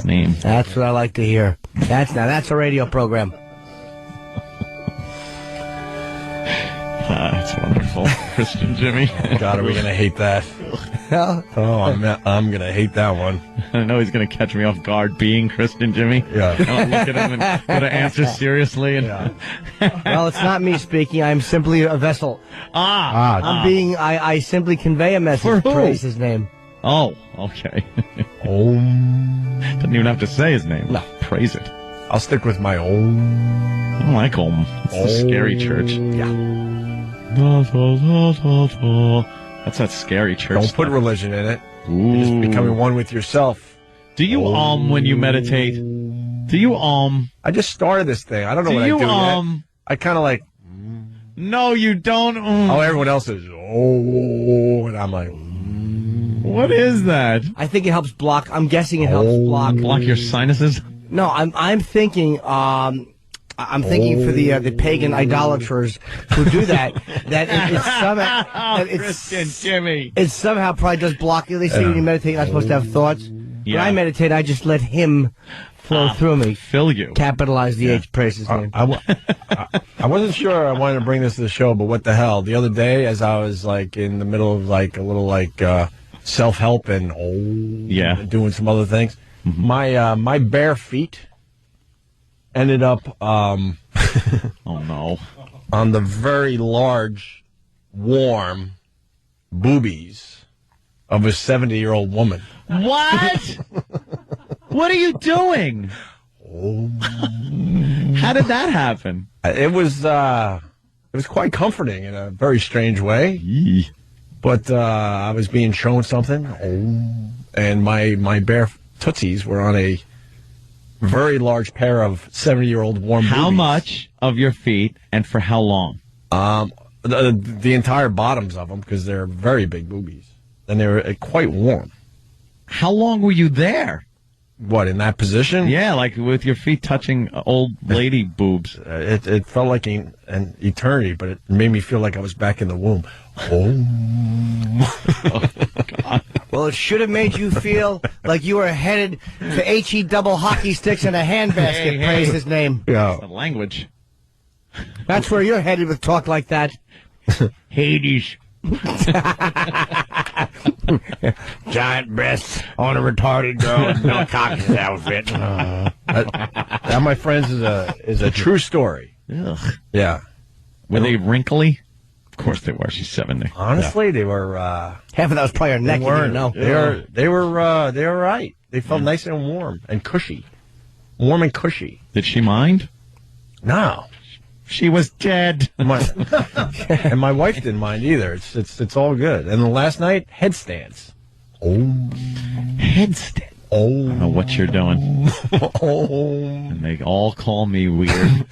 name. That's what I like to hear. That's a radio program. That's wonderful. Christian Jimmy. God, are we going to hate that? Oh, I'm going to hate that one. I know he's going to catch me off guard being Christian Jimmy. Yeah. I'll look at him and got to answer seriously. And Well, it's not me speaking. I'm simply a vessel. I simply convey a message. For who? Praise his name. Oh, okay. Doesn't even have to say his name. No. Praise it. I'll stick with my own. I don't like Om. It's the scary church. Yeah. That's that scary church. Don't stuff. put religion in it. You're just becoming one with yourself. Do you when you meditate? Do you I just started this thing. I don't know what I do yet. I kind of like. No, you don't. Oh, everyone else is. Oh, and I'm like. What is that? I think it helps block. I'm guessing it helps block your sinuses. No, I'm thinking. I'm thinking for the pagan idolaters who do that. That it's somehow. Christian Jimmy. It somehow probably does block you. They say when you meditate, you're not supposed to have thoughts. Yeah. When I meditate, I just let him flow through me. Fill you. Capitalize the H. Praise his name. I wasn't sure I wanted to bring this to the show, but what the hell? The other day, as I was like in the middle of like a little like self-help and doing some other things, my bare feet ended up oh no, on the very large, warm boobies of a 70-year-old woman. What? What are you doing? How did that happen? It was quite comforting in a very strange way. But I was being shown something, and my bare tootsies were on a very large pair of 70-year-old warm boobies. How much of your feet and for how long? The entire bottoms of them, because they're very big boobies, and they were quite warm. How long were you there? What, in that position? Yeah, like with your feet touching old lady boobs. It felt like an eternity, but it made me feel like I was back in the womb. Oh, God. Well, it should have made you feel like you were headed to HE double hockey sticks and a handbasket. Hey. Praise his name. Yeah. The language. That's where you're headed with talk like that. Hades. Giant breasts on a retarded girl in a cock's outfit. That, my friends, is a true story. Ugh. Yeah. Were they wrinkly? Of course they were. She's 70. Honestly, they were. Half of that was probably her neck. You didn't know. They were right. They felt nice and warm and cushy. Warm and cushy. Did she mind? No. She was dead. And my wife didn't mind either. It's all good. And the last night, headstands. Headstand. I don't know what you're doing. And they all call me weird.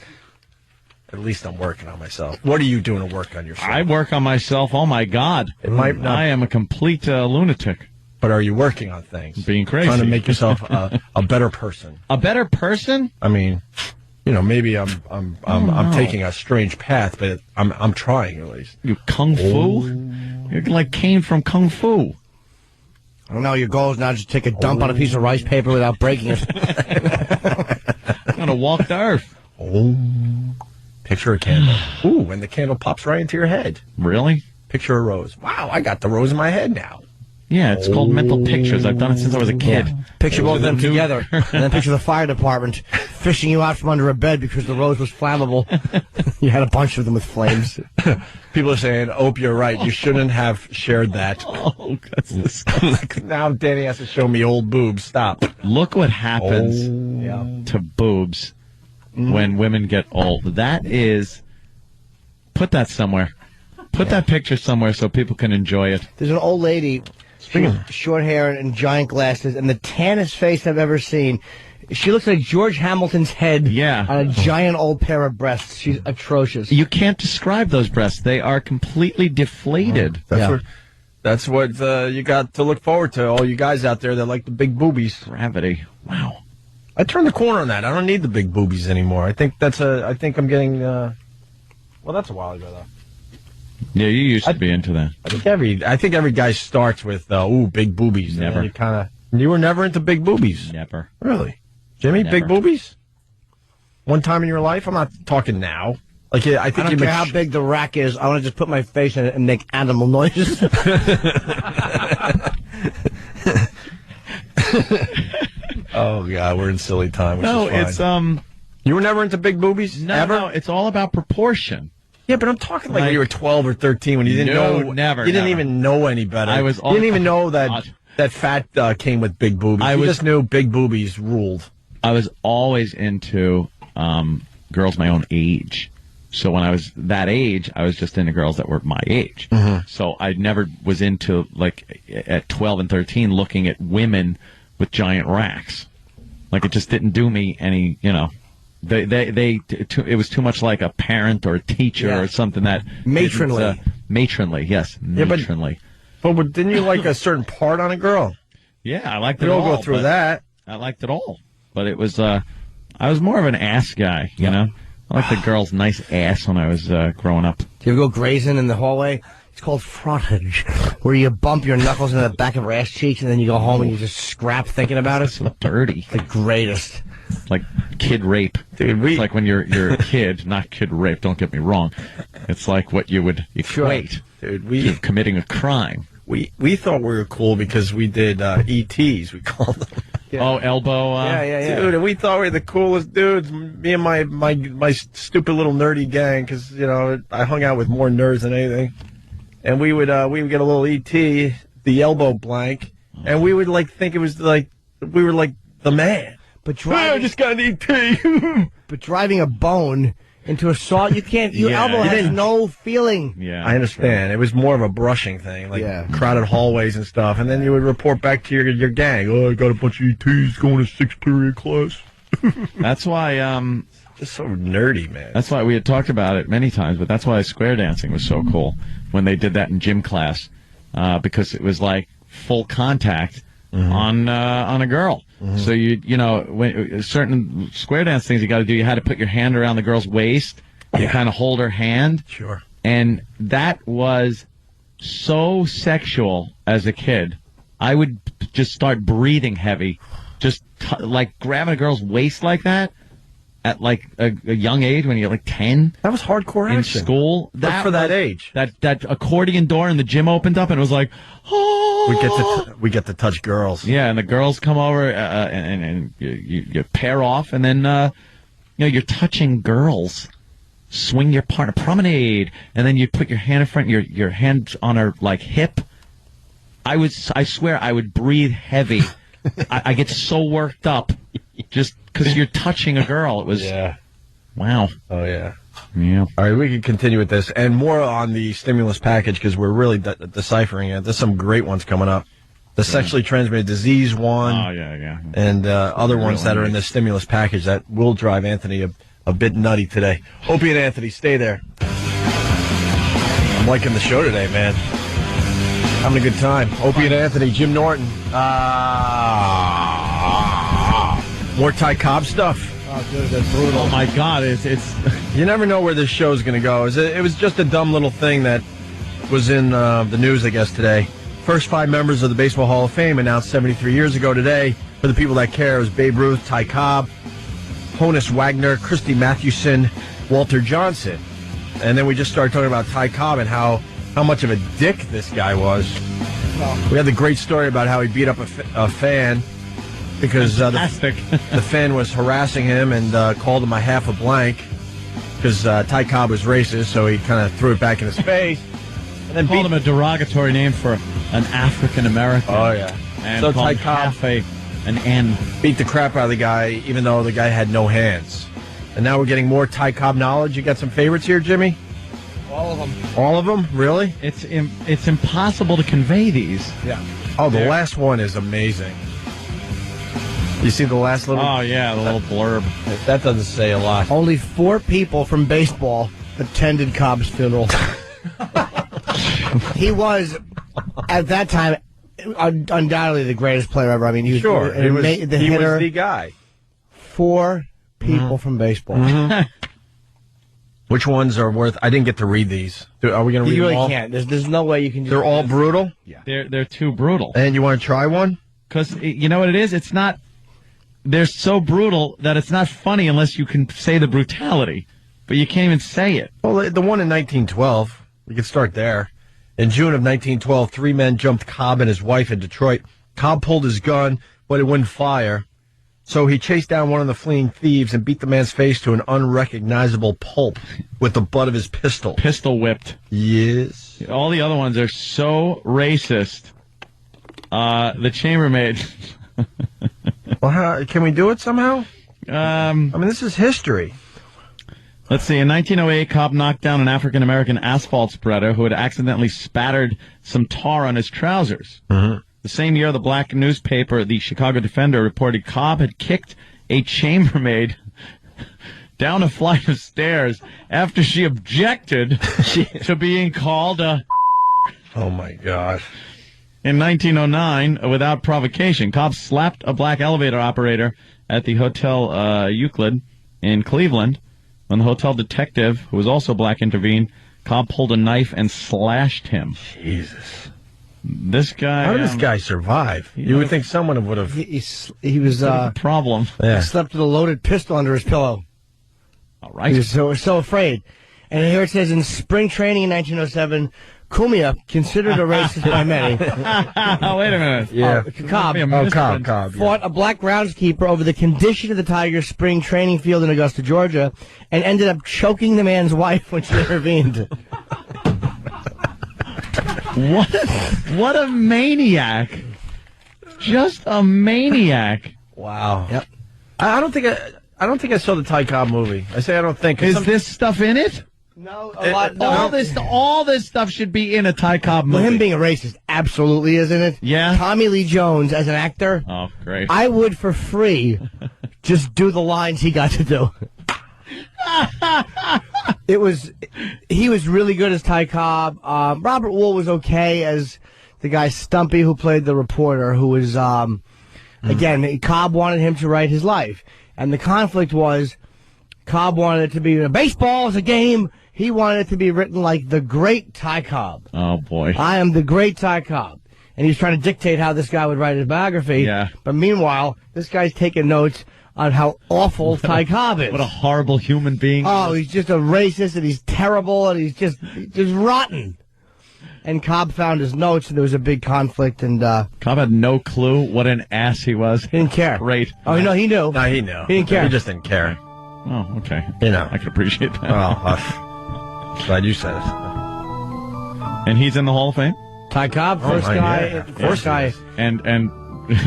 At least I'm working on myself. What are you doing to work on yourself? I work on myself. Oh my God! It might not. I am a complete lunatic. But are you working on things? Being crazy. Trying to make yourself a better person. A better person? I mean, maybe I'm taking a strange path, but I'm trying at least. You kung fu? You're like Kane from Kung Fu. I don't know. Your goal is now just take a dump on a piece of rice paper without breaking it. I'm gonna walk the earth. Picture a candle. Ooh, and the candle pops right into your head. Really? Picture a rose. Wow, I got the rose in my head now. Yeah, it's called mental pictures. I've done it since I was a kid. Yeah. Picture both of them together, and then picture the fire department fishing you out from under a bed because the rose was flammable. You had a bunch of them with flames. People are saying, Opie, you're right. You shouldn't have shared that. Oh, that's disgusting. Now Danny has to show me old boobs. Stop. Look what happens to boobs when women get old. That is... Put that somewhere. Put that picture somewhere so people can enjoy it. There's an old lady... short hair and giant glasses, and the tannest face I've ever seen. She looks like George Hamilton's head on a giant old pair of breasts. She's atrocious. You can't describe those breasts. They are completely deflated. That's what you got to look forward to, all you guys out there that like the big boobies. Gravity. Wow. I turned the corner on that. I don't need the big boobies anymore. I think I'm getting... well, that's a while ago, though. Yeah, you used to be into that. I think every guy starts with big boobies. Never. You were never into big boobies. Never. Really, Jimmy? Never. Big boobies? One time in your life? I'm not talking now. Like I think I don't care how big the rack is. I want to just put my face in it and make animal noises. Oh God, we're in silly time. Which is fine. It's You were never into big boobies? No, ever? no, it's all about proportion. Yeah, but I'm talking like when you were 12 or 13 when you didn't know. Never. You didn't even know any better. You didn't even know that fat came with big boobies. You just knew big boobies ruled. I was always into girls my own age. So when I was that age, I was just into girls that were my age. Mm-hmm. So I never was into, like, at 12 and 13, looking at women with giant racks. Like, it just didn't do me any, It was too much like a parent or a teacher or something that matronly. Matronly, yes, matronly. But didn't you like a certain part on a girl? Yeah, I liked it We all. all go through that. I liked it all, but it was I was more of an ass guy, you know. I liked the girl's nice ass when I was growing up. Do you ever go grazing in the hallway? It's called frottage, where you bump your knuckles into the back of her ass cheeks, and then you go home and you just scrap thinking about it. So dirty. The greatest. Like kid rape. Dude, it's like when you're a kid, not kid rape, don't get me wrong. It's like what you would equate to committing a crime. We thought we were cool because we did ETs, we called them. Oh, elbow. Yeah. Dude, and we thought we were the coolest dudes. Me and my stupid little nerdy gang, because I hung out with more nerds than anything. And we would get a little ET, the elbow blank, and we would think it was like we were like the man. But driving, I just got an ET. But driving a bone into a saw, you can't. Your elbow has no feeling. Yeah, I understand. It was more of a brushing thing, like crowded hallways and stuff. And then you would report back to your gang. Oh, I got a bunch of ETs going to 6th period class. That's why. Just so nerdy, man. That's why we had talked about it many times. But that's why square dancing was so cool when they did that in gym class, because it was like full contact on a girl. So when certain square dance things you got to do, you had to put your hand around the girl's waist. You kind of hold her hand. Sure. And that was so sexual as a kid. I would just start breathing heavy, just like grabbing a girl's waist like that at like a young age when you're like 10. That was hardcore in action. school. For that age. That accordion door in the gym opened up and it was like, oh. We get to touch girls. Yeah, and the girls come over and you pair off, and then you're touching girls. Swing your partner, promenade, and then you put your hand in front, your hand on her like hip. I swear I would breathe heavy. I get so worked up just because you're touching a girl. It was wow. Oh yeah. Yeah. All right, we can continue with this and more on the stimulus package because we're really deciphering it. There's some great ones coming up. The sexually transmitted disease one. Oh, yeah. And other ones that are in the stimulus package that will drive Anthony a bit nutty today. Opie and Anthony, stay there. I'm liking the show today, man. Having a good time. Opie and Anthony, Jim Norton. More Ty Cobb stuff. Oh, dude, that's brutal. Oh, my God. It's You never know where this show's going to go. It was just a dumb little thing that was in the news, I guess, today. First 5 members of the Baseball Hall of Fame announced 73 years ago today. For the people that care, it was Babe Ruth, Ty Cobb, Honus Wagner, Christy Mathewson, Walter Johnson. And then we just started talking about Ty Cobb and how much of a dick this guy was. We had the great story about how he beat up a fan because the fan was harassing him and called him a half a blank because Ty Cobb was racist, so he kind of threw it back in his face. And then called him a derogatory name for an African American. Oh yeah. And so Ty Ty Cobb an N. Beat the crap out of the guy, even though the guy had no hands. And now we're getting more Ty Cobb knowledge. You got some favorites here, Jimmy? All of them. All of them? Really? It's impossible to convey these. Yeah. Oh, the last one is amazing. You see the last little... Oh, yeah, the little blurb. That doesn't say a lot. Only 4 people from baseball attended Cobb's funeral. He was, at that time, undoubtedly the greatest player ever. I mean, he was, he was the guy. 4 people from baseball. Mm-hmm. Which ones are worth... I didn't get to read these. Are we going to read them all? You really can't. There's no way you can just... They're all brutal? Yeah. They're too brutal. And you want to try one? Because, you know what it is? It's not... They're so brutal that it's not funny unless you can say the brutality. But you can't even say it. Well, the one in 1912, we can start there. In June of 1912, 3 men jumped Cobb and his wife in Detroit. Cobb pulled his gun, but it wouldn't fire. So he chased down one of the fleeing thieves and beat the man's face to an unrecognizable pulp with the butt of his pistol. Pistol whipped. Yes. All the other ones are so racist. The chambermaid... Well, can we do it somehow? I mean, this is history. Let's see. In 1908, Cobb knocked down an African-American asphalt spreader who had accidentally spattered some tar on his trousers. Mm-hmm. The same year, the black newspaper, the Chicago Defender, reported Cobb had kicked a chambermaid down a flight of stairs after she objected to being called a... Oh, my gosh. In 1909, without provocation, cops slapped a black elevator operator at the Hotel Euclid in Cleveland. When the hotel detective, who was also black, intervened, cop pulled a knife and slashed him. Jesus. This guy... How did this guy survive? You would think someone would have... He was... a problem. Yeah. He slept with a loaded pistol under his pillow. All right. He was so afraid. And here it says, in spring training in 1907... Commute, considered a racist by many. Wait a minute. Yeah. Cobb fought a black groundskeeper over the condition of the Tigers' spring training field in Augusta, Georgia, and ended up choking the man's wife when she intervened. What a maniac. Just a maniac. Wow. Yep. I don't think I saw the Ty Cobb movie. I say I don't think. Is this stuff in it? No, all this stuff should be in a Ty Cobb movie. Well, him being a racist absolutely is in it. Yeah. Tommy Lee Jones as an actor. Oh, great. I would for free just do the lines he got to do. He was really good as Ty Cobb. Robert Wool was okay as the guy Stumpy who played the reporter, who was again, Cobb wanted him to write his life, and the conflict was Cobb wanted it to be baseball is a game. He wanted it to be written like the great Ty Cobb. Oh, boy. I am the great Ty Cobb. And he was trying to dictate how this guy would write his biography. Yeah. But meanwhile, this guy's taking notes on how awful Ty Cobb is. What a horrible human being. Oh, he's just a racist, and he's terrible, and he's just rotten. And Cobb found his notes, and there was a big conflict. And Cobb had no clue what an ass he was. He didn't care. Great. Oh, no, he knew. No, he knew. He didn't care. He just didn't care. Oh, okay. You know. I can appreciate that. Well, glad you said it. And he's in the Hall of Fame? Ty Cobb, first guy. And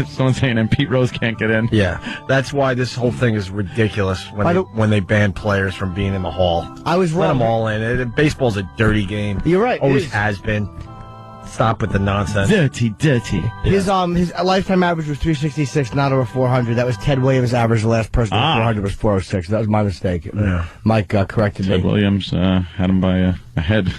someone's saying, and Pete Rose can't get in. Yeah, that's why this whole thing is ridiculous when they ban players from being in the Hall. I was Let wrong. them all in. Baseball's a dirty game. You're right. Always has been. Stop with the nonsense. Dirty. His lifetime average was 366, not over 400. That was Ted Williams' average. The last person with 400 was 406. That was my mistake. Yeah. Mike corrected me. Ted Williams had him by a head.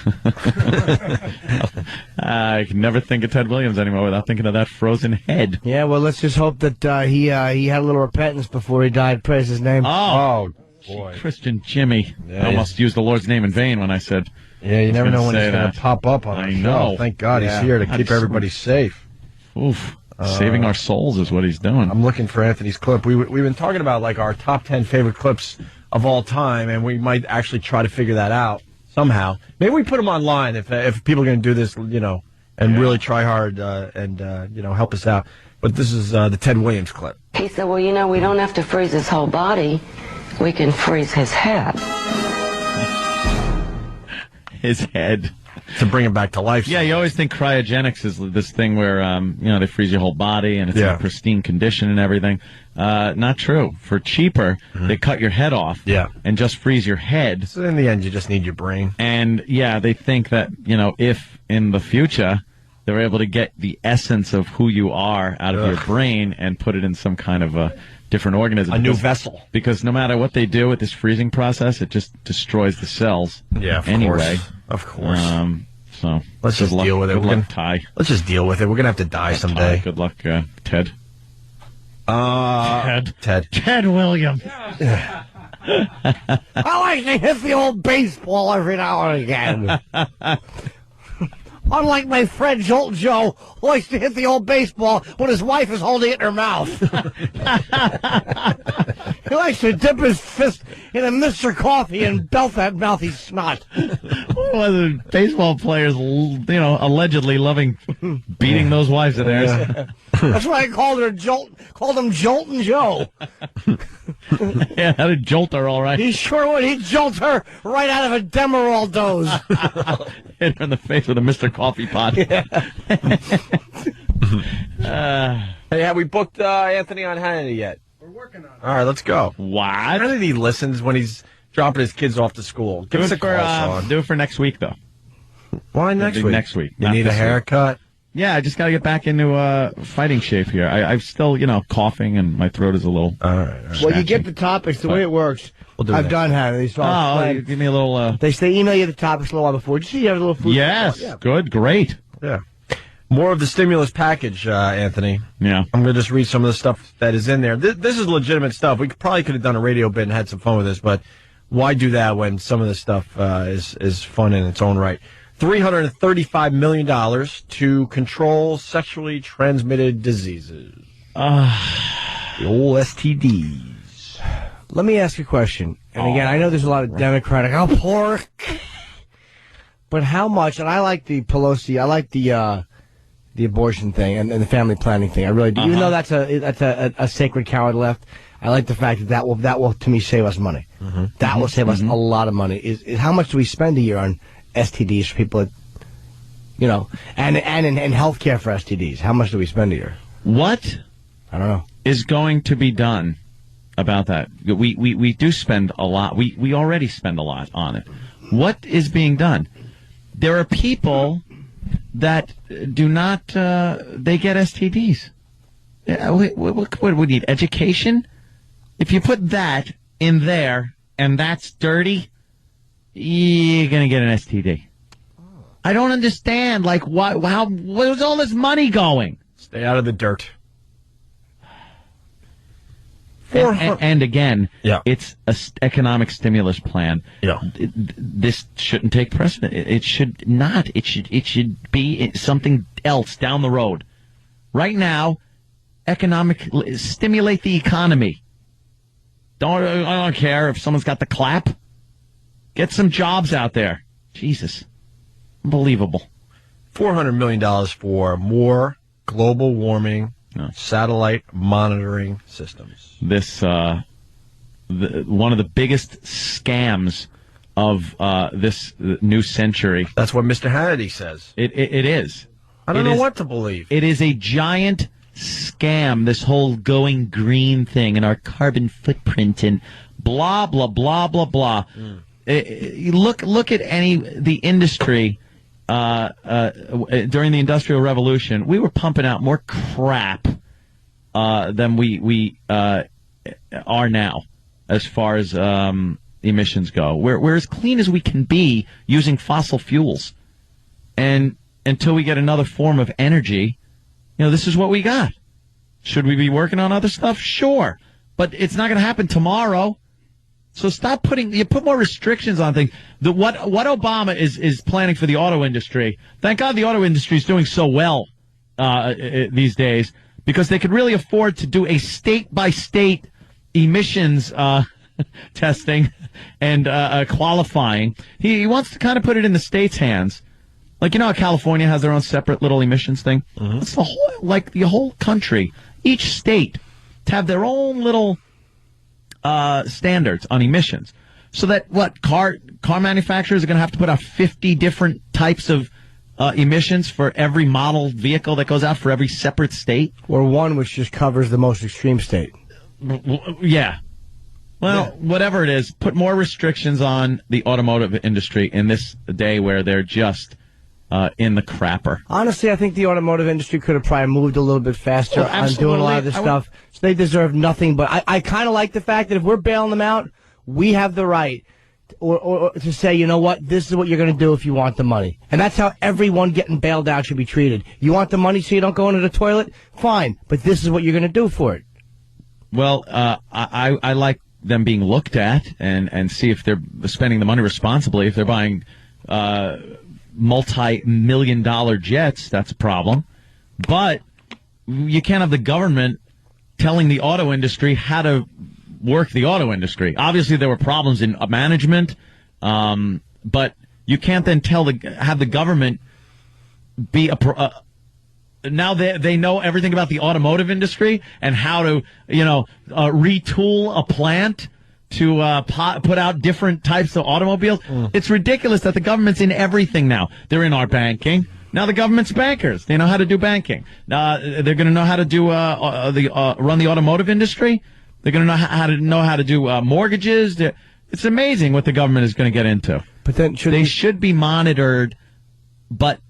I can never think of Ted Williams anymore without thinking of that frozen head. Yeah, well, let's just hope that he had a little repentance before he died. Praise his name. Oh boy. Christian Jimmy. Yeah, I almost used the Lord's name in vain when I said... Yeah, you never know when he's going that. to pop up on the show. Thank God he's here to keep everybody safe. Oof. Saving our souls is what he's doing. I'm looking for Anthony's clip. We've been talking about like our top 10 favorite clips of all time, and we might actually try to figure that out somehow. Maybe we put them online if people are going to do this, and really try hard and help us out. But this is the Ted Williams clip. He said, well, we don't have to freeze his whole body. We can freeze his head. His head. To bring him back to life. Yeah, you always think cryogenics is this thing where, they freeze your whole body and it's in a pristine condition and everything. Not true. For cheaper, they cut your head off and just freeze your head. So in the end, you just need your brain. And, yeah, they think that, if in the future they're able to get the essence of who you are out of your brain and put it in some kind of a different organism. A new vessel. Because no matter what they do with this freezing process, it just destroys the cells. Yeah, anyway. Of course. So let's just deal with it. Good luck, Ty. Let's just deal with it. We're going to have to die someday. Good luck, Ted. Ted Williams. I like to hit the old baseball every now and again. Unlike my friend Jolt Joe, who likes to hit the old baseball when his wife is holding it in her mouth. He likes to dip his fist in a Mr. Coffee and belt that mouthy snot. Well, the baseball players, allegedly loving beating those wives of theirs. That's why I called him Jolt and Joe. Yeah, how did jolt her all right? He sure would. He'd jolt her right out of a Demerol doze. Hit her in the face with a Mr. Coffee pot. Hey, have we booked Anthony on Hannity yet? We're working on it. All right, let's go. What? Hannity listens when he's dropping his kids off to school. Give us a call, Sean. Do it for next week, though. Why next week? Next week. You need a haircut? Yeah, I just got to get back into fighting shape here. I'm still, coughing and my throat is a little. All right. Well, you get the topics. The way it works, I've done had it. Give me a little. They email you the topics a little while before. Did you see you have a little food? Yes. Yeah. Good. Great. Yeah. More of the stimulus package, Anthony. Yeah. I'm going to just read some of the stuff that is in there. This is legitimate stuff. We probably could have done a radio bit and had some fun with this, but why do that when some of this stuff is fun in its own right? $335 million to control sexually transmitted diseases. The old STDs. Let me ask you a question. And again, I know there's a lot of Democratic, pork. But how much, and I like the Pelosi, I like the abortion thing and the family planning thing. I really do. Even though that's a sacred cow on the left, I like the fact that will to me save us money. That will save us a lot of money. Is how much do we spend a year on STDs for people that, and in health care for STDs? How much do we spend a year? What? I don't know. Is going to be done about that? We do spend a lot. We already spend a lot on it. What is being done? There are people that do not, they get STDs. What do we need? Education? If you put that in there and that's dirty, you're going to get an STD. I don't understand. Like, where's all this money going? Stay out of the dirt. And again, it's an economic stimulus plan. Yeah. This shouldn't take precedent. It should not. It should be something else down the road. Right now, stimulate the economy. I don't care if someone's got the clap. Get some jobs out there. Jesus. Unbelievable. $400 million for more global warming satellite monitoring systems. This one of the biggest scams of this new century. That's what Mr. Hannity says. It is. I don't know what to believe. It is a giant scam, this whole going green thing and our carbon footprint and blah, blah, blah, blah, blah. Look at the industry during the Industrial Revolution. We were pumping out more crap than we are now as far as emissions go. We're as clean as we can be using fossil fuels. And until we get another form of energy, this is what we got. Should we be working on other stuff? Sure. But it's not going to happen tomorrow. So stop you put more restrictions on things. What Obama is planning for the auto industry. Thank God the auto industry is doing so well these days, because they could really afford to do a state-by-state emissions testing and qualifying. He wants to kind of put it in the state's hands. Like, how California has their own separate little emissions thing? It's the whole country, each state, to have their own little standards on emissions. So that car manufacturers are going to have to put out 50 different types of emissions for every model vehicle that goes out for every separate state? Or one which just covers the most extreme state. Yeah. Well, whatever it is, put more restrictions on the automotive industry in this day where they're just in the crapper. Honestly, I think the automotive industry could have probably moved a little bit faster on doing a lot of this stuff. So they deserve nothing but... I kind of like the fact that if we're bailing them out, we have the right or to say, you know what, this is what you're going to do if you want the money. And that's how everyone getting bailed out should be treated. You want the money so you don't go into the toilet? Fine. But this is what you're going to do for it. Well, I like them being looked at and see if they're spending the money responsibly. If they're buying multi-million-dollar jets, that's a problem. But you can't have the government telling the auto industry how to work the auto industry. Obviously, there were problems in management, but you can't then have the government be now they know everything about the automotive industry and how to retool a plant to put out different types of automobiles. It's ridiculous that the government's in everything now. They're in our banking. Now the government's bankers. They know how to do banking. They're going to know how to do run the automotive industry. They're going to know how to do mortgages. It's amazing what the government is going to get into. But then they should be monitored, but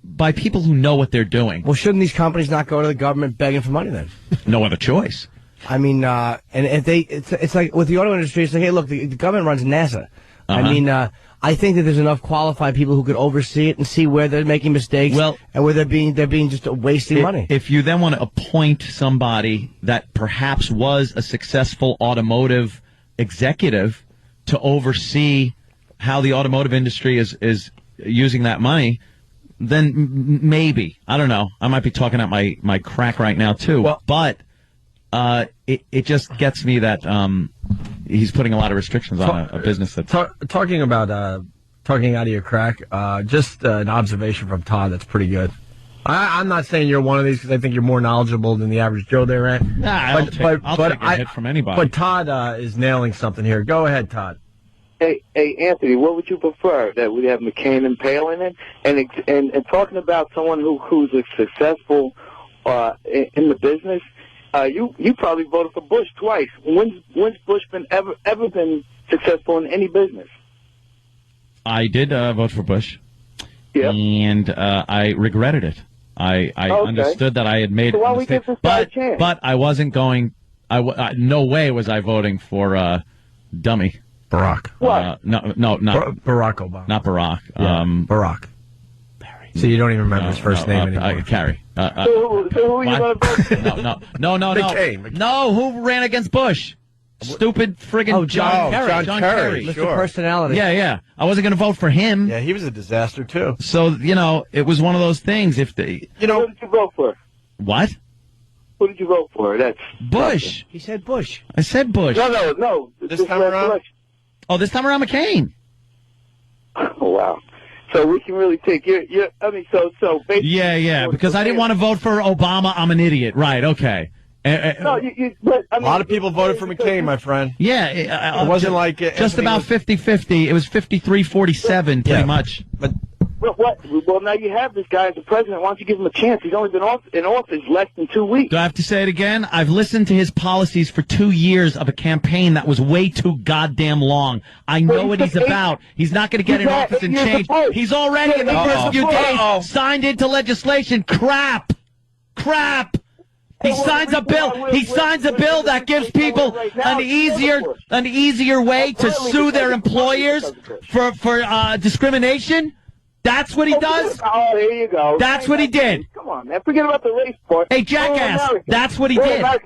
by people who know what they're doing. Well, shouldn't these companies not go to the government begging for money then? No other choice. I mean, and if it's like with the auto industry, it's like, hey, look, the government runs NASA. I mean, I think that there's enough qualified people who could oversee it and see where they're making mistakes and where they're being just wasting money. If you then want to appoint somebody that perhaps was a successful automotive executive to oversee how the automotive industry is using that money, then maybe. I don't know. I might be talking out my crack right now, too. Well, but it just gets me that he's putting a lot of restrictions on a business that's... Talking about talking out of your crack, just an observation from Todd that's pretty good. I'm not saying you're one of these because I think you're more knowledgeable than the average Joe there, Rant. I'll take a hit from anybody. But Todd is nailing something here. Go ahead, Todd. Hey, Anthony, what would you prefer? That we have McCain and Palin in? And talking about someone who's successful in the business, you probably voted for Bush twice. When's Bush been ever been successful in any business? I did vote for Bush. Yeah. And I regretted it. I understood that I had made so why a mistake, we give this guy a chance? but I wasn't going. No way was I voting for dummy Barack. What? No, not Barack Obama. Not Barack. Yeah, Barack. So you don't even remember his first name anymore. So Carrie. who are you going to vote for? No. McCain. No, who ran against Bush? Stupid friggin' John Kerry. John Kerry. Mr. Personality. Yeah. I wasn't going to vote for him. Yeah, he was a disaster too. So, it was one of those things. If they, Who did you vote for? What? Who did you vote for? That's Bush. He said Bush. I said Bush. No. This time around? Election. Oh, this time around McCain. Oh, wow. So we can really take your so basically... Yeah, because I didn't want to vote for Obama. I'm an idiot. Right, okay. No, but I mean, a lot of people voted for McCain, my friend. Yeah. It wasn't like... just about 50-50. It was 53-47, pretty much. But Well, now you have this guy as the president. Why don't you give him a chance? He's only been in office less than 2 weeks. Do I have to say it again? I've listened to his policies for 2 years of a campaign that was way too goddamn long. I know what he's about. He's not going to get in office and change. He's already in the first few days signed into legislation. Crap. He signs a bill. He signs a bill that gives people an easier way to sue their employers for discrimination. That's what he does? Oh, there you go. That's what he did. Come on, man. Forget about the race part. Hey, jackass. That's what he did. At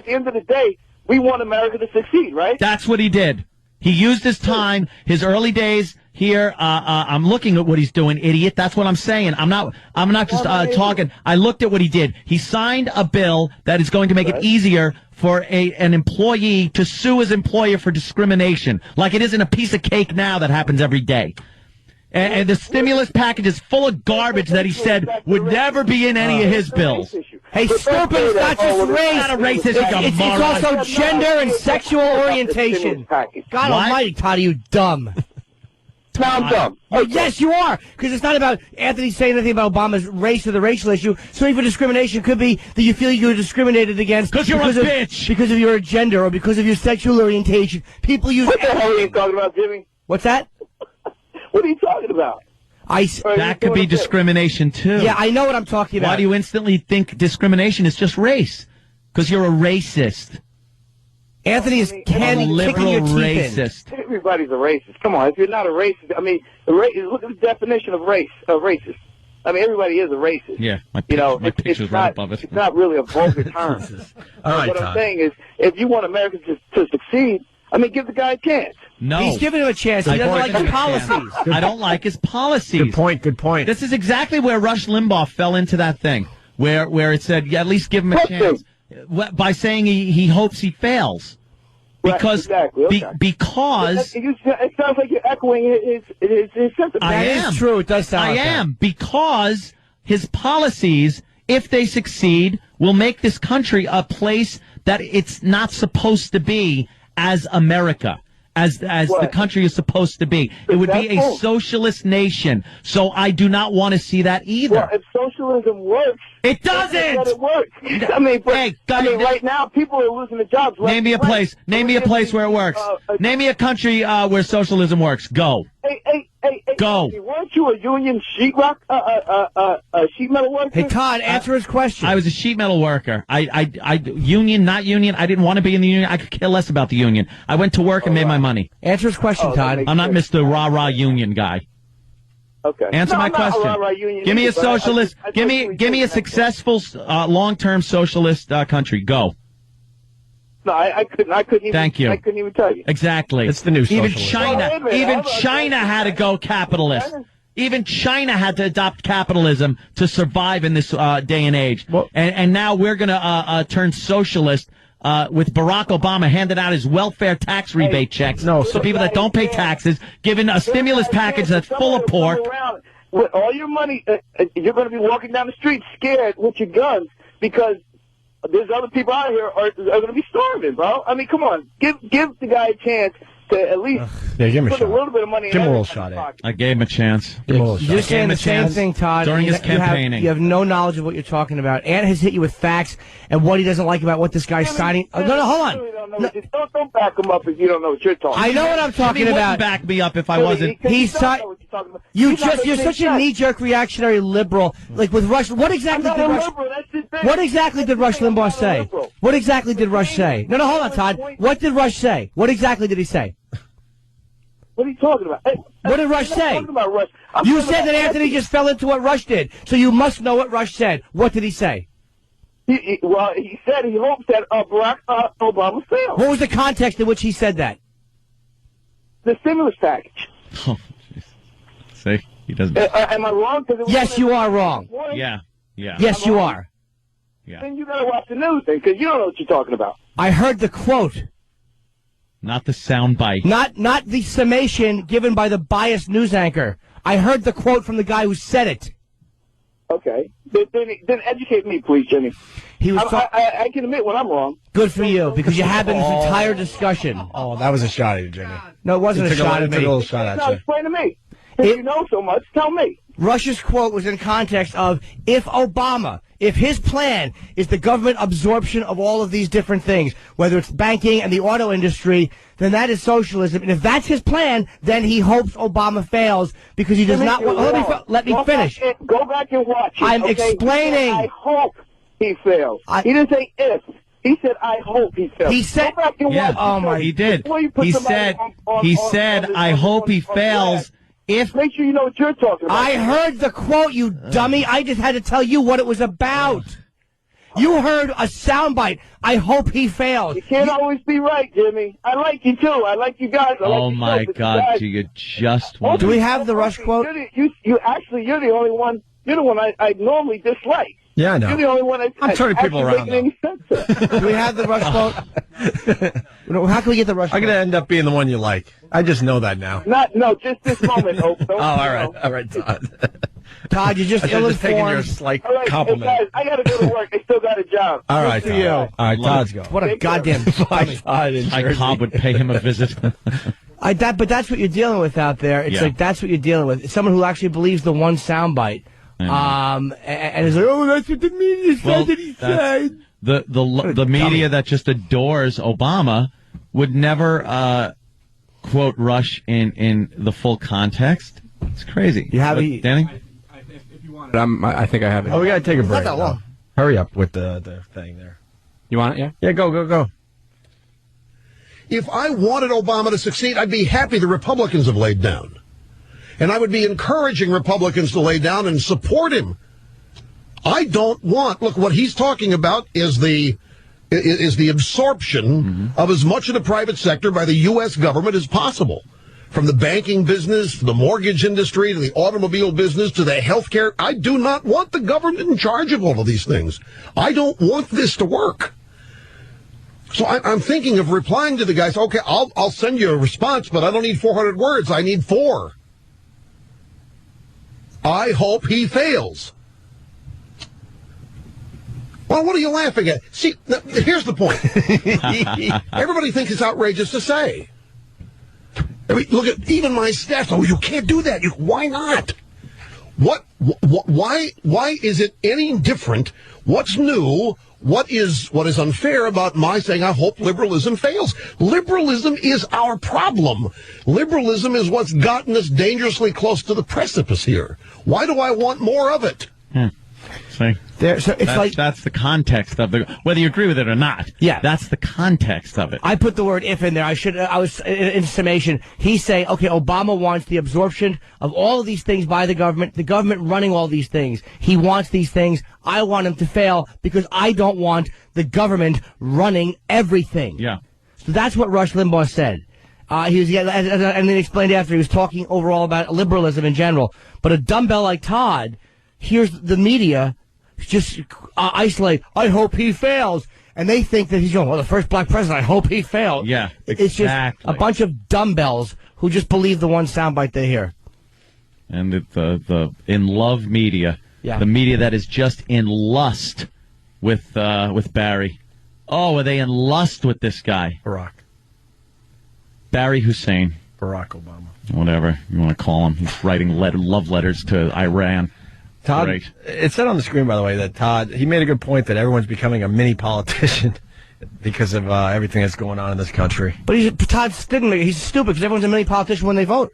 the end of the day, we want America to succeed, right? That's what he did. He used his time, his early days here. I'm looking at what he's doing, idiot. That's what I'm saying. I'm not just talking. I looked at what he did. He signed a bill that is going to make it easier for an employee to sue his employer for discrimination, like it isn't a piece of cake now that happens every day. And the stimulus package is full of garbage that he said would never be in any of his bills. Hey, stupid, it's not just race. Not a racist, it's also gender and sexual orientation. God almighty, Todd, you dumb. Now I'm dumb. Oh, yes, you are. Because it's not about Anthony saying anything about Obama's race or the racial issue. Suing for discrimination could be that you feel you were discriminated against because you're a bitch. Because of your gender or because of your sexual orientation. People use... What the hell are you talking about, Jimmy? What's that? What are you talking about? That could be discrimination, too. Yeah, I know what I'm talking about. Why do you instantly think discrimination is just race? Because you're a racist. Anthony is kicking your teeth racist. In. Everybody's a racist. Come on, if you're not a racist, I mean, look at the definition of racist. I mean, everybody is a racist. Yeah, my picture's right above it. It's not really a vulgar term. All right, what I'm saying is, if you want America to succeed, I mean, give the guy a chance. No. He's giving him a chance. He doesn't like his policies. I don't like his policies. Good point. This is exactly where Rush Limbaugh fell into that thing, where it said, yeah, at least give him a chance. By saying he hopes he fails. Because, right, exactly. Because... It sounds like you're echoing his sentiment. That is true. It does sound like that. I am. Because his policies, if they succeed, will make this country a place that it's not supposed to be as America. As the country is supposed to be. It would be a socialist nation. So I do not want to see that either. Well, if socialism works... It doesn't! It works. I mean, right now, people are losing their jobs. Name me a place. Name me a place where it works. Name me a country where socialism works. Go. Hey, Hey, Go. Weren't you a union sheet metal worker? Hey, Todd, answer his question. I was a sheet metal worker. I union, not union. I didn't want to be in the union. I could care less about the union. I went to work and made my money. Answer his question, Todd. I'm not Mr. Rah-Rah union guy. Okay. Answer my question. Give me a socialist. Give me a successful, long-term socialist country. Go. No, I couldn't even. Thank you. I couldn't even tell you. Exactly. It's the new Even socialist. China. Even China had to go capitalist. Even China had to adopt capitalism to survive in this day and age. And now we're going to turn socialist with Barack Obama handing out his welfare tax rebate checks to people that don't pay taxes, giving a stimulus package that's full of pork. With all your money, you're going to be walking down the street scared with your guns because there's other people out here are going to be starving, bro. I mean, come on. Give the guy a chance to at least give him a put shot. a little bit of money Give him a in little shot at it. I gave him a chance. You're just saying the same thing, Todd. During his campaigning. You have no knowledge of what you're talking about. Ant has hit you with facts and what he doesn't like about what this guy's signing. No, hold on. Don't back him up if you don't know what you're talking about. I know what I'm talking He about. wouldn't back me up if I wasn't. You're such a knee-jerk reactionary liberal. Like with Rush, what exactly did Rush Limbaugh say? What exactly did Rush say? No, hold on, Todd. What did Rush say? What exactly did he say? What are you talking about? Hey, what did Rush say? About Rush. You said that Anthony just fell into what Rush did, so you must know what Rush said. What did he say? He said he hopes that Barack Obama fails. What was the context in which he said that? The stimulus package. Oh, jeez. See, he doesn't. Am I wrong? Yes, you are wrong. Yeah. Yes, you are. Yeah. Then you got to watch the news thing because you don't know what you're talking about. I heard the quote. Not the sound bite. Not the summation given by the biased news anchor. I heard the quote from the guy who said it. Okay. Then educate me, please, Jimmy. I can admit when I'm wrong. Good for you, because you had this entire discussion. Oh, that was a shot at you, Jimmy. No, it wasn't a shot at me. Took a little shot at No, you. explain to me. If you know so much, tell me. Rush's quote was in context of if his plan is the government absorption of all of these different things, whether it's banking and the auto industry, then that is socialism. And if that's his plan, then he hopes Obama fails because he does not want... Let me finish. Go back and watch it. I'm explaining. I hope he fails. He didn't say if. He said, I hope he fails. He said... Go back and watch it. Oh, my... He did. He said, I hope he fails... Make sure you know what you're talking about. I heard the quote, you dummy. I just had to tell you what it was about. You heard a soundbite. I hope he fails. You can't always be right, Jimmy. I like you, too. I like you guys. Oh, my God. Do you just want... Do we have the Rush quote? You're the only one. You're the one I normally dislike. Yeah, I know. You're the only one I'm turning people around. Any sense Do we have the Rush quote? How can we get the Rush quote? I'm going to end up being the one you like. I just know that now. Just this moment, Hope. All right, Todd. Todd, you're just ill-informed. Taking your slight compliment. Hey guys, I got to go to work. I still got a job. All right, Good for you. All right, Todd's going. What a goddamn dummy. Cobb would pay him a visit. But that's what you're dealing with out there. It's like that's what you're dealing with. It's someone who actually believes the one soundbite. And is like, oh, that's what the media said that he said. The media that just adores Obama would never quote Rush in the full context. It's crazy. You have Danny? If you want it, I think I have it. Oh, we got to take a break. Not that long. Hurry up with the thing there. You want it? Yeah. Yeah, go. If I wanted Obama to succeed, I'd be happy the Republicans have laid down. And I would be encouraging Republicans to lay down and support him. I don't want, look, what he's talking about is the absorption of as much of the private sector by the U.S. government as possible. From the banking business, to the mortgage industry, to the automobile business, to the healthcare. I do not want the government in charge of all of these things. I don't want this to work. So I'm thinking of replying to the guys, okay, I'll send you a response, but I don't need 400 words. I need 4. I hope he fails. Well, what are you laughing at? See, here's the point. Everybody thinks it's outrageous to say. I mean, look at even my stats. Oh, you can't do that. Why not? Why is it any different? What's new? what is unfair about my saying I hope liberalism fails? Liberalism is our problem. Liberalism is what's gotten us dangerously close to the precipice here. Why do I want more of it? See? That's the context of whether you agree with it or not. Yeah. That's the context of it. I put the word if in there. I was in summation. He's saying, okay, Obama wants the absorption of all of these things by the government running all these things. He wants these things. I want him to fail because I don't want the government running everything. Yeah. So that's what Rush Limbaugh said. He was, and then explained after he was talking overall about liberalism in general. But a dumbbell like Todd hears the media just isolate, I hope he fails. And they think that he's going, well, the first black president, I hope he fails. Yeah, It's just a bunch of dumbbells who just believe the one soundbite they hear. And the in love media, the media that is just in lust with Barry. Oh, are they in lust with this guy? Barry Hussein. Barack Obama. Whatever you want to call him. He's writing love letters to Iran. Todd, Great. It said on the screen, by the way, that Todd, he made a good point that everyone's becoming a mini politician because of everything that's going on in this country. But Todd didn't make it. He's stupid because everyone's a mini politician when they vote.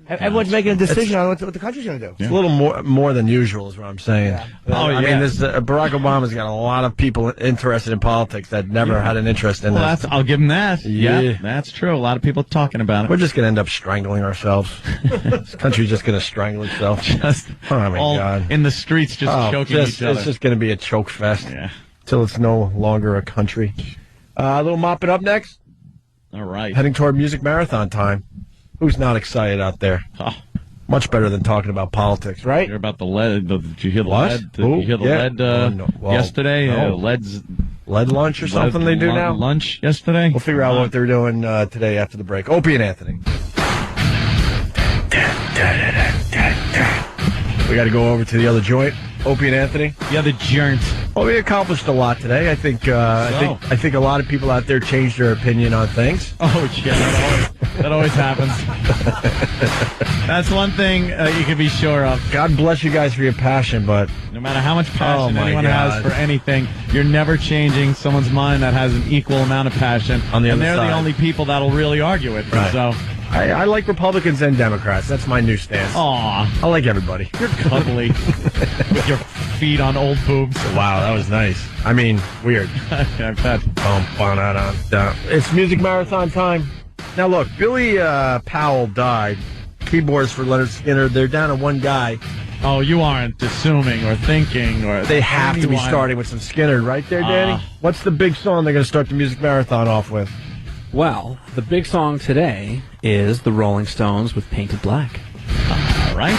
Everyone's making a decision on what the country's going to do. It's a little more than usual is what I'm saying. I mean, Barack Obama's got a lot of people interested in politics that never had an interest in this. I'll give him that. Yeah, that's true. A lot of people talking about it. We're just going to end up strangling ourselves. This country's just going to strangle itself. Oh, my God. In the streets just choking each other. It's just going to be a choke fest until it's no longer a country. A little mopping up next. All right. Heading toward music marathon time. Who's not excited out there? Oh. Much better than talking about politics, right? You're about the lead. Did you hear the what? lead? Did you hear the lead yesterday? Lead lunch or something they do now? Lunch yesterday? We'll figure out what they're doing today after the break. Opie and Anthony. We got to go over to the other joint. Opie and Anthony. The other joint. Well, we accomplished a lot today. I think I think a lot of people out there changed their opinion on things. Oh, yeah, that always happens. That's one thing you can be sure of. God bless you guys for your passion, but no matter how much passion anyone has for anything, you're never changing someone's mind that has an equal amount of passion. On the other they're side. the only people that'll really argue it. Right. So I like Republicans and Democrats. That's my new stance. Aw. I like everybody. You're cuddly with your feet on old boobs. Wow, that was nice. I mean, weird. I bet. It's music marathon time. Now look, Billy Powell died. Keyboards for Leonard Skinner. They're down to one guy. Oh, you aren't assuming or thinking or they have to be starting with some Skinner, right there, Danny? What's the big song they're going to start the music marathon off with? Well, the big song today is the Rolling Stones with Painted Black. All right.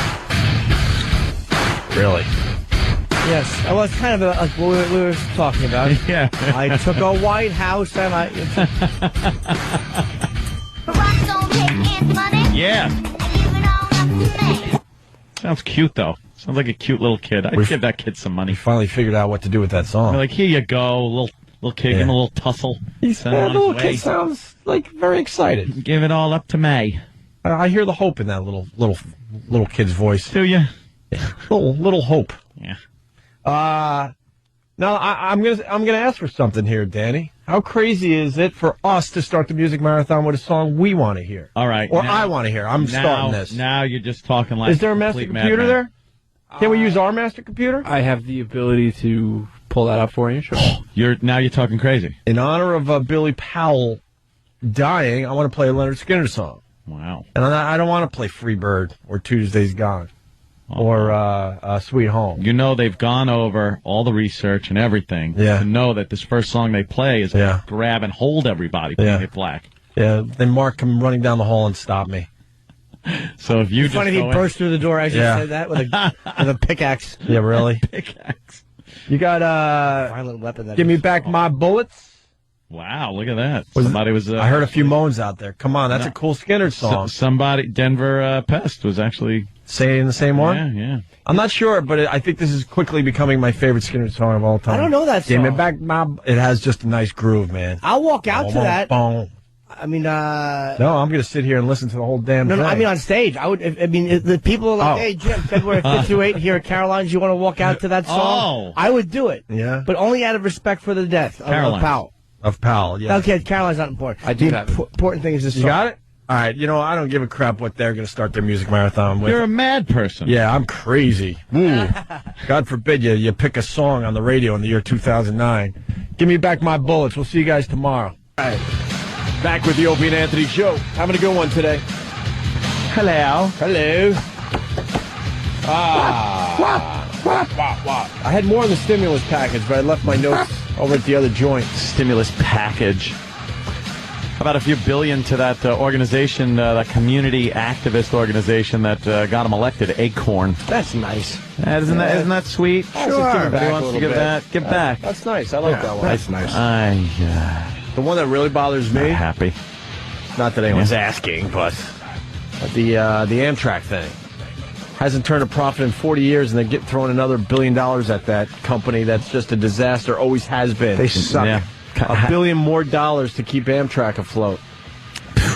Really? Yes. Well, it's kind of like what we were talking about. Yeah. I took a White House and Yeah. Sounds cute, though. Sounds like a cute little kid. I'd give that kid some money. We finally figured out what to do with that song. We're like, here you go, little kid, give him a little tussle. The little kid sounds like very excited. Give it all up to May. I hear the hope in that little kid's voice. Do you? Yeah. Little hope. Yeah. Now I'm gonna ask for something here, Danny. How crazy is it for us to start the music marathon with a song we want to hear? All right. Or I want to hear. I'm starting this. Now you're just talking like. Is there a master computer there? Can we use our master computer? I have the ability to pull that up for you. Sure. You're talking crazy. In honor of Billy Powell dying, I want to play a Leonard Skinner song. Wow. And I don't want to play Free Bird or Tuesday's Gone or Sweet Home. You know they've gone over all the research and everything to know that this first song they play is going to grab and hold everybody. Painted Black. Yeah. Then Mark come running down the hall and stop me. So if you it's funny if he burst through the door as you said that with a pickaxe. Yeah, really? Pickaxe. You got violent weapon. Give me back my bullets. Wow, look at that. Somebody was. I heard a few moans out there. Come on, that's a cool Skinner song. Somebody, Denver Pest was actually saying the same one. Yeah. I'm not sure, but I think this is quickly becoming my favorite Skinner song of all time. I don't know that song. Give me back my. It has just a nice groove, man. I'll walk out to that. Boom. I mean, No, I'm going to sit here and listen to the whole damn thing. I mean on stage. I would. I mean, if the people are like, "Hey, Jim, February 5th through 8 here at Caroline's. You want to walk out to that song?" I would do it. Yeah. But only out of respect for the death of Powell. Of Powell, yeah. Okay, Caroline's not important. I do the have it. important thing is this You song. got it? All right, I don't give a crap what they're going to start their music marathon with. You're a mad person. Yeah, I'm crazy. Ooh. God forbid you pick a song on the radio in the year 2009. Give me back my bullets. We'll see you guys tomorrow. All right. Back with the Opie and Anthony Show. Having a good one today. Hello. Hello. I had more on the stimulus package, but I left my notes over at the other joint. Stimulus package. How about a few billion to that organization, that community activist organization that got him elected, Acorn? That's nice. Isn't that sweet? Sure. Everybody wants to give that. Give back. That's nice. I like that one. That's nice. The one that really bothers me. Happy. Not that anyone's asking, but the Amtrak thing hasn't turned a profit in 40 years, and they're throwing another $1 billion at that company. That's just a disaster. Always has been. They suck. Yeah. $1 billion more to keep Amtrak afloat.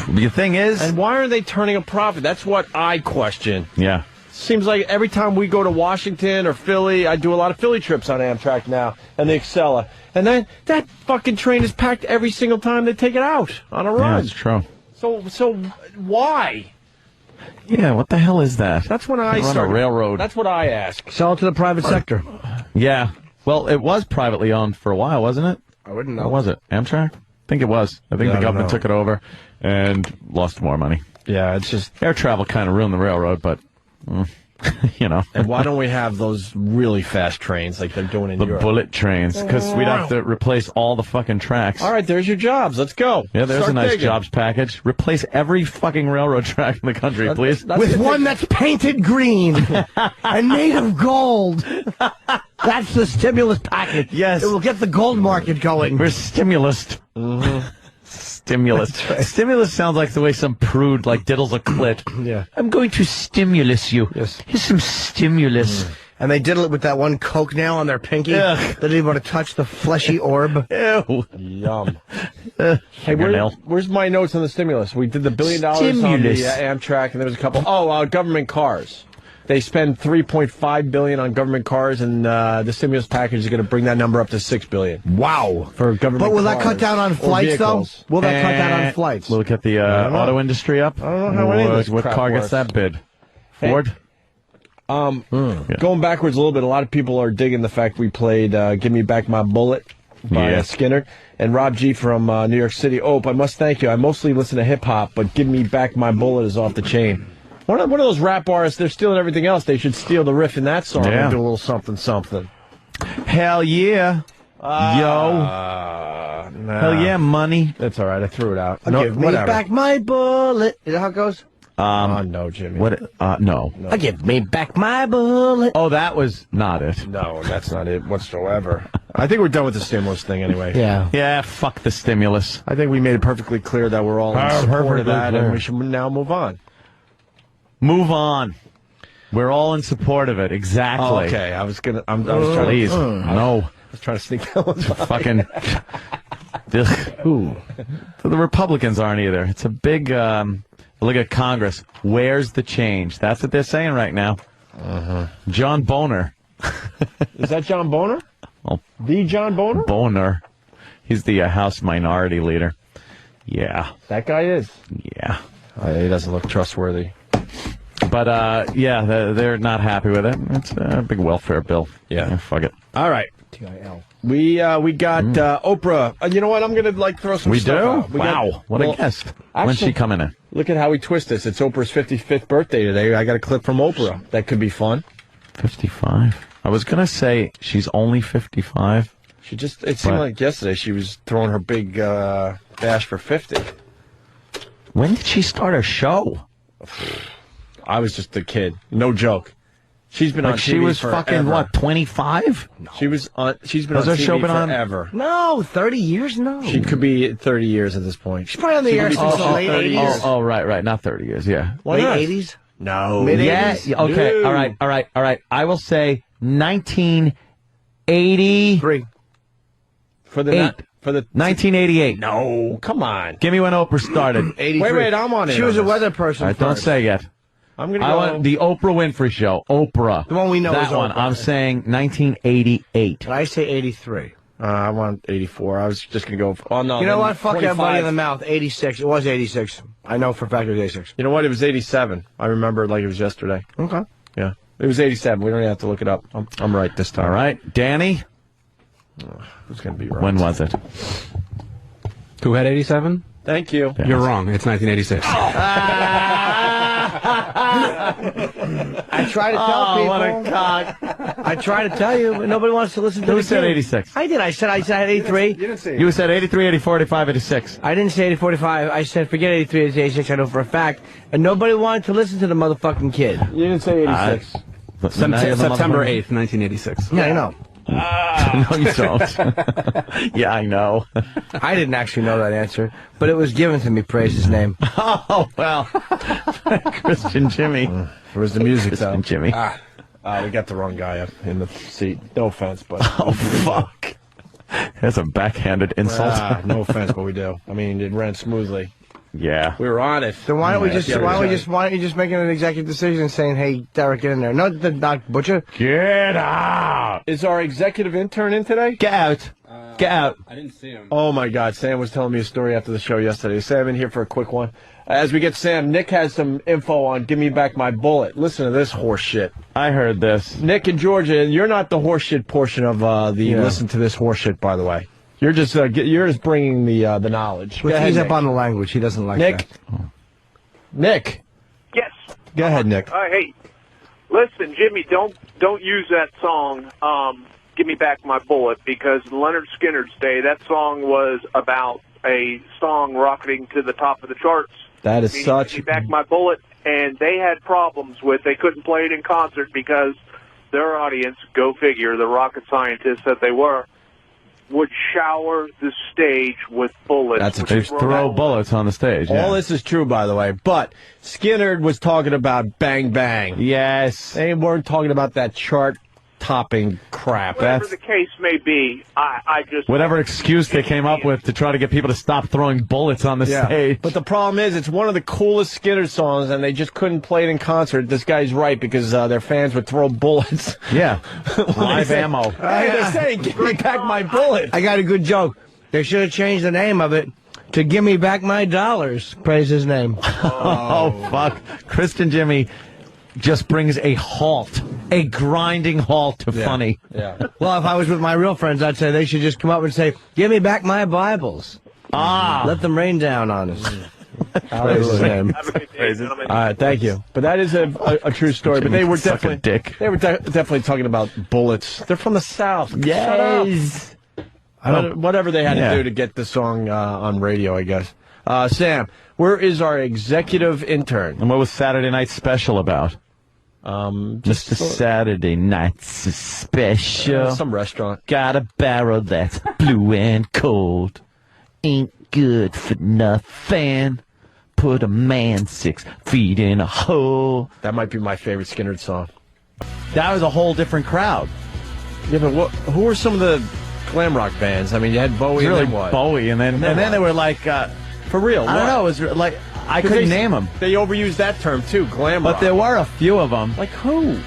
The thing is, and why are they turning a profit? That's what I question. Yeah. Seems like every time we go to Washington or Philly, I do a lot of Philly trips on Amtrak now, and the Excella. And then that fucking train is packed every single time they take it out on a run. Yeah, that's true. So why? Yeah, what the hell is that? That's when I start a railroad. That's what I ask. Sell it to the private sector. Yeah. Well, it was privately owned for a while, wasn't it? I wouldn't know. Or was it Amtrak? I think it was. I think the government took it over and lost more money. Yeah, it's just air travel kind of ruined the railroad, but And why don't we have those really fast trains like they're doing in Europe? The bullet trains, because we'd have to replace all the fucking tracks. All right, there's your jobs. Let's go. Yeah, there's Start a nice digging. jobs package. Replace every fucking railroad track in the country, please. With one that's painted green and made of gold. That's the stimulus package. Yes. It will get the gold market going. We're stimulus. Stimulus. Stimulus sounds like the way some prude diddles a clit. Yeah. I'm going to stimulus you. Yes. Here's some stimulus. And they diddle it with that one coke nail on their pinky. Ugh. They didn't even want to touch the fleshy orb. Ew. Yum. Hey, where's my notes on the stimulus? We did the $1 billion on the Amtrak, and there was a couple. Government cars. They spend $3.5 billion on government cars, and the stimulus package is going to bring that number up to $6 billion. Wow. For government But will that cars cut down on or flights, though? vehicles. Will that cut down on flights? We'll get the auto industry up. I don't know how any of this What crap car works. gets that bid? Ford? Going backwards a little bit, a lot of people are digging the fact we played Give Me Back My Bullet by Skinner. And Rob G. from New York City. I must thank you. I mostly listen to hip-hop, but Give Me Back My Bullet is off the chain. One of those rap artists, they're stealing everything else. They should steal the riff in that song and do a little something, something. Hell yeah. Hell yeah, money. That's all right. I threw it out. Give me back my bullet. Is that how it goes? No, Jimmy. No. Give me back my bullet. Oh, that was not it. No, that's not it whatsoever. I think we're done with the stimulus thing anyway. Yeah. Yeah, fuck the stimulus. I think we made it perfectly clear that we're all in support of that, and we should now move on. Move on. We're all in support of it. Exactly. Oh, okay. I was trying to... Please. No. I was trying to sneak that one by. Fucking... Ooh. The Republicans aren't either. It's a big... look at Congress. Where's the change? That's what they're saying right now. John Boner. Is that John Boner? Oh, the John Boner? Boner. He's the House Minority Leader. Yeah. That guy is? Yeah. He doesn't look trustworthy. But, they're not happy with it. It's a big welfare bill. Yeah. Fuck it. All right. TIL. We got Oprah. You know what? I'm going to throw some stuff out. Wow. What a guest. When's she coming in? Look at how we twist this. It's Oprah's 55th birthday today. I got a clip from Oprah. That could be fun. 55? I was going to say she's only 55. It seemed like yesterday she was throwing her big bash for 50. When did she start her show? I was just a kid. No joke. She's been on TV she was forever. fucking, what, 25? No. She's been on her TV show been forever. No, 30 years? No. She could be 30 years at this point. She's probably on the air since the late 80s. Oh, right. Not 30 years, yeah. Why not? Late 80s? No. Mid-80s? Yeah, okay, No. all right. I will say 1983. For the For the 1988. No, come on. Give me when Oprah started. 83. Wait, I'm on it. She was a weather person. All right, don't first. say yet. I'm gonna I go. want the Oprah Winfrey Show. Oprah. The one we know that is one. Oprah. I'm saying 1988. I say 83. I want 84. I was just gonna go. Oh no. You know then what? Fuck 25. everybody in the mouth. 86. It was 86. I know for a fact it was 86. You know what? It was 87. I remember it like it was yesterday. Okay. Yeah, it was 87. We don't even have to look it up. I'm right this time. All right, Danny. Who's gonna be right? When was it? Who had 87? Thank you. You're wrong. It's 1986. I try to tell people. What a cock. I try to tell you, but nobody wants to listen to Who the said kid. 86? I did. I said 83. You didn't say. You said 83, 84, 85, 86. I didn't say 45. I said forget 83, it's 86. I know for a fact. And nobody wanted to listen to the motherfucking kid. You didn't say 86. September 8th, 1986. Yeah, I know. No, you don't. Yeah, I know. I didn't actually know that answer, but it was given to me. Praise his name. Oh, well. Christian Jimmy. Where's the music, though? Christian Jimmy. We got the wrong guy up in the seat. No offense, but. Oh, fuck. That's a backhanded insult. No offense, but we do. I mean, it ran smoothly. Yeah. We were on it. So why don't we just why don't you just make an executive decision saying, hey, Derek, get in there? No, not Butcher. Get out. Is our executive intern in today? Get out. Get out. I didn't see him. Oh my God, Sam was telling me a story after the show yesterday. Sam, in here for a quick one. As we get Sam, Nick has some info on Give Me Back My Bullet. Listen to this horse shit. I heard this. Nick in Georgia, you're not the horse shit portion of the listen to this horse shit, by the way. You're just bringing the knowledge. Well, he's up on the language. He doesn't like Nick. that. Nick. Yes. Go ahead, Nick. Hey, listen, Jimmy, don't use that song, Give Me Back My Bullet, because Leonard Skinner's day, that song was about a song rocketing to the top of the charts. That is such... Give Me Back My Bullet, and they had problems with, they couldn't play it in concert because their audience, go figure, the rocket scientists that they were, would shower the stage with bullets. That's a They throw bullets on the stage. Yeah. All this is true, by the way. But Skinner was talking about Bang Bang. Yes. They weren't talking about that chart-topping crap. Whatever the case may be, I just... Whatever excuse they came up with to try to get people to stop throwing bullets on the stage. But the problem is, it's one of the coolest Skinner songs, and they just couldn't play it in concert. This guy's right, because their fans would throw bullets. Yeah. Live ammo. They're saying, give me back my bullet. I got a good joke. They should have changed the name of it to Give Me Back My Dollars. Praise his name. Oh, fuck. Kristen Jimmy just brings a halt, a grinding halt to funny. Yeah. Well, if I was with my real friends, I'd say they should just come up and say, give me back my Bibles. Let them rain down on us. Praise his name. Have a good day, gentlemen. All right, thank you. But that is a true story. But they were Suck a definitely dick. They were definitely talking about bullets. They're from the South. Yes. Whatever they had to do to get the song on radio, I guess. Sam, where is our executive intern? And what was Saturday Night Special about? Just Mr. Saturday Night Special. Some restaurant. Got a barrel that's blue and cold. Ain't good for nothing. Put a man 6 feet in a hole. That might be my favorite Skinner song. That was a whole different crowd. Yeah, but who were some of the glam rock bands? I mean, you had Bowie Really, and then what? Bowie, and then they were like, For real. I don't know. It was like I couldn't name them. They overused that term too, glam rock. But there were a few of them. Like who?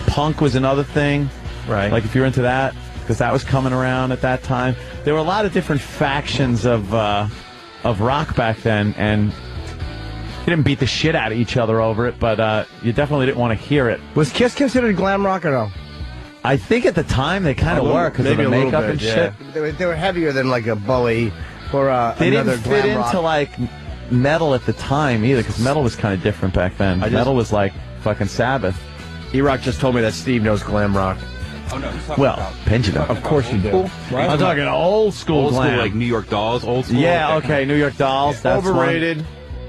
Punk was another thing, right? Like if you're into that, because that was coming around at that time. There were a lot of different factions of rock back then, and you didn't beat the shit out of each other over it, but you definitely didn't want to hear it. Was Kiss considered glam rock or no? I think at the time they kind of were because of the makeup and shit. They were heavier than like a Bowie or They another didn't fit glam rock. into like metal at the time either, because metal was kind of different back then. Metal was like fucking Sabbath. E-Rock just told me that Steve knows glam rock. Oh no, he's Well, Pendulum. Of course you do. I'm talking old school glam. like New York Dolls, old school. Yeah, okay, New York Dolls. That's Overrated. one.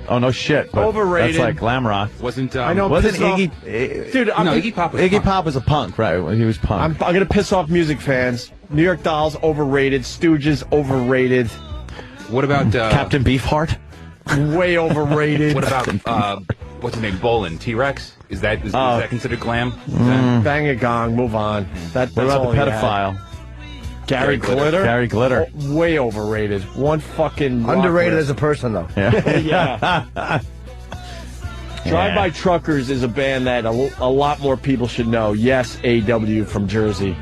Oh no shit. But Overrated. That's like glam rock. Wasn't I know. Wasn't piss off- Iggy? Dude, Iggy Pop was Iggy punk. Pop was a punk, right? He was punk. I'm gonna piss off music fans. New York Dolls overrated. Stooges overrated. What about Captain Beefheart? Way overrated. What about what's his name? Bolin, T-Rex. Is that considered glam? Bang a gong. Move on. That's What all about the he had. pedophile? Gary Glitter? Gary Glitter. Oh, way overrated. One fucking... Underrated as a person, though. Yeah. Drive-By Truckers is a band that a lot more people should know. Yes, AW from Jersey.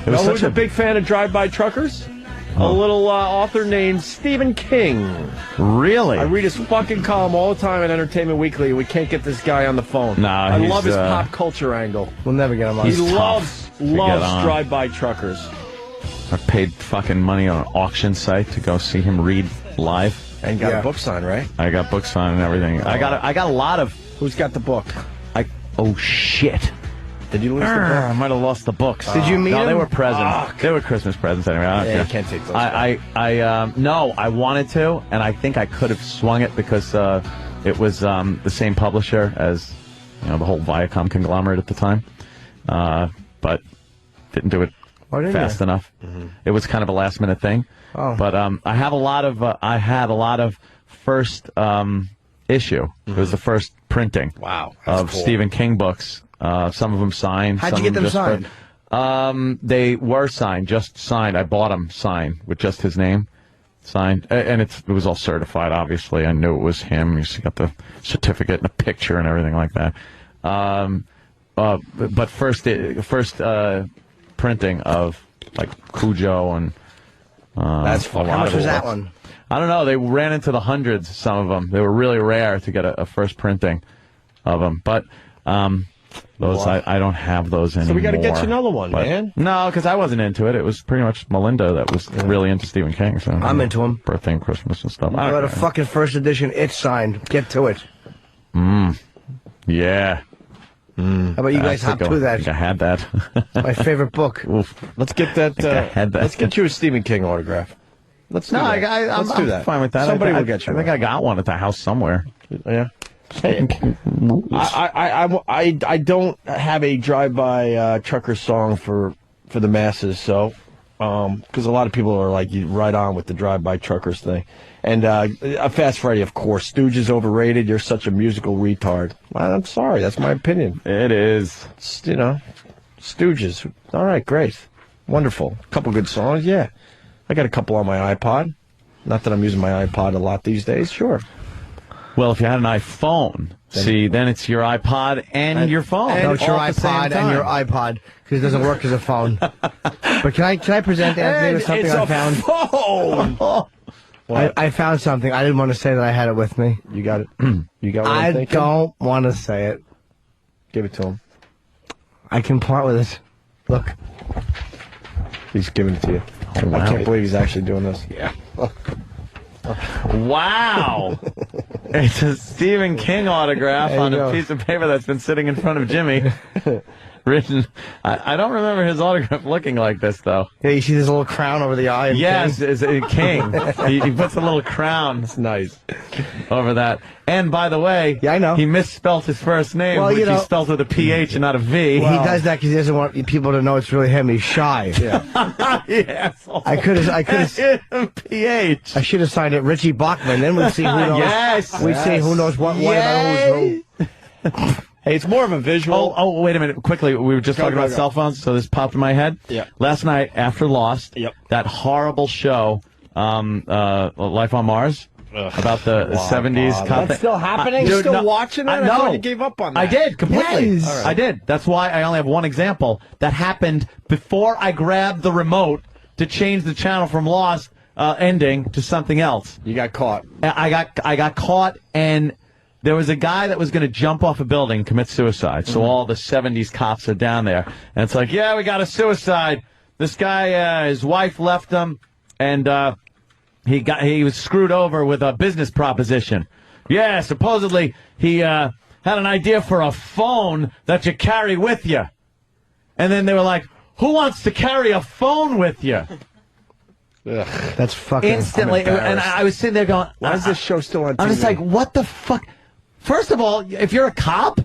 It was who's a big fan of Drive-By Truckers? A little author named Stephen King. Really? I read his fucking column all the time at Entertainment Weekly. We can't get this guy on the phone. Nah, I love his pop culture angle. We'll never get him on. He loves Drive-By Truckers. I paid fucking money on an auction site to go see him read live. And got a book signed, right? I got book signed and everything. I got a lot of... Who's got the book? Oh, shit. Did you lose the book? I might have lost the books. Did you meet No, him? they were presents. Fuck. They were Christmas presents anyway. I don't care. You can't take those. No, I wanted to, and I think I could have swung it because it was the same publisher as the whole Viacom conglomerate at the time, but didn't do it fast enough. Mm-hmm. It was kind of a last minute thing. Oh. But I have a lot of first issue. It was the first printing. Wow. Of cool. Stephen King books. Some of them signed. How'd you some get them just signed? They were signed, just signed. I bought them signed with just his name signed, and it was all certified. Obviously, I knew it was him. You got the certificate and a picture and everything like that. But first printing of like Cujo and that's fun. How much was that one? I don't know. They ran into the hundreds. Some of them. They were really rare to get a first printing of them, but. Those I don't have those anymore. So we got to get you another one, man. No, because I wasn't into it. It was pretty much Melinda that was really into Stephen King. So I'm into him. Birthday and Christmas and stuff. I got a fucking first edition. It's signed. Get to it. Yeah. How about you guys hop to that? I think I had that. My favorite book. Oof. Let's get that. I had that. Let's get you a Stephen King autograph. Let's do that. I'm do that. fine with that. Somebody will get you. I think I got one at the house somewhere. Yeah. Hey, I don't have a drive-by trucker song for the masses, so because a lot of people are like right on with the drive-by truckers thing, and Fast Freddy, of course. Stooges overrated. You're such a musical retard. Well, I'm sorry, that's my opinion. It is. It's, Stooges. All right, great, wonderful. A couple good songs, yeah. I got a couple on my iPod. Not that I'm using my iPod a lot these days. Sure. Well, if you had an iPhone, then it's your iPod and your phone. No, it's your iPod and your iPod because it doesn't work as a phone. But can I present Anthony with something I found? Phone. I found something. I didn't want to say that I had it with me. You got it. You got what I'm I thinking? don't want to say it. Give it to him. I can part with it. Look. He's giving it to you. Oh, wow. I can't believe he's actually doing this. Yeah. Wow. It's a Stephen King autograph on a piece of paper that's been sitting in front of Jimmy. Written. I don't remember his autograph looking like this, though. Yeah, you see this little crown over the eye of Yes, King? it's a King. he puts a little crown. That's nice. Over that. And, by the way, I know. He misspelled his first name, which he spelled with a PH and not a V. Well, he does that because he doesn't want people to know it's really him. He's shy. Yeah. Yes. I could have. PH. I should have signed it Richie Bachman. Then we'd see who knows. Yes. We'd see who knows what about who's who. Hey, it's more of a visual. Oh, wait a minute. Quickly, we were just talking about cell phones, so this popped in my head. Yeah. Last night, after Lost, that horrible show, Life on Mars, about the 70s. That's still happening? You're still watching that? I thought you gave up on that. I did, completely. Yes. Right. I did. That's why I only have one example. That happened before I grabbed the remote to change the channel from Lost ending to something else. You got caught. I got caught, and there was a guy that was going to jump off a building and commit suicide. So all the 70s cops are down there. And it's like, yeah, we got a suicide. This guy, his wife left him, and he was screwed over with a business proposition. Yeah, supposedly he had an idea for a phone that you carry with you. And then they were like, who wants to carry a phone with you? Ugh. That's fucking instantly. And I was sitting there going, why is this show still on TV? I'm just like, what the fuck? First of all, if you're a cop,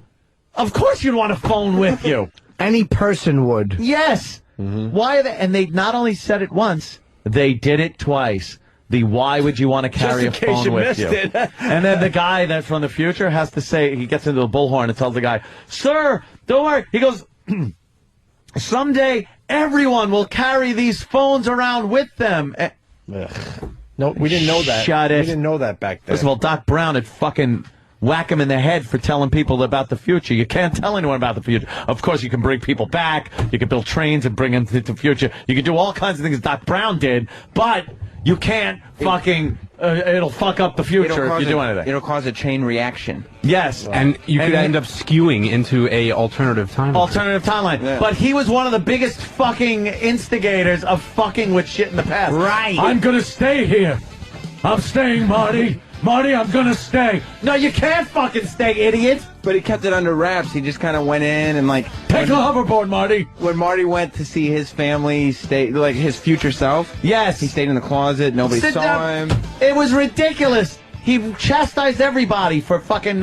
of course you'd want a phone with you. Any person would. Yes. Mm-hmm. Why are they? And they not only said it once, they did it twice. Why would you want to carry a phone with you? And then the guy that from the future has to say, he gets into the bullhorn and tells the guy, sir, don't worry. He goes, someday Everyone will carry these phones around with them. No, we didn't know that. Shut it. We didn't know that back then. First of all, Doc Brown had fucking whack him in the head for telling people about the future. You can't tell anyone about the future. Of course, you can bring people back. You can build trains and bring them to the future. You can do all kinds of things Doc Brown did, but you can't fucking... it'll fuck up the future if you do anything. It'll cause a chain reaction. Yes. And you could end up skewing into a alternative timeline. Alternative timeline. Yeah. But he was one of the biggest fucking instigators of fucking with shit in the past. Right. I'm gonna stay here. I'm staying, Marty. Marty, I'm gonna stay. No, you can't fucking stay, idiot. But he kept it under wraps. He just kind of went in and take a hoverboard, Marty. When Marty went to see his family, he stayed his future self. Yes, he stayed in the closet. Nobody Sit saw down. him. It was ridiculous. He chastised everybody for fucking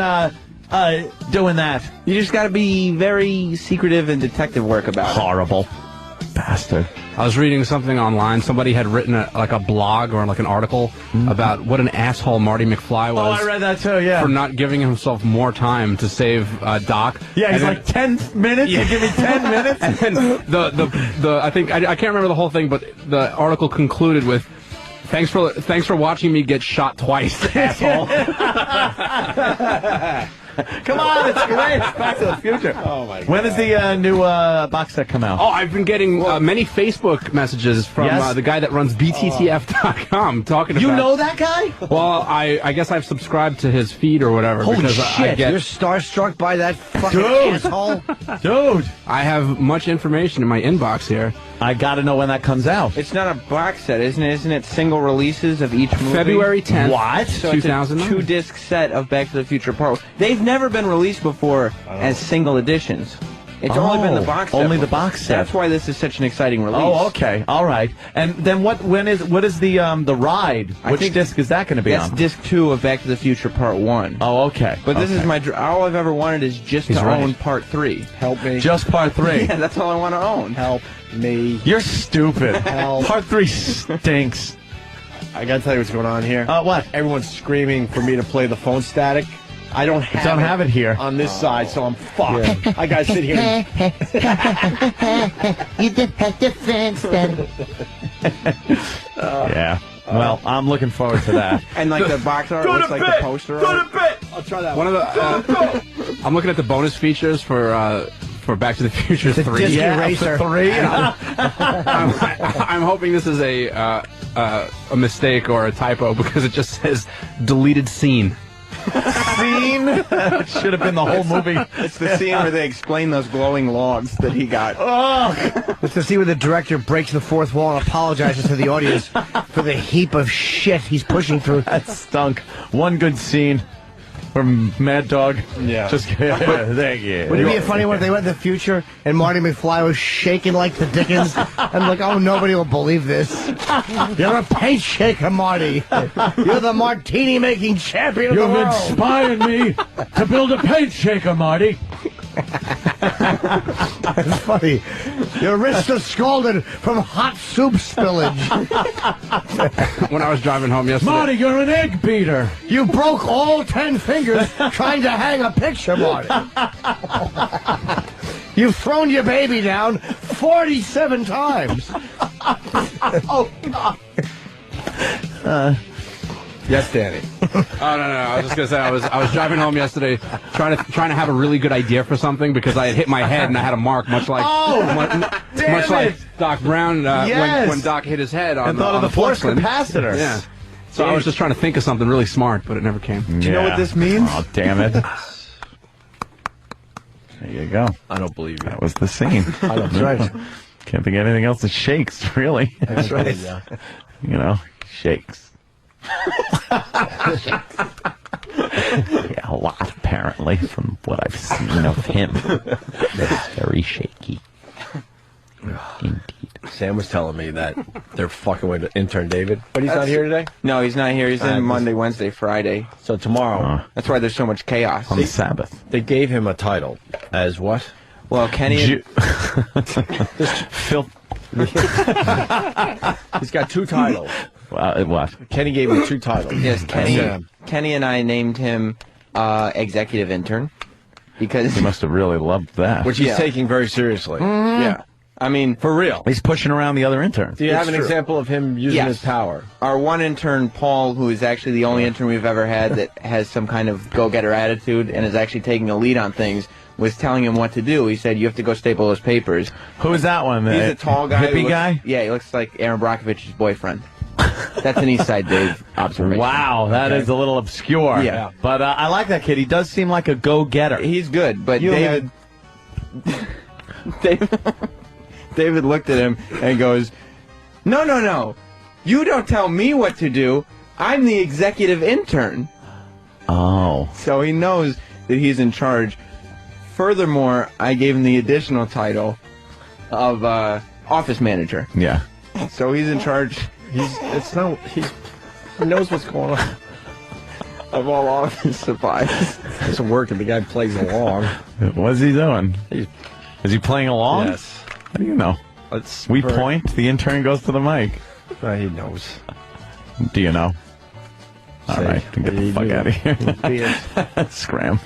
doing that. You just got to be very secretive and detective work about it. Horrible bastard. I was reading something online. Somebody had written a blog or an article about what an asshole Marty McFly was. Oh, I read that too, yeah. For not giving himself more time to save Doc. Yeah, he's like 10 minutes? Yeah. You give me 10 minutes? And then I think I can't remember the whole thing, but the article concluded with, Thanks for watching me get shot twice, asshole. Come on, it's great. It's Back to the Future. Oh my God. When does the new box set come out? Oh, I've been getting many Facebook messages from the guy that runs BTTF.com talking about... You know that guy? Well, I guess I've subscribed to his feed or whatever. Holy because shit, you're starstruck by that fucking asshole? Dude! I have much information in my inbox here. I gotta know when that comes out. It's not a box set, isn't it? Isn't it single releases of each movie? February 10th. What? So it's a 2009. 2-disc set of Back to the Future Part 1. They've never been released before as single editions. It's only been the box set. Only the before. box set. That's why this is such an exciting release. Oh, okay. All right. And then what is the ride? Which disc is that going to be That's on? disc 2 of Back to the Future Part 1. Oh, okay. But this is my all I've ever wanted is just to right. own Part 3. Help me. Just Part 3. Yeah, that's all I want to own. Help me. You're stupid. Help. Part 3 stinks. I gotta tell you what's going on here. What? Everyone's screaming for me to play the phone static. I don't have it here on this side, so I'm fucked. Yeah. I gotta sit here. You just have to fence that. Yeah. Well, I'm looking forward to that. And like the box art looks like the poster art. I'll try that. One of the I'm looking at the bonus features for Back to the Future 3. Disc eraser. 3. I'm hoping this is a mistake or a typo because it just says deleted scene. Scene? It should have been the whole movie. It's the scene where they explain those glowing logs that he got. Oh! It's the scene where the director breaks the fourth wall and apologizes to the audience for the heap of shit he's pushing through. That stunk. One good scene from Mad Dog. Yeah. Just thank you. Would it be a funny one if they went in the future and Marty McFly was shaking like the Dickens? I'm like, oh, nobody will believe this. You're a paint shaker, Marty. You're the martini-making champion of the You've world. inspired me to build a paint shaker, Marty. That's funny. Your wrists are scalded from hot soup spillage. When I was driving home yesterday. Marty, you're an egg beater. You broke all 10 fingers trying to hang a picture, Marty. You've thrown your baby down 47 times. Oh, God. Yes, Danny. Oh no! I was just gonna say I was driving home yesterday, trying to have a really good idea for something because I had hit my head and I had a mark, much like like Doc Brown when Doc hit his head on and thought of the force porcelain. capacitor. Yeah. So I was just trying to think of something really smart, but it never came. Do you know what this means? Oh, damn it! There you go. I don't believe you. That was the scene. I don't believe you. Can't think of anything else that shakes, really. That's right. You know, shakes. Yeah, a lot, apparently, from what I've seen of him. Very shaky. Indeed. Sam was telling me that they're fucking with intern David. But he's not here today? No, he's not here. He's in Monday, Wednesday, Friday. So tomorrow. That's why there's so much chaos. On the Sabbath. They gave him a title as what? Well, Kenny... Phil... He's got 2 titles. What? Kenny gave him 2 titles. Yes, Kenny and I named him executive intern because He must have really loved that. Which he's taking very seriously. Yeah. I mean, For real. He's pushing around the other interns. Do you have an true. example of him using Yes. his power? Our one intern, Paul, who is actually the only intern we've ever had that has some kind of go-getter attitude and is actually taking a lead on things, was telling him what to do. He said, you have to go staple those papers. Who is that one? He's a tall guy. Hippie guy? Yeah, he looks like Aaron Brockovich's boyfriend. That's an East Side Dave observation. Wow, that is a little obscure. Yeah. But I like that kid. He does seem like a go-getter. He's good, but David... David looked at him and goes, No. You don't tell me what to do. I'm the executive intern. Oh. So he knows that he's in charge. Furthermore, I gave him the additional title of office manager. Yeah. So he's in charge. He knows what's going on. Of all office supplies. It's working. The guy plays along. What's he doing? Is he playing along? Yes. How do you know? We point, the intern goes to the mic. He knows. Do you know? All right, get the fuck out of here. Scram.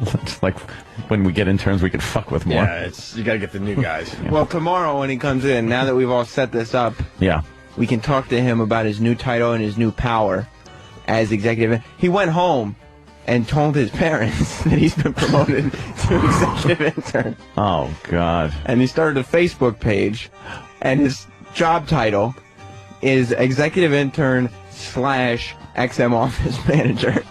It's like when we get interns, we can fuck with more. Yeah, you got to get the new guys. Well, tomorrow when he comes in, now that we've all set this up, we can talk to him about his new title and his new power as executive. He went home and told his parents that he's been promoted to executive intern. Oh, God. And he started a Facebook page, and his job title is executive intern / XM office manager.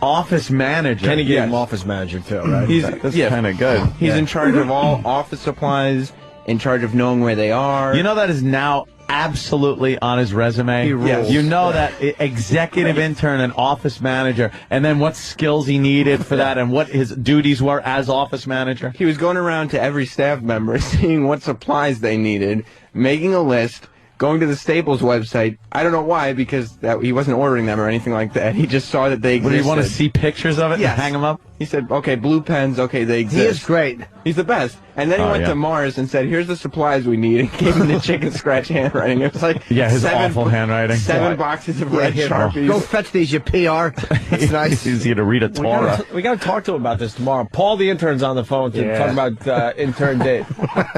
Office manager? Kenny gave him office manager, too, right? That's kind of good. He's in charge of all office supplies, in charge of knowing where they are. You know that is now absolutely on his resume. He rules. You know that executive intern and office manager, and then what skills he needed for that and what his duties were as office manager. He was going around to every staff member, seeing what supplies they needed, making a list, going to the Staples website. I don't know why, because he wasn't ordering them or anything like that. He just saw that they existed. Would he want to see pictures of it and hang them up? He said, okay, blue pens, okay, they exist. He is great. He's the best. And then he went to Mars and said, here's the supplies we need, and gave him the chicken scratch handwriting. It was like his awful handwriting. 7 boxes of red Sharpies. Go fetch these, you PR. It's nice. It's easy to read a Torah. We got to talk to him about this tomorrow. Paul, the intern's on the phone to talk about intern Dave.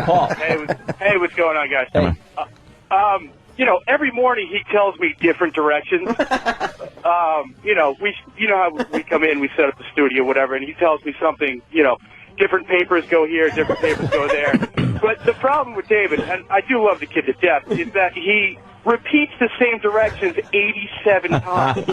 Paul. Hey, what's going on, guys? Every morning he tells me different directions. How we come in, we set up the studio, whatever, and he tells me something, different papers go here, different papers go there. But the problem with David, and I do love the kid to death, is that he repeats the same directions 87 times.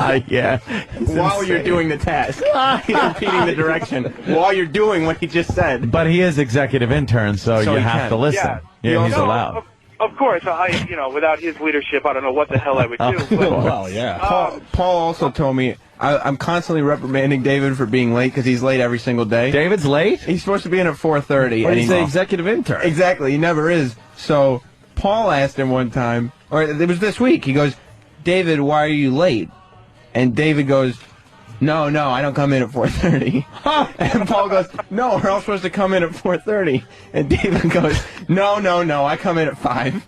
While you're doing the task. He's repeating the direction while you're doing what he just said. But he is executive intern, so you have to listen. Yeah, he's allowed. Of course, without his leadership, I don't know what the hell I would do. But, Paul also told me I'm constantly reprimanding David for being late because he's late every single day. David's late? He's supposed to be in at 4:30. And he's the executive intern. Exactly, he never is. So Paul asked him one time, or it was this week. He goes, "David, why are you late?" And David goes, No, I don't come in at 4:30. And Paul goes, no, we're all supposed to come in at 4:30. And David goes, no, I come in at 5.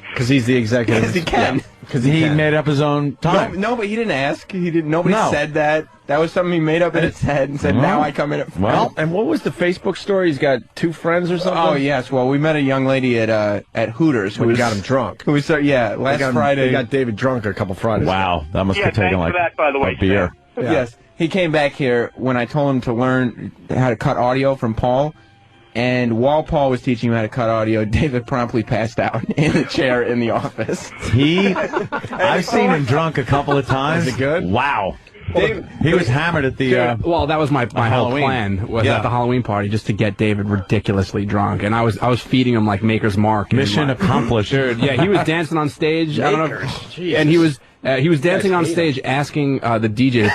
Because he's the executive. Because he can. Because he made up his own time. No, but he didn't ask. Nobody said that. That was something he made up in his head and said, now I come in at 5. Well, and what was the Facebook story? He's got 2 friends or something? Oh, yes. Well, we met a young lady at Hooters who got him drunk. Who was last Friday. We got David drunk a couple Fridays. Wow, that must have taken like that, by the way, a beer. Yeah. Yes. He came back here when I told him to learn how to cut audio from Paul. And while Paul was teaching him how to cut audio, David promptly passed out in the chair in the office. I've seen him drunk a couple of times. Is it good? Wow. He was hammered at the well, that was my whole Halloween. plan was at the Halloween party just to get David ridiculously drunk, and I was feeding him like Maker's Mark. Mission accomplished. Dude, yeah, he was dancing on stage. I don't know, and he was dancing on stage asking the DJ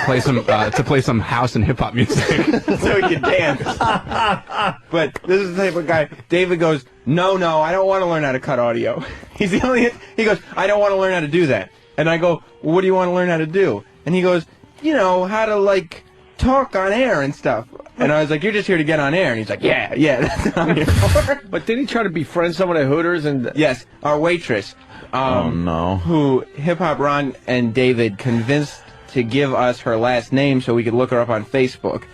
to play some house and hip hop music so he could dance. But this is the type of guy. David goes, no, I don't want to learn how to cut audio. He's the only. He goes, I don't want to learn how to do that. And I go, well, what do you want to learn how to do? And he goes, how to talk on air and stuff. And I was like, you're just here to get on air. And he's like, yeah, that's what I'm here for. But didn't he try to befriend someone at Hooters? And yes, our waitress. Oh, no. Who Hip Hop Ron and David convinced to give us her last name so we could look her up on Facebook.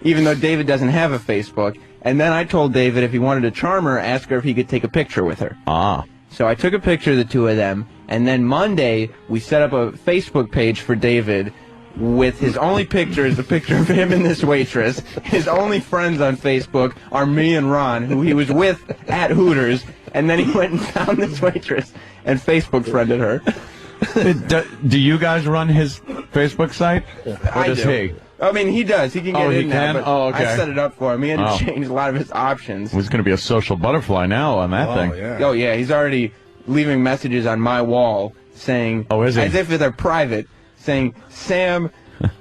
Even though David doesn't have a Facebook, And then I told David if he wanted to charm her, ask her if he could take a picture with her. Ah. So I took a picture of the two of them, and then Monday we set up a Facebook page for David with his only picture is a picture of him and this waitress. His only friends on Facebook are me and Ron, who he was with at Hooters, and then he went and found this waitress and Facebook friended her. Do you guys run his Facebook site? Or does he? I mean, he does. He can get in there. But Oh, okay. I set it up for him. He had to change a lot of his options. He's going to be a social butterfly now on that thing. Yeah. Oh, yeah. He's already leaving messages on my wall saying, is he? as if they're private, saying, Sam,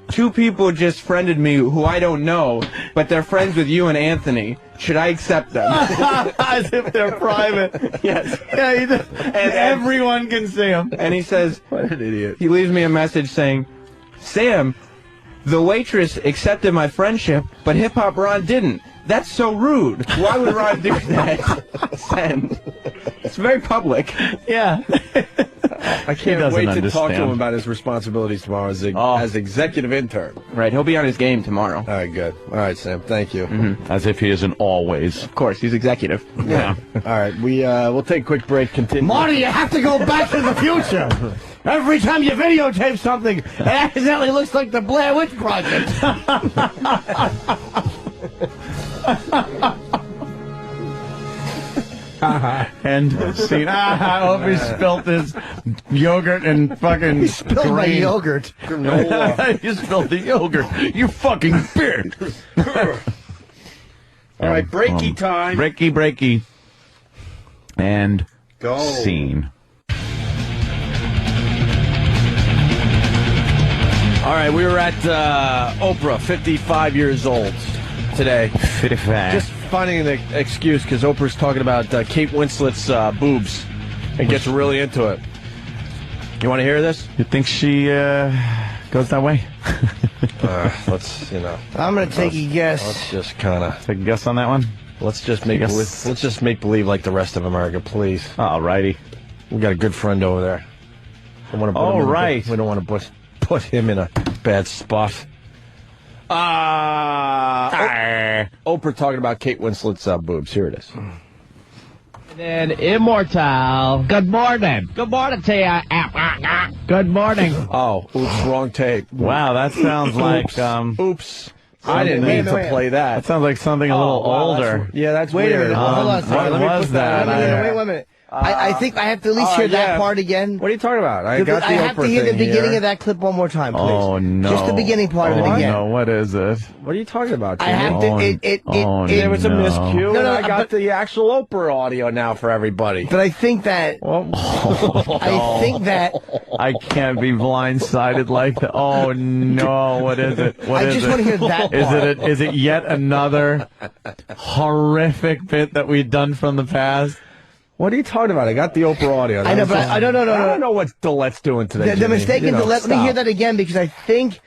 two people just friended me who I don't know, but they're friends with you and Anthony. Should I accept them? As if they're private. Yes. Yeah, and everyone can see him. And he says, what an idiot. He leaves me a message saying, Sam, the waitress accepted my friendship, but Hip Hop Ron didn't. That's so rude. Why would Ron do that? Send. It's very public. Yeah. I can't wait to talk to him about his responsibilities tomorrow as executive intern. Right, he'll be on his game tomorrow. All right, good. All right, Sam, thank you. As if he isn't always. Of course, he's executive. Yeah. All right, we'll take a quick break. Continue. Marty, you have to go back to the future. Every time you videotape something, it accidentally looks like the Blair Witch Project. And scene. Opie spilt his yogurt and fucking. He spilled my yogurt. You spilled the yogurt. You fucking bitch. All right, breaky time. Breaky. And go. Scene. All right, we were at Oprah, 55 years old today. 55. Just finding an excuse because Oprah's talking about Kate Winslet's boobs and gets really into it. You want to hear this? You think she goes that way? Let's, I'm going to take a guess. Let's just kind of take a guess on that one. Let's just make believe like the rest of America, please. All righty. We got a good friend over there. We don't want to put him in a bad spot. Oprah talking about Kate Winslet's boobs. Here it is. And immortal. Good morning. Good morning to you. Good morning. Oh, oops, wrong tape. Wow, that sounds like oops. I didn't mean to play that. That sounds like something a little older. That's Wait weird. a minute. Hold on. What was that? Wait a minute. I think I have to at least hear that part again. What are you talking about? I have to hear the beginning of that clip one more time, please. Oh, no. Just the beginning part of it again. No, what is it? What are you talking about, Jimmy? I have to. There was a miscue. No, I got the actual Oprah audio now for everybody. But I think that. I can't be blindsided like that. Oh no! What is it? I just want to hear that part. Is it yet another horrific bit that we've done from the past? What are you talking about? I got the Oprah audio. I know, but I don't know. I don't know what Dillette's doing today. The mistake is let me hear that again because I think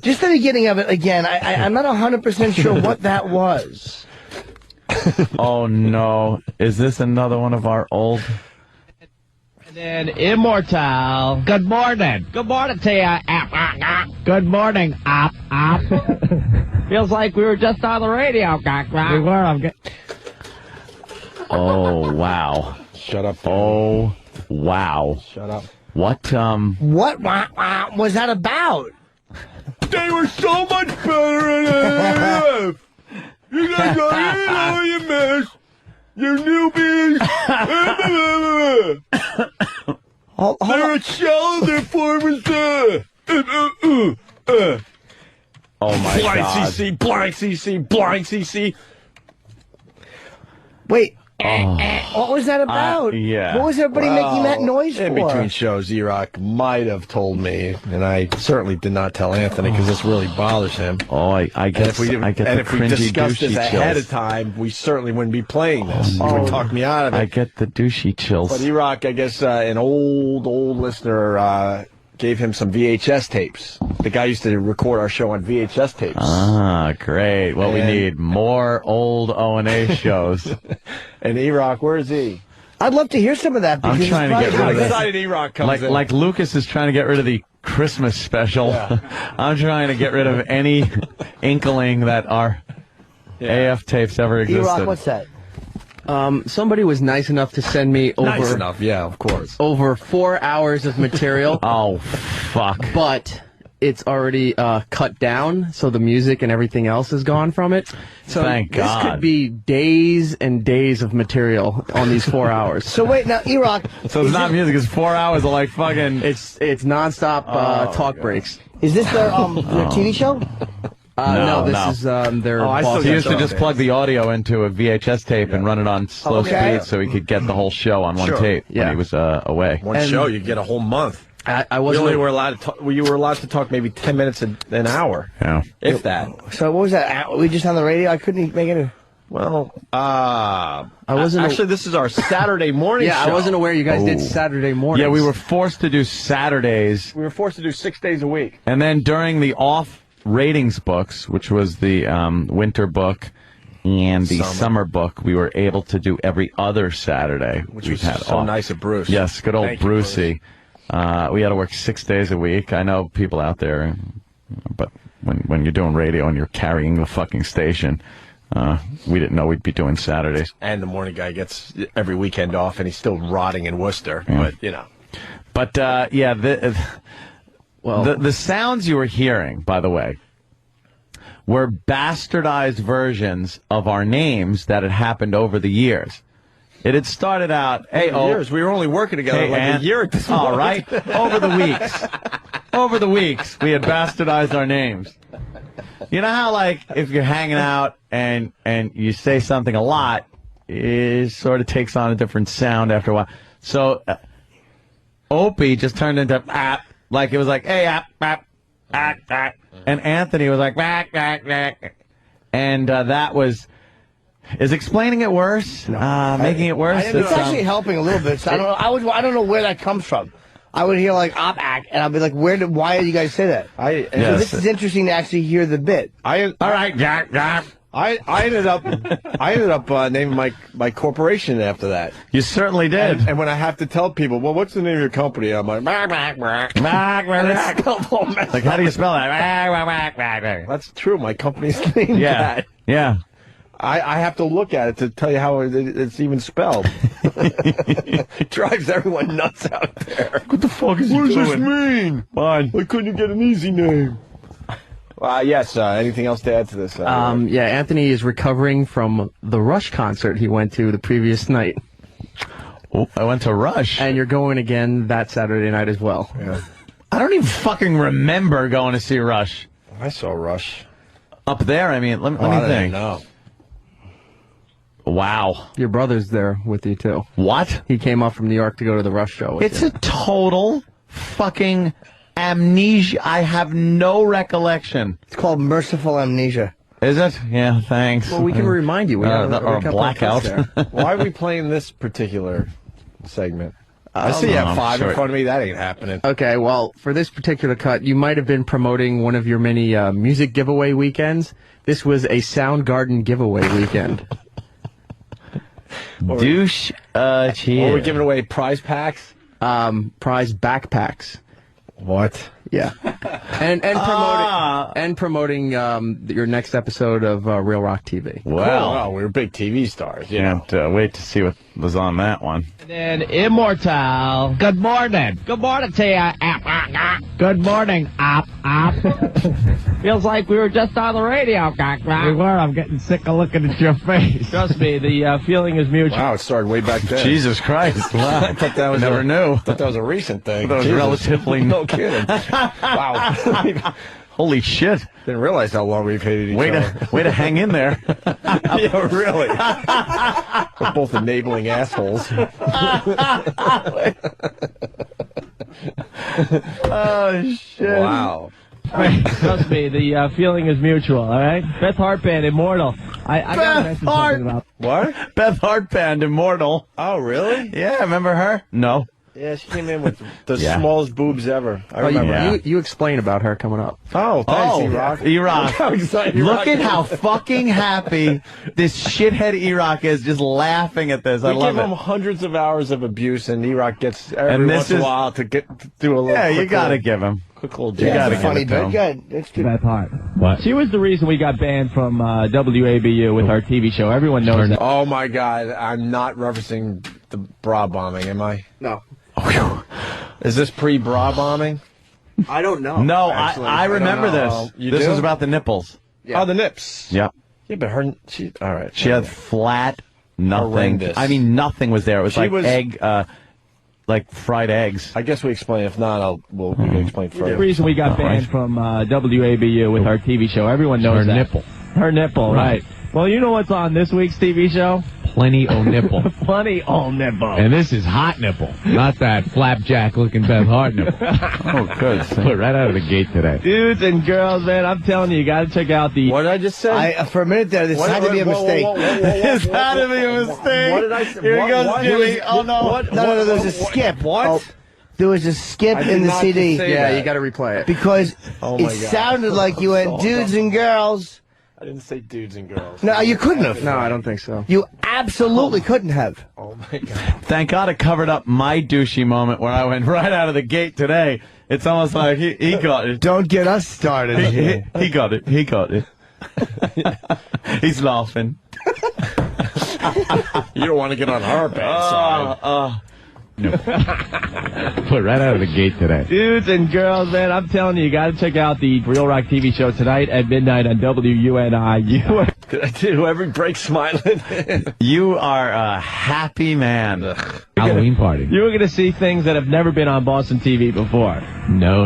just the beginning of it again. I'm not 100% sure what that was. Oh no! Is this another one of our old? And then immortal. Good morning. Good morning to you. Good morning. Feels like we were just on the radio. We were. Oh, wow. Shut up. Oh, wow. Shut up. What was that about? They were so much better than you guys are in all you miss. You newbies. They're a shell of their former Oh, my God. Blind CC. Wait. What was that about? Yeah. What was everybody making that noise for? In between shows, E-Rock might have told me, and I certainly did not tell Anthony because this really bothers him. Oh, I get if we discussed this ahead of time, we certainly wouldn't be playing this. You would talk me out of it. I get the douchey chills. But E-Rock, I guess an old listener gave him some VHS tapes. The guy used to record our show on VHS tapes. Ah, great. What we need, more old O&A shows. And E-Rock, where is he? I'd love to hear some of that. I'm trying to get rid of this. Excited E-Rock comes in. Like Lucas is trying to get rid of the Christmas special. Yeah. I'm trying to get rid of any inkling that our AF tapes ever existed. E-Rock, what's that? Somebody was nice enough to send me over. Nice enough, yeah, of course. Over 4 hours of material. Oh, fuck. But it's already cut down, so the music and everything else is gone from it. So Thank this God. could be days and days of material on these 4 hours. So wait, now E-Rock. So it's not music, it's 4 hours of like fucking... It's nonstop talk breaks. Is this their TV show? No, this is their. Oh, I boss still used to show. just plug the audio into a VHS tape and run it on slow speed so he could get the whole show on one tape when he was away. One show, you get a whole month. I wasn't. We only were allowed to talk. You were allowed to talk maybe 10 minutes an hour. Yeah, if that. So what was that? We just on the radio. I couldn't make it. Well, I wasn't. Actually, this is our Saturday morning. Yeah, show. I wasn't aware you guys did Saturday mornings. Yeah, we were forced to do Saturdays. We were forced to do 6 days a week. And then during the off ratings books, which was the winter book and the summer book, we were able to do every other Saturday. Which was so nice of Bruce. Yes, good old Thank you, Brucey. We had to work 6 days a week. I know people out there, but when you're doing radio and you're carrying the fucking station, we didn't know we'd be doing Saturdays. And the morning guy gets every weekend off, and he's still rotting in Worcester. Yeah. But, you know. But, yeah, the sounds you were hearing, by the way, were bastardized versions of our names that had happened over the years. It had started out, years. We were only working together a year at this point. All right. Over the weeks, we had bastardized our names. You know how, like, if you're hanging out and you say something a lot, it sort of takes on a different sound after a while. So, Opie just turned into app, like it was like, hey, app, and Anthony was like, and that was. Is explaining it worse? Making it worse? It's actually helping a little bit. So I don't know where that comes from. I would hear like op-ack, and I'll be like, why did you guys say that? So this is interesting to actually hear the bit. I ended up naming my corporation after that. You certainly did. And when I have to tell people, well, what's the name of your company? I'm like, like, how do you spell that? That's true. My company's named that. Yeah. I have to look at it to tell you how it's even spelled. It drives everyone nuts out there. What the fuck is he doing? What does this mean? Fine. Why couldn't you get an easy name? Yes. Anything else to add to this? Yeah, Anthony is recovering from the Rush concert he went to the previous night. Oh, I went to Rush. And you're going again that Saturday night as well. Yeah. I don't even fucking remember going to see Rush. I saw Rush. Up there, I mean, let me think. No. Wow. Your brother's there with you, too. What? He came up from New York to go to the Rush show with It's you. a total fucking amnesia. I have no recollection. It's called merciful amnesia. Is it? Yeah, thanks. Well, we can remind you. We have or a blackout. Why are we playing this particular segment? I see you have 5 in front of me. That ain't happening. Okay, well, for this particular cut, you might have been promoting one of your many music giveaway weekends. This was a Soundgarden giveaway weekend. Douche. Or we're giving away prize packs? Prize backpacks. What? Yeah. And promoting your next episode of Real Rock TV. Well, we're big TV stars. Can't wait to see what was on that one. And Immortal. Good morning. Good morning to you. Good morning. Feels like we were just on the radio. We were. I'm getting sick of looking at your face. Trust me, the feeling is mutual. Wow, it started way back then. Jesus Christ. Wow. I thought that was Never knew. I thought that was a recent thing. That was relatively no kidding. Wow. Holy shit. Didn't realize how long we've hated each other. Way to hang in there. Yeah, really. We're both enabling assholes. Oh, shit. Wow. Trust me, the feeling is mutual, all right? Beth Hart Band, Immortal. I gotta mention something about... What? Beth Hart Band, Immortal. Oh, really? Yeah, remember her? No. Yeah, she came in with the smallest boobs ever. I remember. You explain about her coming up. Oh, thanks, E-Rock. E-Rock. How excited Look E-Rock at is. how fucking happy this shithead E-Rock is, just laughing at this. I We love give it. him hundreds of hours of abuse, and E-Rock gets every once in a while to do a little. Yeah, you quick gotta little- give him. Quick little You jab. gotta give funny it to him. bit. Good. It's good. Beth Hart. What? She was the reason we got banned from WABU with our TV show. Everyone knows that. Oh my God, I'm not referencing the bra bombing, am I? No. Is this pre-bra bombing? I don't know. No, Actually, I remember know. this. You This do? was about the nipples. Oh, the nips. Yep. Yeah, but her, all right. She had flat nothing. Horrendous. I mean, nothing was there. It was She like was- egg, like fried eggs. I guess we explain. If not, we can explain further. The reason we got banned from WABU with our TV show. Everyone knows that. nipple. Her nipple, right. Well, you know what's on this week's TV show? Plenty o' nipple. Plenty o' nipple. And this is hot nipple, not that flapjack-looking Beth Hart nipple. Oh, good. Put right out of the gate today. Dudes and girls, man, I'm telling you, you got to check out the... What did I just say? For a minute there, this had to be a mistake. This had to be a mistake. What did I say? Here What- goes what- Jimmy. Oh, no. What- No, there's a skip. What? Oh, there was a skip I did in the not CD. say Yeah, that. you got to replay it. Because Oh my it God. sounded like you went dudes and girls. I didn't say dudes and girls. No, you couldn't have. No, I don't think so. You absolutely couldn't have. Oh my God. Thank God it covered up my douchey moment where I went right out of the gate today. It's almost like he got it. Don't get us started. He got it. He got it. He's laughing. You don't want to get on her bad side. Put right out of the gate today. Dudes and girls, man, I'm telling you, you got to check out the Real Rock TV show tonight at midnight on WUNI. Did I do every break smiling? You are a happy man. Halloween party. You're going to see things that have never been on Boston TV before. No.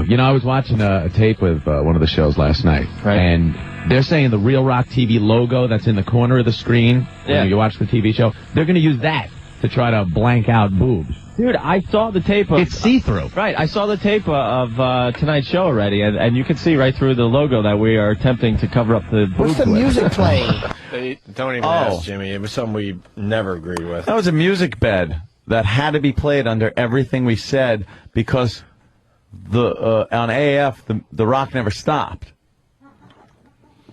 You know, I was watching a tape with one of the shows last night, and they're saying the Real Rock TV logo that's in the corner of the screen when you watch the TV show, they're going to use that to try to blank out boobs. Dude, I saw the tape of... It's see-through. Right, I saw the tape of tonight's show already, and you can see right through the logo that we are attempting to cover up the boobs What's the with. music playing? Don't even ask, Jimmy. It was something we never agreed with. That was a music bed that had to be played under everything we said because on AF the rock never stopped.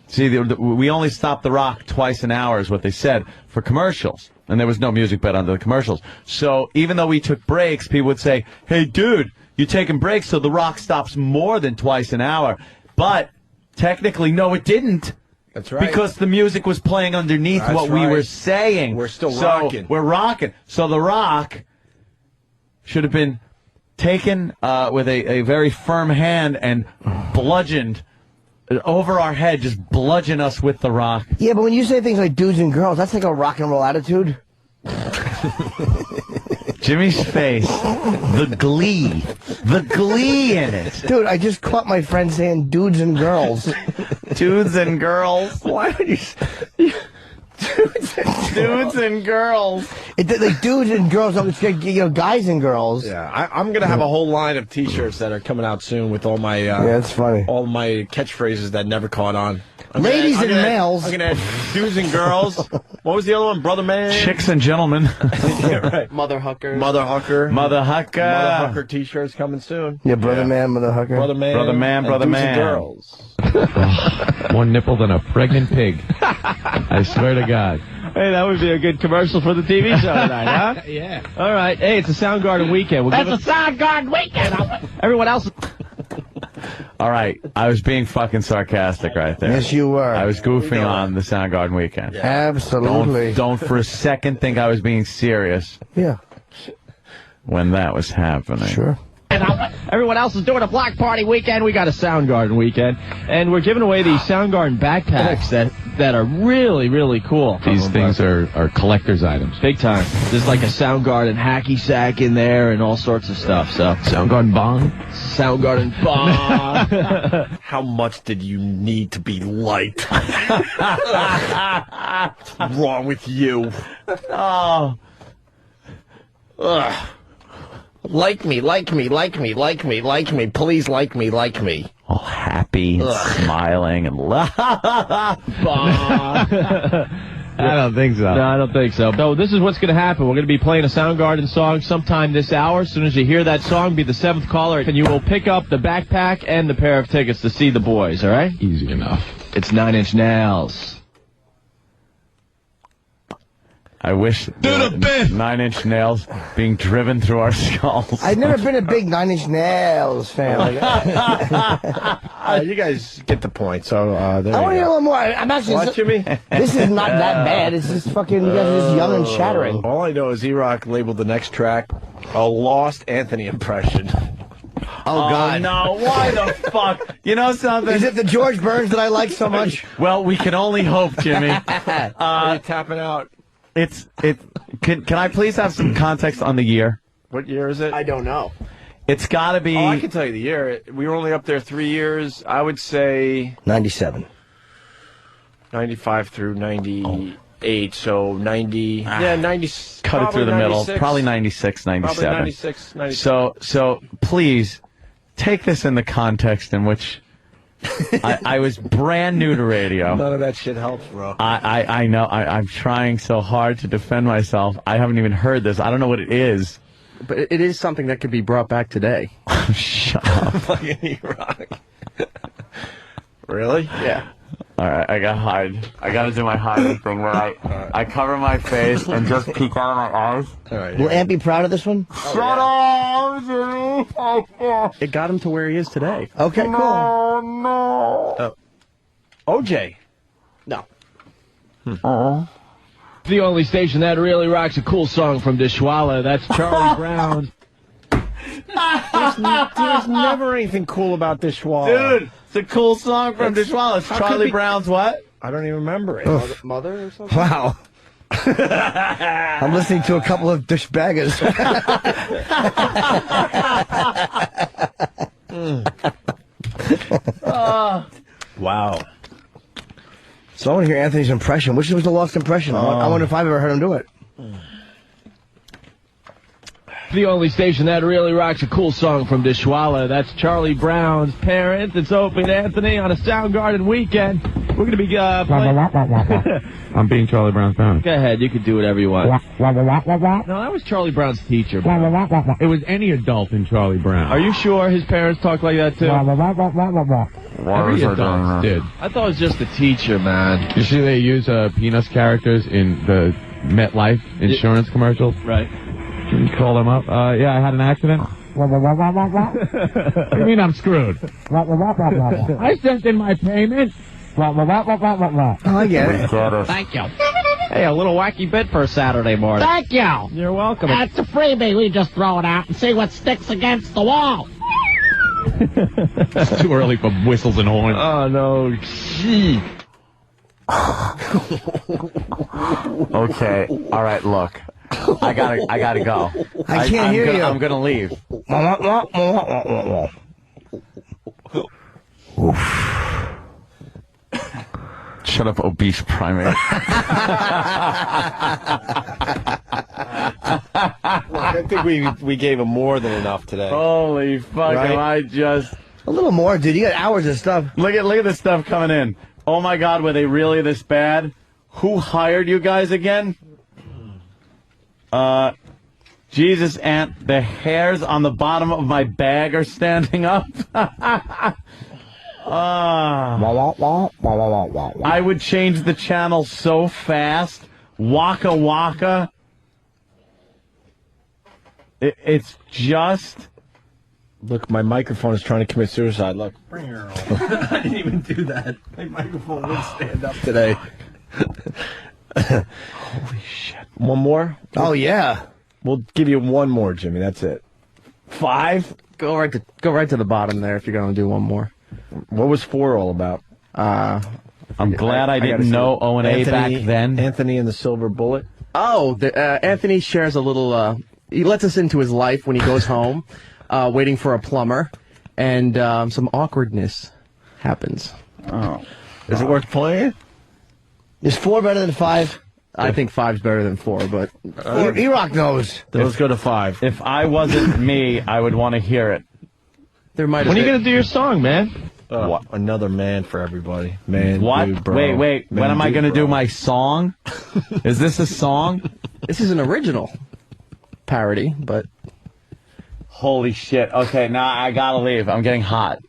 See, we only stopped the rock twice an hour is what they said for commercials. And there was no music bed under the commercials. So even though we took breaks, people would say, hey, dude, you're taking breaks, so the rock stops more than twice an hour. But technically, no, it didn't. That's right. Because the music was playing underneath That's what we right. were saying. We're still So rocking. We're rocking. So the rock should have been taken with a very firm hand and bludgeoned over our head, just bludgeon us with the rock. Yeah, but when you say things like dudes and girls, that's like a rock and roll attitude. Jimmy's face, the glee in it. Dude, I just caught my friend saying dudes and girls. Dudes and girls. Why would you... Dudes and girls. Like dudes and girls, guys and girls. Yeah, I'm gonna have a whole line of T-shirts that are coming out soon with all my that's funny. All my catchphrases that never caught on. Ladies and males. I'm gonna add dudes and girls. What was the other one? Brother man. Chicks and gentlemen. Yeah, right. Mother Hucker. Mother Hucker. Mother Hucker. Mother Hucker T-shirts coming soon. Yeah, brother man, mother Hucker. Brother man. Brother man, and brother dudes man. And girls. More nipple than a pregnant pig. I swear to God. Hey, that would be a good commercial for the TV show tonight, huh? Yeah. All right. Hey, it's a Soundgarden weekend. That's a Soundgarden weekend. Everyone else... All right, I was being fucking sarcastic right there. Yes, you were. I was goofing on the Soundgarden weekend. Absolutely. Don't for a second think I was being serious Yeah. when that was happening. Sure. Everyone else is doing a block party weekend. We got a Soundgarden weekend. And we're giving away these Soundgarden backpacks that are really, really cool. These things are collector's items. Big time. There's like a Soundgarden hacky sack in there and all sorts of stuff. So Soundgarden bong? Soundgarden bong. How much did you need to be liked? What's wrong with you? Oh. Ugh. Like me, like me, like me, like me, like me. Please like me, like me. All happy and smiling and I don't think so. No, I don't think so. No, this is what's going to happen. We're going to be playing a Soundgarden song sometime this hour. As soon as you hear that song, be the 7th caller, and you will pick up the backpack and the pair of tickets to see the boys, all right? Easy enough. It's 9 Inch Nails. I wish there were 9-inch nails being driven through our skulls. I've never been a big 9 Inch Nails fan. You guys get the point. So there I want to you hear a go. little more. I'm actually. What, Jimmy? This is not that bad. It's just fucking. You guys are just young and shattering. All I know is E-Rock labeled the next track a lost Anthony impression. Oh, God. No, why the fuck? You know something? Is it the George Burns that I like so much? Well, we can only hope, Jimmy. Are you tapping out? Can I please have some context on the year? What year is it? I don't know. It's got to be. Oh, I can tell you the year. We were only up there 3 years. I would say 97. 95 through 98. So 90. Yeah, 90. Cut it through the middle. 96. Probably 96, 97. Probably 96, 97. So please take this in the context in which I was brand new to radio. None of that shit helps, bro. I know. I'm trying so hard to defend myself. I haven't even heard this. I don't know what it is. But it is something that could be brought back today. Shut up. Fucking E-Rock. Really? Yeah. All right, I gotta hide. I gotta do my hiding thing where I cover my face and just peek out of my eyes. All right. Will Ant be proud of this one? Shut up, Jimmy. It got him to where he is today. Okay, cool. No. OJ. No. The only station that really rocks a cool song from Dishwalla. That's Charlie Brown. There's never anything cool about this Dishwalla. Dude, it's a cool song from Dishwalla. It's Charlie Brown's what? I don't even remember it. Mother or something? Wow. I'm listening to a couple of douchebaggers. Wow. So I want to hear Anthony's impression. Which was the lost impression? I wonder if I've ever heard him do it. The only station that really rocks a cool song from Dishwalla. That's Charlie Brown's Parents. It's Opie Anthony on a Soundgarden weekend. We're going to be playing... I'm being Charlie Brown's parent. Go ahead, you can do whatever you want. No, that was Charlie Brown's teacher. Bro. It was any adult in Charlie Brown. Are you sure his parents talk like that too? Every adult did. I thought it was just the teacher, man. You see they use Peanuts characters in the MetLife insurance commercials? Right. Can you call them up? Yeah, I had an accident. What do you mean I'm screwed? I sent in my payment. Oh, I get it. Thank you. Hey, a little wacky bit for a Saturday morning. Thank you. You're welcome. That's a freebie. We just throw it out and see what sticks against the wall. It's too early for whistles and horns. Oh, no. Gee. Okay. All right, look. I gotta go. I can't hear you. I'm gonna leave. Shut up, obese primate. I think we gave him more than enough today. Holy fuck! Right? Am I just A little more, dude. You got hours of stuff. look at this stuff coming in. Oh my God, were they really this bad? Who hired you guys again? Jesus, Ant, the hairs on the bottom of my bag are standing up. I would change the channel so fast. Waka waka. It's just... Look, my microphone is trying to commit suicide. Look. I didn't even do that. My microphone would stand up today. Holy shit. One more? Oh, yeah. We'll give you one more, Jimmy. That's it. 5? Go right to the bottom there if you're going to do one more. What was 4 all about? I'm glad I didn't know O&A back then. Anthony and the Silver Bullet? Oh, Anthony shares a little... he lets us into his life when he goes home, waiting for a plumber, and some awkwardness happens. Oh. Is it worth playing? Is 4 better than 5? I think 5's better than 4, but... E-Rock knows. Then let's go to 5. If I wasn't me, I would want to hear it. There might When are you going to do your song, man? Another man for everybody. Man, What? dude, bro. Wait. Man, When am I dude, going to bro. do my song? Is this a song? This is an original parody, but Holy shit. Okay, now I gotta leave. I'm getting hot.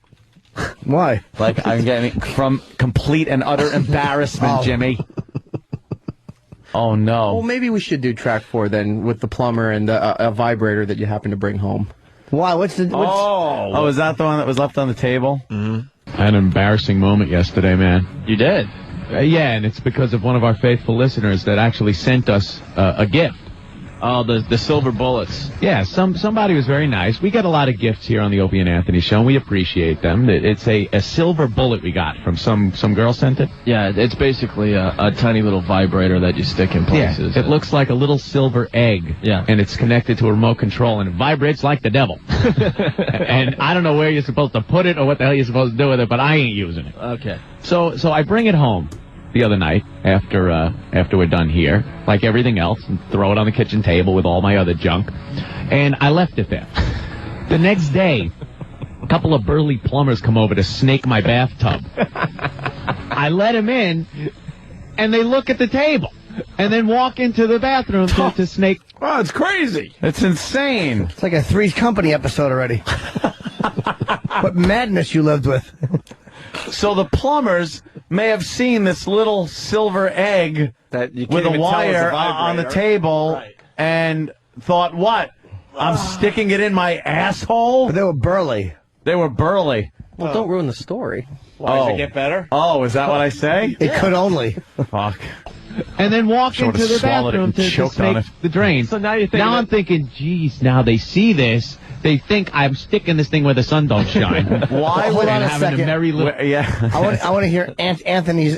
Why? Like, I'm getting from complete and utter embarrassment, Jimmy. Oh, no. well, maybe we should do track 4 then with the plumber and a vibrator that you happen to bring home. Why? What's the? Oh, is that the one that was left on the table? I had an embarrassing moment yesterday, man. You did? Yeah, and it's because of one of our faithful listeners that actually sent us a gift. Oh, the silver bullets. Yeah, somebody was very nice. We get a lot of gifts here on the Opie and Anthony Show, and we appreciate them. It's a silver bullet we got from some girl sent it. Yeah, it's basically a tiny little vibrator that you stick in places. Yeah, it looks like a little silver egg. Yeah. And it's connected to a remote control, and it vibrates like the devil. And I don't know where you're supposed to put it or what the hell you're supposed to do with it, but I ain't using it. Okay. So I bring it home the other night after we're done here, like everything else, and throw it on the kitchen table with all my other junk. And I left it there. The next day, a couple of burly plumbers come over to snake my bathtub. I let them in, and they look at the table, and then walk into the bathroom to snake. Wow, it's crazy. It's insane. It's like a Three's Company episode already. What madness you lived with. So the plumbers may have seen this little silver egg That you can't with a even tell is wire a on the vibrator. table Right. and thought, what? I'm sticking it in my asshole? But they were burly. They were burly. Well, don't ruin the story. Why, Does it get better? Oh, is that what I say? It could only. Fuck. And then walk Should've into the swallowed it bathroom and to choked on snake it. the drain. So now you're thinking I'm thinking, geez, now they see this. They think I'm sticking this thing where the sun don't shine. Why Hold would on I a have second. a merry little... Yeah. I want to hear Anthony's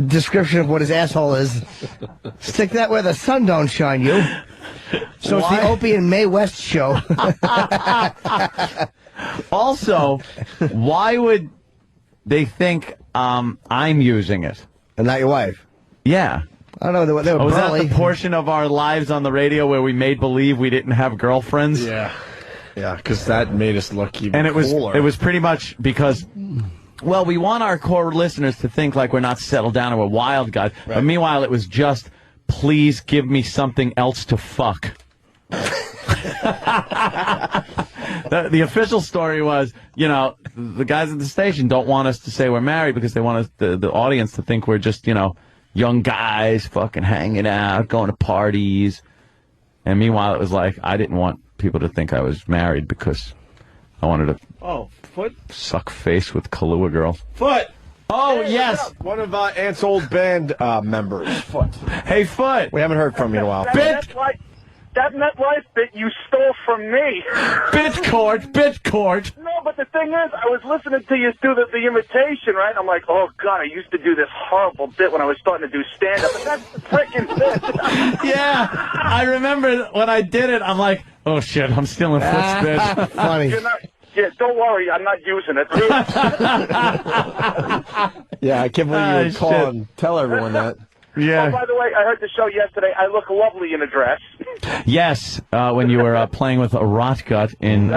description of what his asshole is. Stick that where the sun don't shine, you. So it's the Opie and Mae West show. Also, why would they think I'm using it? And not your wife. Yeah. I don't know. They were Was that burly. the portion of our lives on the radio where we made believe we didn't have girlfriends? Yeah, because that made us look even And it was cooler. pretty much because, well, we want our core listeners to think like we're not settled down or we're wild guys. Right. But meanwhile, it was just, please give me something else to fuck. The official story was, the guys at the station don't want us to say we're married because they want us, the audience to think we're just, young guys fucking hanging out, going to parties. And meanwhile, it was like, I didn't want people to think I was married because I wanted to Foot. suck face with Kahlua girls. Foot. Oh, Hey, yes. what's up? One of Ant's old band members. Foot. Hey, Foot. We haven't heard from you in a while. That MetLife bit you stole from me. Bitcourt. No, but the thing is, I was listening to you do the imitation, right? I'm like, oh, God, I used to do this horrible bit when I was starting to do stand-up, and that's the freaking bit. Yeah, I remember when I did it, I'm like, oh, shit, I'm stealing Foot's bit. Funny. Yeah, don't worry, I'm not using it. Yeah, I can't believe you would call shit. and tell everyone that. Yeah. Oh, by the way, I heard the show yesterday. I look lovely in a dress. Yes, when you were playing with a rot gut in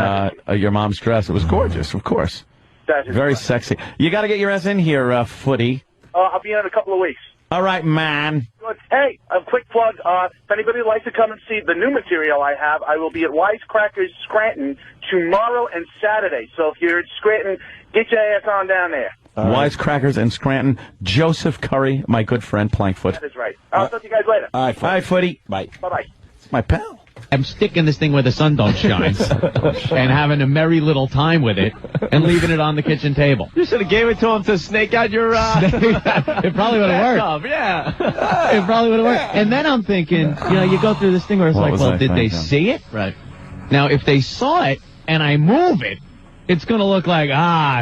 your mom's dress. It was gorgeous, of course. That is Very right. sexy. You got to get your ass in here, Footy. I'll be in a couple of weeks. All right, man. Good. Hey, a quick plug. If anybody would like to come and see the new material I have, I will be at Wisecrackers Scranton tomorrow and Saturday. So if you're at Scranton, get your ass on down there. Wisecrackers in Scranton. Joseph Curry, my good friend, Plankfoot. That is right. I'll talk to you guys later. All right, Footy. Bye. Bye-bye. It's my pal. I'm sticking this thing where the sun don't shine and having a merry little time with it and leaving it on the kitchen table. You should have gave it to him to snake out your... It probably would have worked. Yeah. It probably would have worked. And then I'm thinking, you go through this thing where it's What like, was well, I did they thinking? see it? Right. Now, if they saw it and I move it, it's going to look like,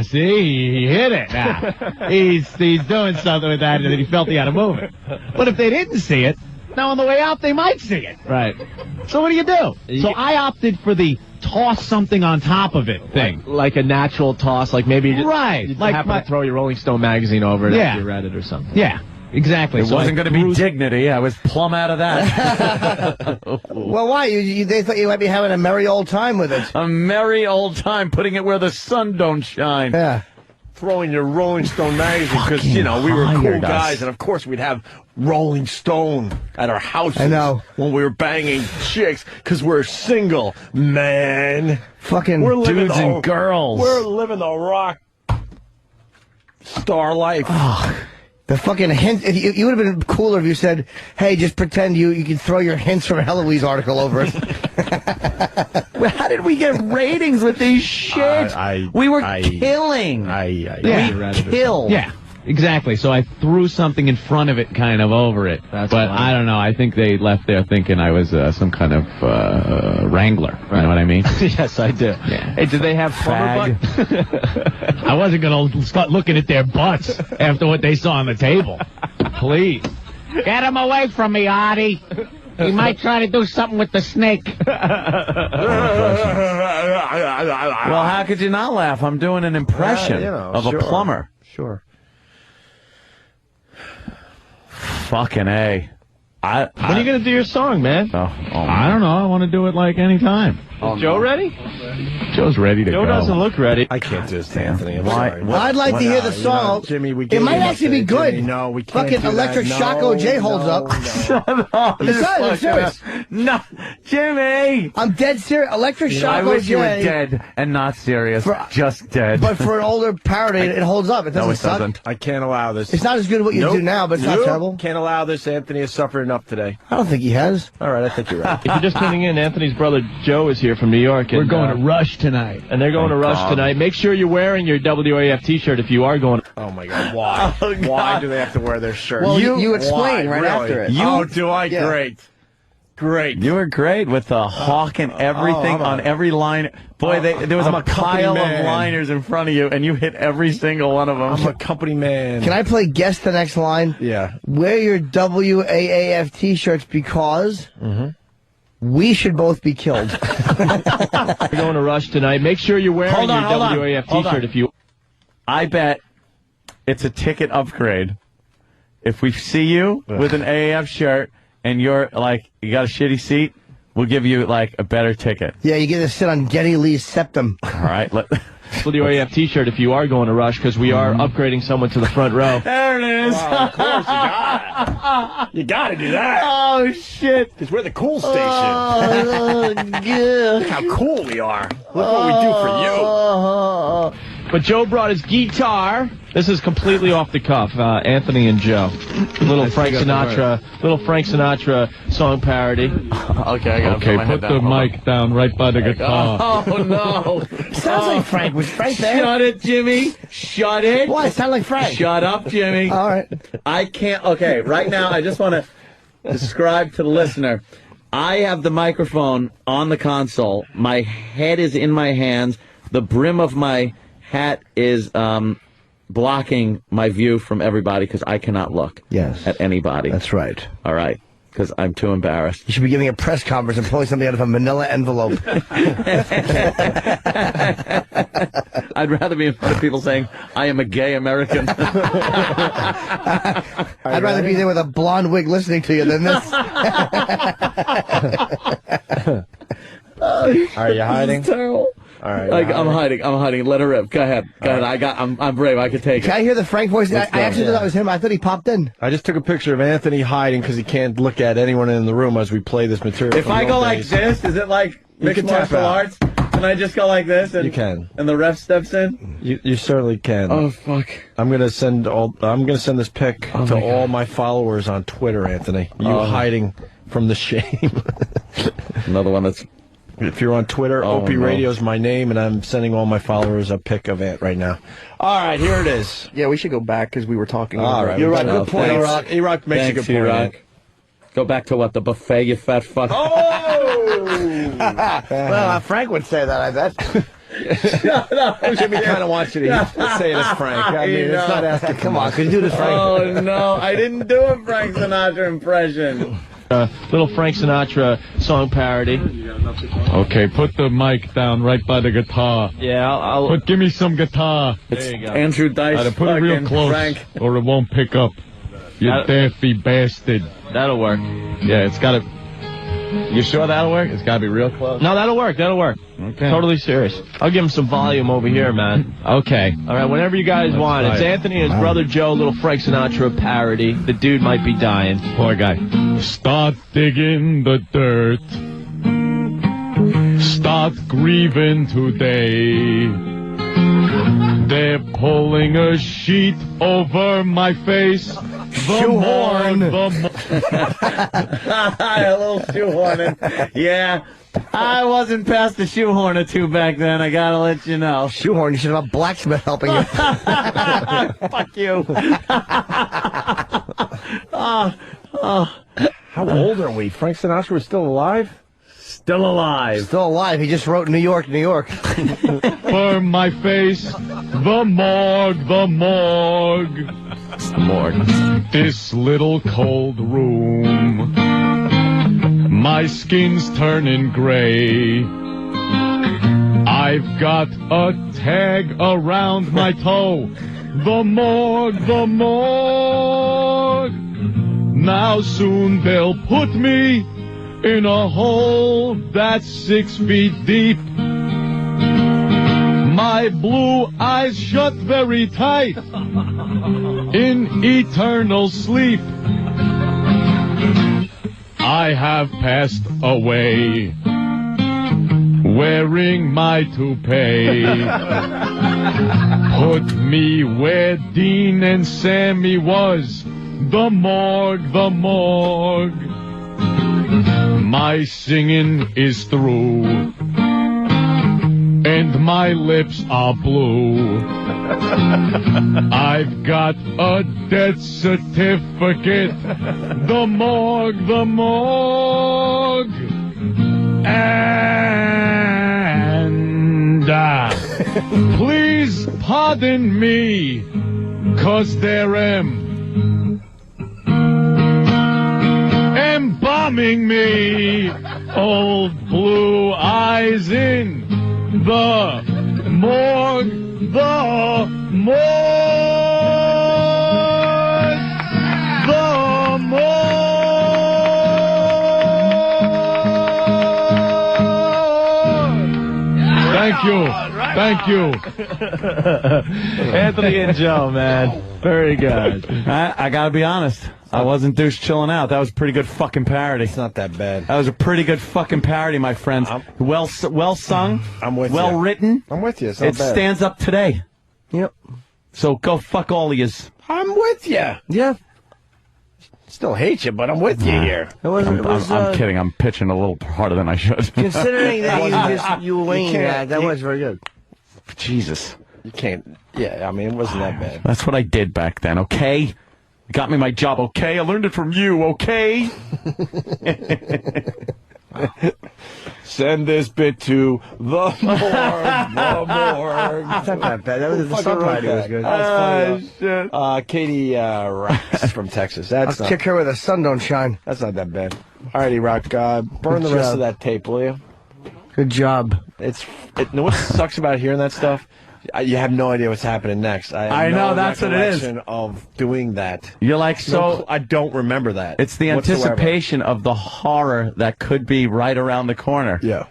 see, he hit it now. He's doing something with that, and he felt he had to move it. But if they didn't see it, now on the way out, they might see it. Right. So what do you do? So I opted for the toss something on top of it thing. Like a natural toss, like maybe you just, Right. you Like happen my- to throw your Rolling Stone magazine over it Yeah. after you read it or something. Yeah, exactly. It So wasn't I going to be threw- dignity. I was plumb out of that. Well, why? They thought you might be having a merry old time with it. A merry old time putting it where the sun don't shine. Yeah. throwing your Rolling Stone magazine because, we were cool guys, and of course we'd have Rolling Stone at our houses. I know. When we were banging chicks because we're single, man. Fucking we're living dudes and girls. We're living the rock star life. Oh, the fucking hint. If you would have been cooler if you said, "Hey, just pretend you can throw your hints from a Heloise article over us." Well, how did we get ratings with these shit? We were killing. We killed. Yeah, exactly. So I threw something in front of it, kind of over it. But I don't know. I think they left there thinking I was some kind of wrangler. You know what I mean? Yes, I do. Yeah. Hey, did they have plumber butt? I wasn't going to start looking at their butts after what they saw on the table. Please. Get him away from me, Artie. He might try to do something with the snake. Well, how could you not laugh? I'm doing an impression of a plumber. Sure. Fucking A. When are you going to do your song, man? I don't know. I want to do it like any time. Is Joe ready? Joe's ready to go. Joe doesn't look ready. I can't do this to Anthony. I'm sorry. I'd like to hear the song. Jimmy, it might actually be good. Jimmy, no, we can't. Fucking Electric Shock OJ holds up. Shut up. I'm serious. No, Jimmy. I'm dead serious. Electric Shock I OJ. wish you were dead and not serious. Just dead. But for an older parody, it holds up. It doesn't suck. I can't allow this. It's not as good as what you do now, but it's not terrible. Can't allow this. Anthony has suffered enough today. I don't think he has. All right, I think you're right. If you're just tuning in, Anthony's brother Joe is here from New York. We're going to Rush tonight. And they're going to Rush tonight. Make sure you're wearing your WAF t-shirt if you are going. Oh, my God. Why? Why do they have to wear their shirt? Well, you explain right after it. Do I? Yeah. Great. You were great with the hawk and everything on every line. Boy, there was a pile of liners in front of you, and you hit every single one of them. I'm a company man. Can I play guess the next line? Yeah. Wear your WAAF t-shirts because we should both be killed. We're going to Rush tonight. Make sure you're wearing your WAF t-shirt if you... I bet it's a ticket upgrade. If we see you with an AAF shirt and you're like, you got a shitty seat, we'll give you like a better ticket. Yeah, you get to sit on Geddy Lee's septum. All right. WAF t-shirt if you are going to Rush, because we are upgrading someone to the front row. There it is. Well, of course, you got to do that. Oh, shit. Because we're the cool station. Oh, Look how cool we are. Look what we do for you. But Joe brought his guitar. This is completely off the cuff. Anthony and Joe. Little Frank Sinatra song parody. Okay, put the mic down right by the guitar. Oh, no. Sounds like Frank. Was Frank there? Shut it, Jimmy. Shut it. Why? It sounded like Frank. Shut up, Jimmy. All right. I can't. Okay, right now, I just want to describe to the listener. I have the microphone on the console. My head is in my hands. The brim of my hat is blocking my view from everybody because I cannot look at anybody. That's right. All right. Because I'm too embarrassed. You should be giving a press conference and pulling something out of a manila envelope. I'd rather be in front of people saying, I am a gay American. I'd rather be there with a blonde wig listening to you than this. Are you hiding? This is terrible. All right. I'm hiding. Let her rip. Go ahead. I'm brave. I can take it. Can I hear the Frank voice? I actually thought that was him. I thought he popped in. I just took a picture of Anthony hiding because he can't look at anyone in the room as we play this material. If I go like this, is it like mixed martial arts? Can I just go like this? And, you can. And the ref steps in? You certainly can. Oh, fuck. I'm gonna send this pic to all my followers on Twitter, Anthony. You hiding from the shame. Another one that's... If you're on Twitter, Opie Radio is my name, and I'm sending all my followers a pic of Ant right now. All right, here it is. Yeah, we should go back because we were talking. All right, you're right. Good point, E-Rock. E-Rock makes a good point. E-Rock. Go back to what? The buffet, you fat fuck. Oh! Well, Frank would say that, I bet. Shut up. Jimmy kind of wants you to say it as Frank. I mean, it's not asking. Come on, could you do this, Frank? Oh, no. I didn't do a Frank Sinatra impression. Little Frank Sinatra song parody. Okay, put the mic down right by the guitar. Yeah, But give me some guitar. There you go. Andrew Dice. Put it real close, Frank. or it won't pick up. You daffy bastard. That'll work. Yeah, it's got to... You sure that'll work? It's got to be real close. No, that'll work. That'll work. Okay. Totally serious. I'll give him some volume over here, man. Okay. All right, whenever you guys want. It's Anthony and his brother Joe, little Frank Sinatra parody. The dude might be dying. Poor guy. Start digging the dirt. Start grieving today. They're pulling a sheet over my face. Shoehorn. A little shoehorning. Yeah. I wasn't past the shoehorn or two back then, I gotta let you know. Shoehorn, you should have a blacksmith helping you. Fuck you. How old are we? Frank Sinatra was still alive? Still alive. Still alive. He just wrote New York, New York. For my face, the morgue, the morgue. It's the morgue. This little cold room. My skin's turning gray. I've got a tag around my toe. The morgue, the morgue. Now soon they'll put me in a hole that's 6 feet deep. My blue eyes shut very tight in eternal sleep. I have passed away wearing my toupee. Put me where Dean and Sammy was. The morgue, the morgue. My singing is through, and my lips are blue. I've got a death certificate. The morgue, the morgue. And please pardon me, 'cause there am embalming me, old blue eyes in the morgue, the morgue, the morgue. Thank you. Thank you. Anthony and Joe, man. Very good. I gotta be honest. I wasn't douche chilling out. That was a pretty good fucking parody. It's not that bad. That was a pretty good fucking parody, my friends. Well sung. I'm with you. Well written. I'm with you. It's not It bad. stands up today. Yep. So go fuck all of yous. I'm with you. Yeah. Still hate you, but I'm with you here. It was, I'm kidding. I'm pitching a little harder than I should. Considering that you were winging that was very good. Jesus. You can't. Yeah, I mean, it wasn't that bad. That's what I did back then, okay? You got me my job, okay? I learned it from you, okay? Send this bit to the morgue, the morgue. It's not that bad. That was, the songwriting was good. That was funny, though. Katie Rax from Texas. I'll kick her where the sun don't shine. That's not that bad. All righty, Rock. Burn the rest of that tape, will you? Good job. You know what sucks about hearing that stuff? You have no idea what's happening next. I know, that's what it is. Of doing that. You're like, so... I don't remember that. It's the anticipation of the horror that could be right around the corner. Yeah.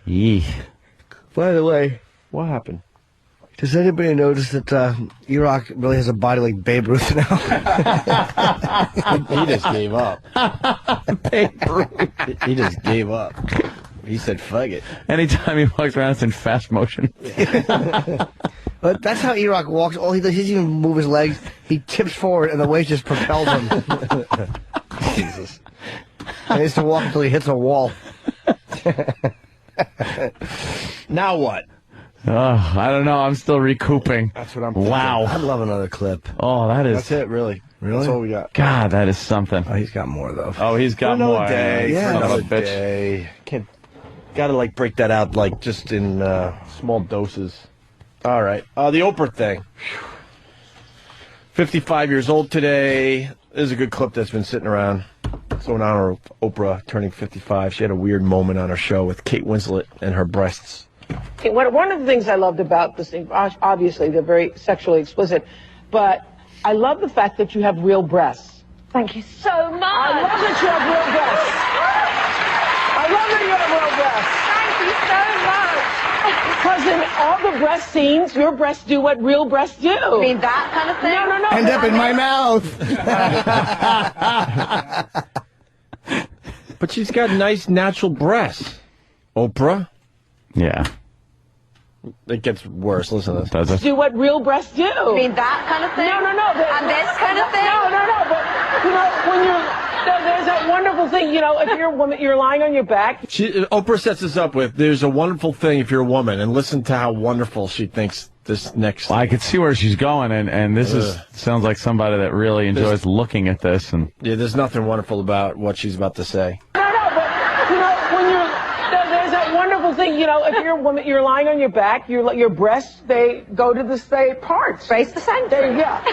Yee. By the way, what happened? Does anybody notice that E-Rock really has a body like Babe Ruth now? He just gave up. Babe Ruth. He just gave up. He said, fuck it. Anytime he walks around, it's in fast motion. But that's how E-Rock walks. All he does, he doesn't even move his legs. He tips forward, and the weight just propels him. Jesus. And he has to walk until he hits a wall. Now what? Oh, I don't know. I'm still recouping. That's what I'm thinking. Wow. I'd love another clip. Oh, that is... That's it, really. Really? That's all we got. God, that is something. Oh, he's got more, though. Oh, he's got another more. Day, yeah, for another bitch. day. Gotta, like, break that out, like, just in small doses. All right. The Oprah thing. 55 years old today. This is a good clip that's been sitting around. So in honor of Oprah turning 55, she had a weird moment on her show with Kate Winslet and her breasts. One of the things I loved about this thing, obviously they're very sexually explicit, but I love the fact that you have real breasts. Thank you so much. I love that you have real breasts. I love that you have real breasts. Thank you so much. Because in all the breast scenes, your breasts do what real breasts do. You mean that kind of thing? No. End up in my mouth. But she's got nice natural breasts. Oprah? Yeah. It gets worse. Listen to this. Does it? Do what real breasts do. You mean that kind of thing? No. And this kind of thing? No. But, when there's that wonderful thing, if you're a woman, you're lying on your back. Oprah sets us up with, there's a wonderful thing if you're a woman, and listen to how wonderful she thinks this next... Well, I could see where she's going, and this sounds like somebody that really enjoys looking at this. And yeah, there's nothing wonderful about what she's about to say. No, but, when there's that wonderful thing, if you're a woman, you're lying on your back, your breasts, they go to the parts. Face the center. Yeah.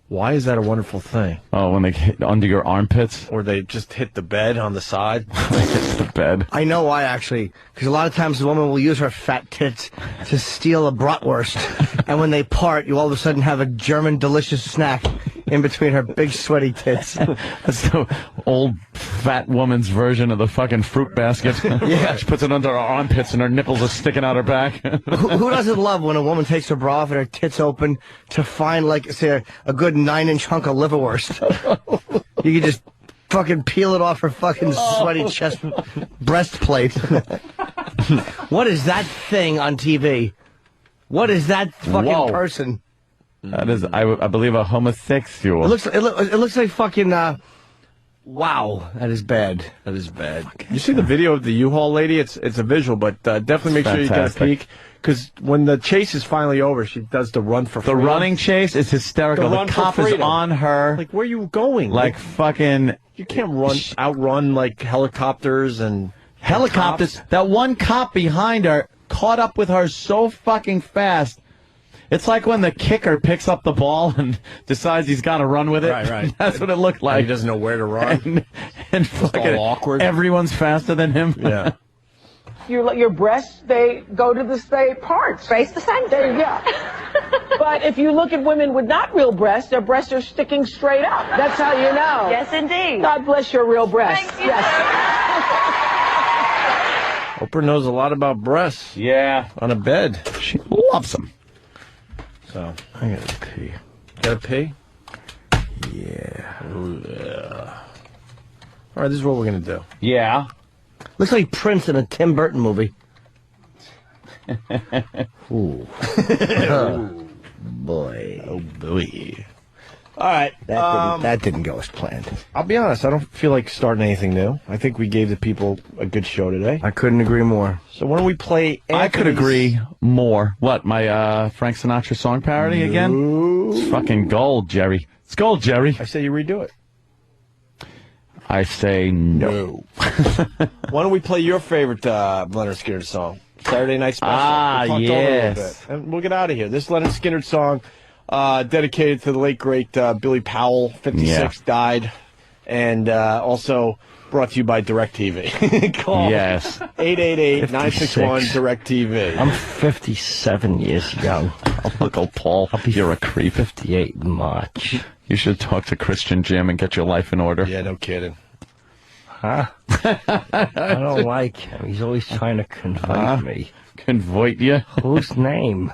Why is that a wonderful thing? Oh, when they hit under your armpits? Or they just hit the bed on the side? They hit the bed. I know why, actually. Because a lot of times the woman will use her fat tits to steal a bratwurst. And when they part, you all of a sudden have a German delicious snack in between her big sweaty tits. That's the old fat woman's version of the fucking fruit basket. Yeah. She puts it under her armpits and her nipples are sticking out her back. Who doesn't love when a woman takes her bra off and her tits open to find, like, say, a good 9-inch hunk of liverwurst? You can just fucking peel it off her fucking sweaty chest breastplate. What is that thing on TV? What is that fucking person? That is, I believe, a homosexual. It looks like fucking. Wow, that is bad. That is bad. You see the video of the U-Haul lady? It's a visual, but definitely make sure you get a peek. Because when the chase is finally over, she does the run for freedom. The running chase is hysterical. The cop is on her. Like, where are you going? Like fucking... You can't outrun, like, helicopters and... Helicopters? That one cop behind her caught up with her so fucking fast. It's like when the kicker picks up the ball and decides he's got to run with it. Right. That's what it looked like. He doesn't know where to run. And fucking all awkward. Everyone's faster than him. Yeah. Your breasts, they go to the parts. Face the center. Yeah. But if you look at women with not real breasts, their breasts are sticking straight up. That's how you know. Yes, indeed. God bless your real breasts. Thank you. Yes. Oprah knows a lot about breasts. Yeah. On a bed. She loves them. So, I gotta pee. Gotta pee? Yeah. All right, this is what we're gonna do. Yeah. Looks like Prince in a Tim Burton movie. Ooh. Oh, boy. Oh, boy. All right. That didn't go as planned. I'll be honest, I don't feel like starting anything new. I think we gave the people a good show today. I couldn't agree more. So why don't we play I could agree more. What, my Frank Sinatra song parody again? It's fucking gold, Jerry. It's gold, Jerry. I say you redo it. I say no. Why don't we play your favorite Leonard Skinner song? Saturday Night Special. We'll talk over it a little bit. And we'll get out of here. This Leonard Skinner song, dedicated to the late, great Billy Powell, 56, died. And also brought to you by DirecTV. Call 888-961-DirecTV. I'm 57 years young. Uncle Paul, you're a creep. 58 in March. You should talk to Christian Jim and get your life in order. Yeah, no kidding. Huh? I don't like him. He's always trying to convoit me. Convoit you? Whose name?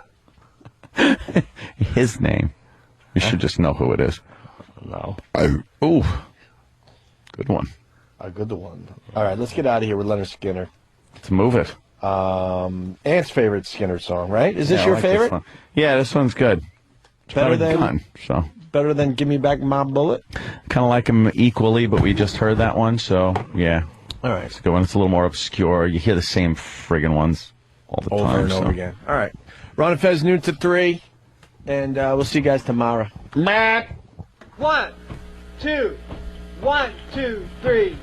His name. You should just know who it is. No. Ooh. Good one. A good one. All right, let's get out of here with Leonard Skinner. Let's move it. Ant's favorite Skinner song, right? Is this your favorite? This yeah, this one's good. It's Better than Better than Give Me Back My Bullet? Kind of like them equally, but we just heard that one, so yeah. All right. It's a good one. It's a little more obscure. You hear the same friggin' ones all the time. Over and over again. All right. Ron and Fez, noon to 3, and we'll see you guys tomorrow. Matt. 1, 2, 1, 2, 3.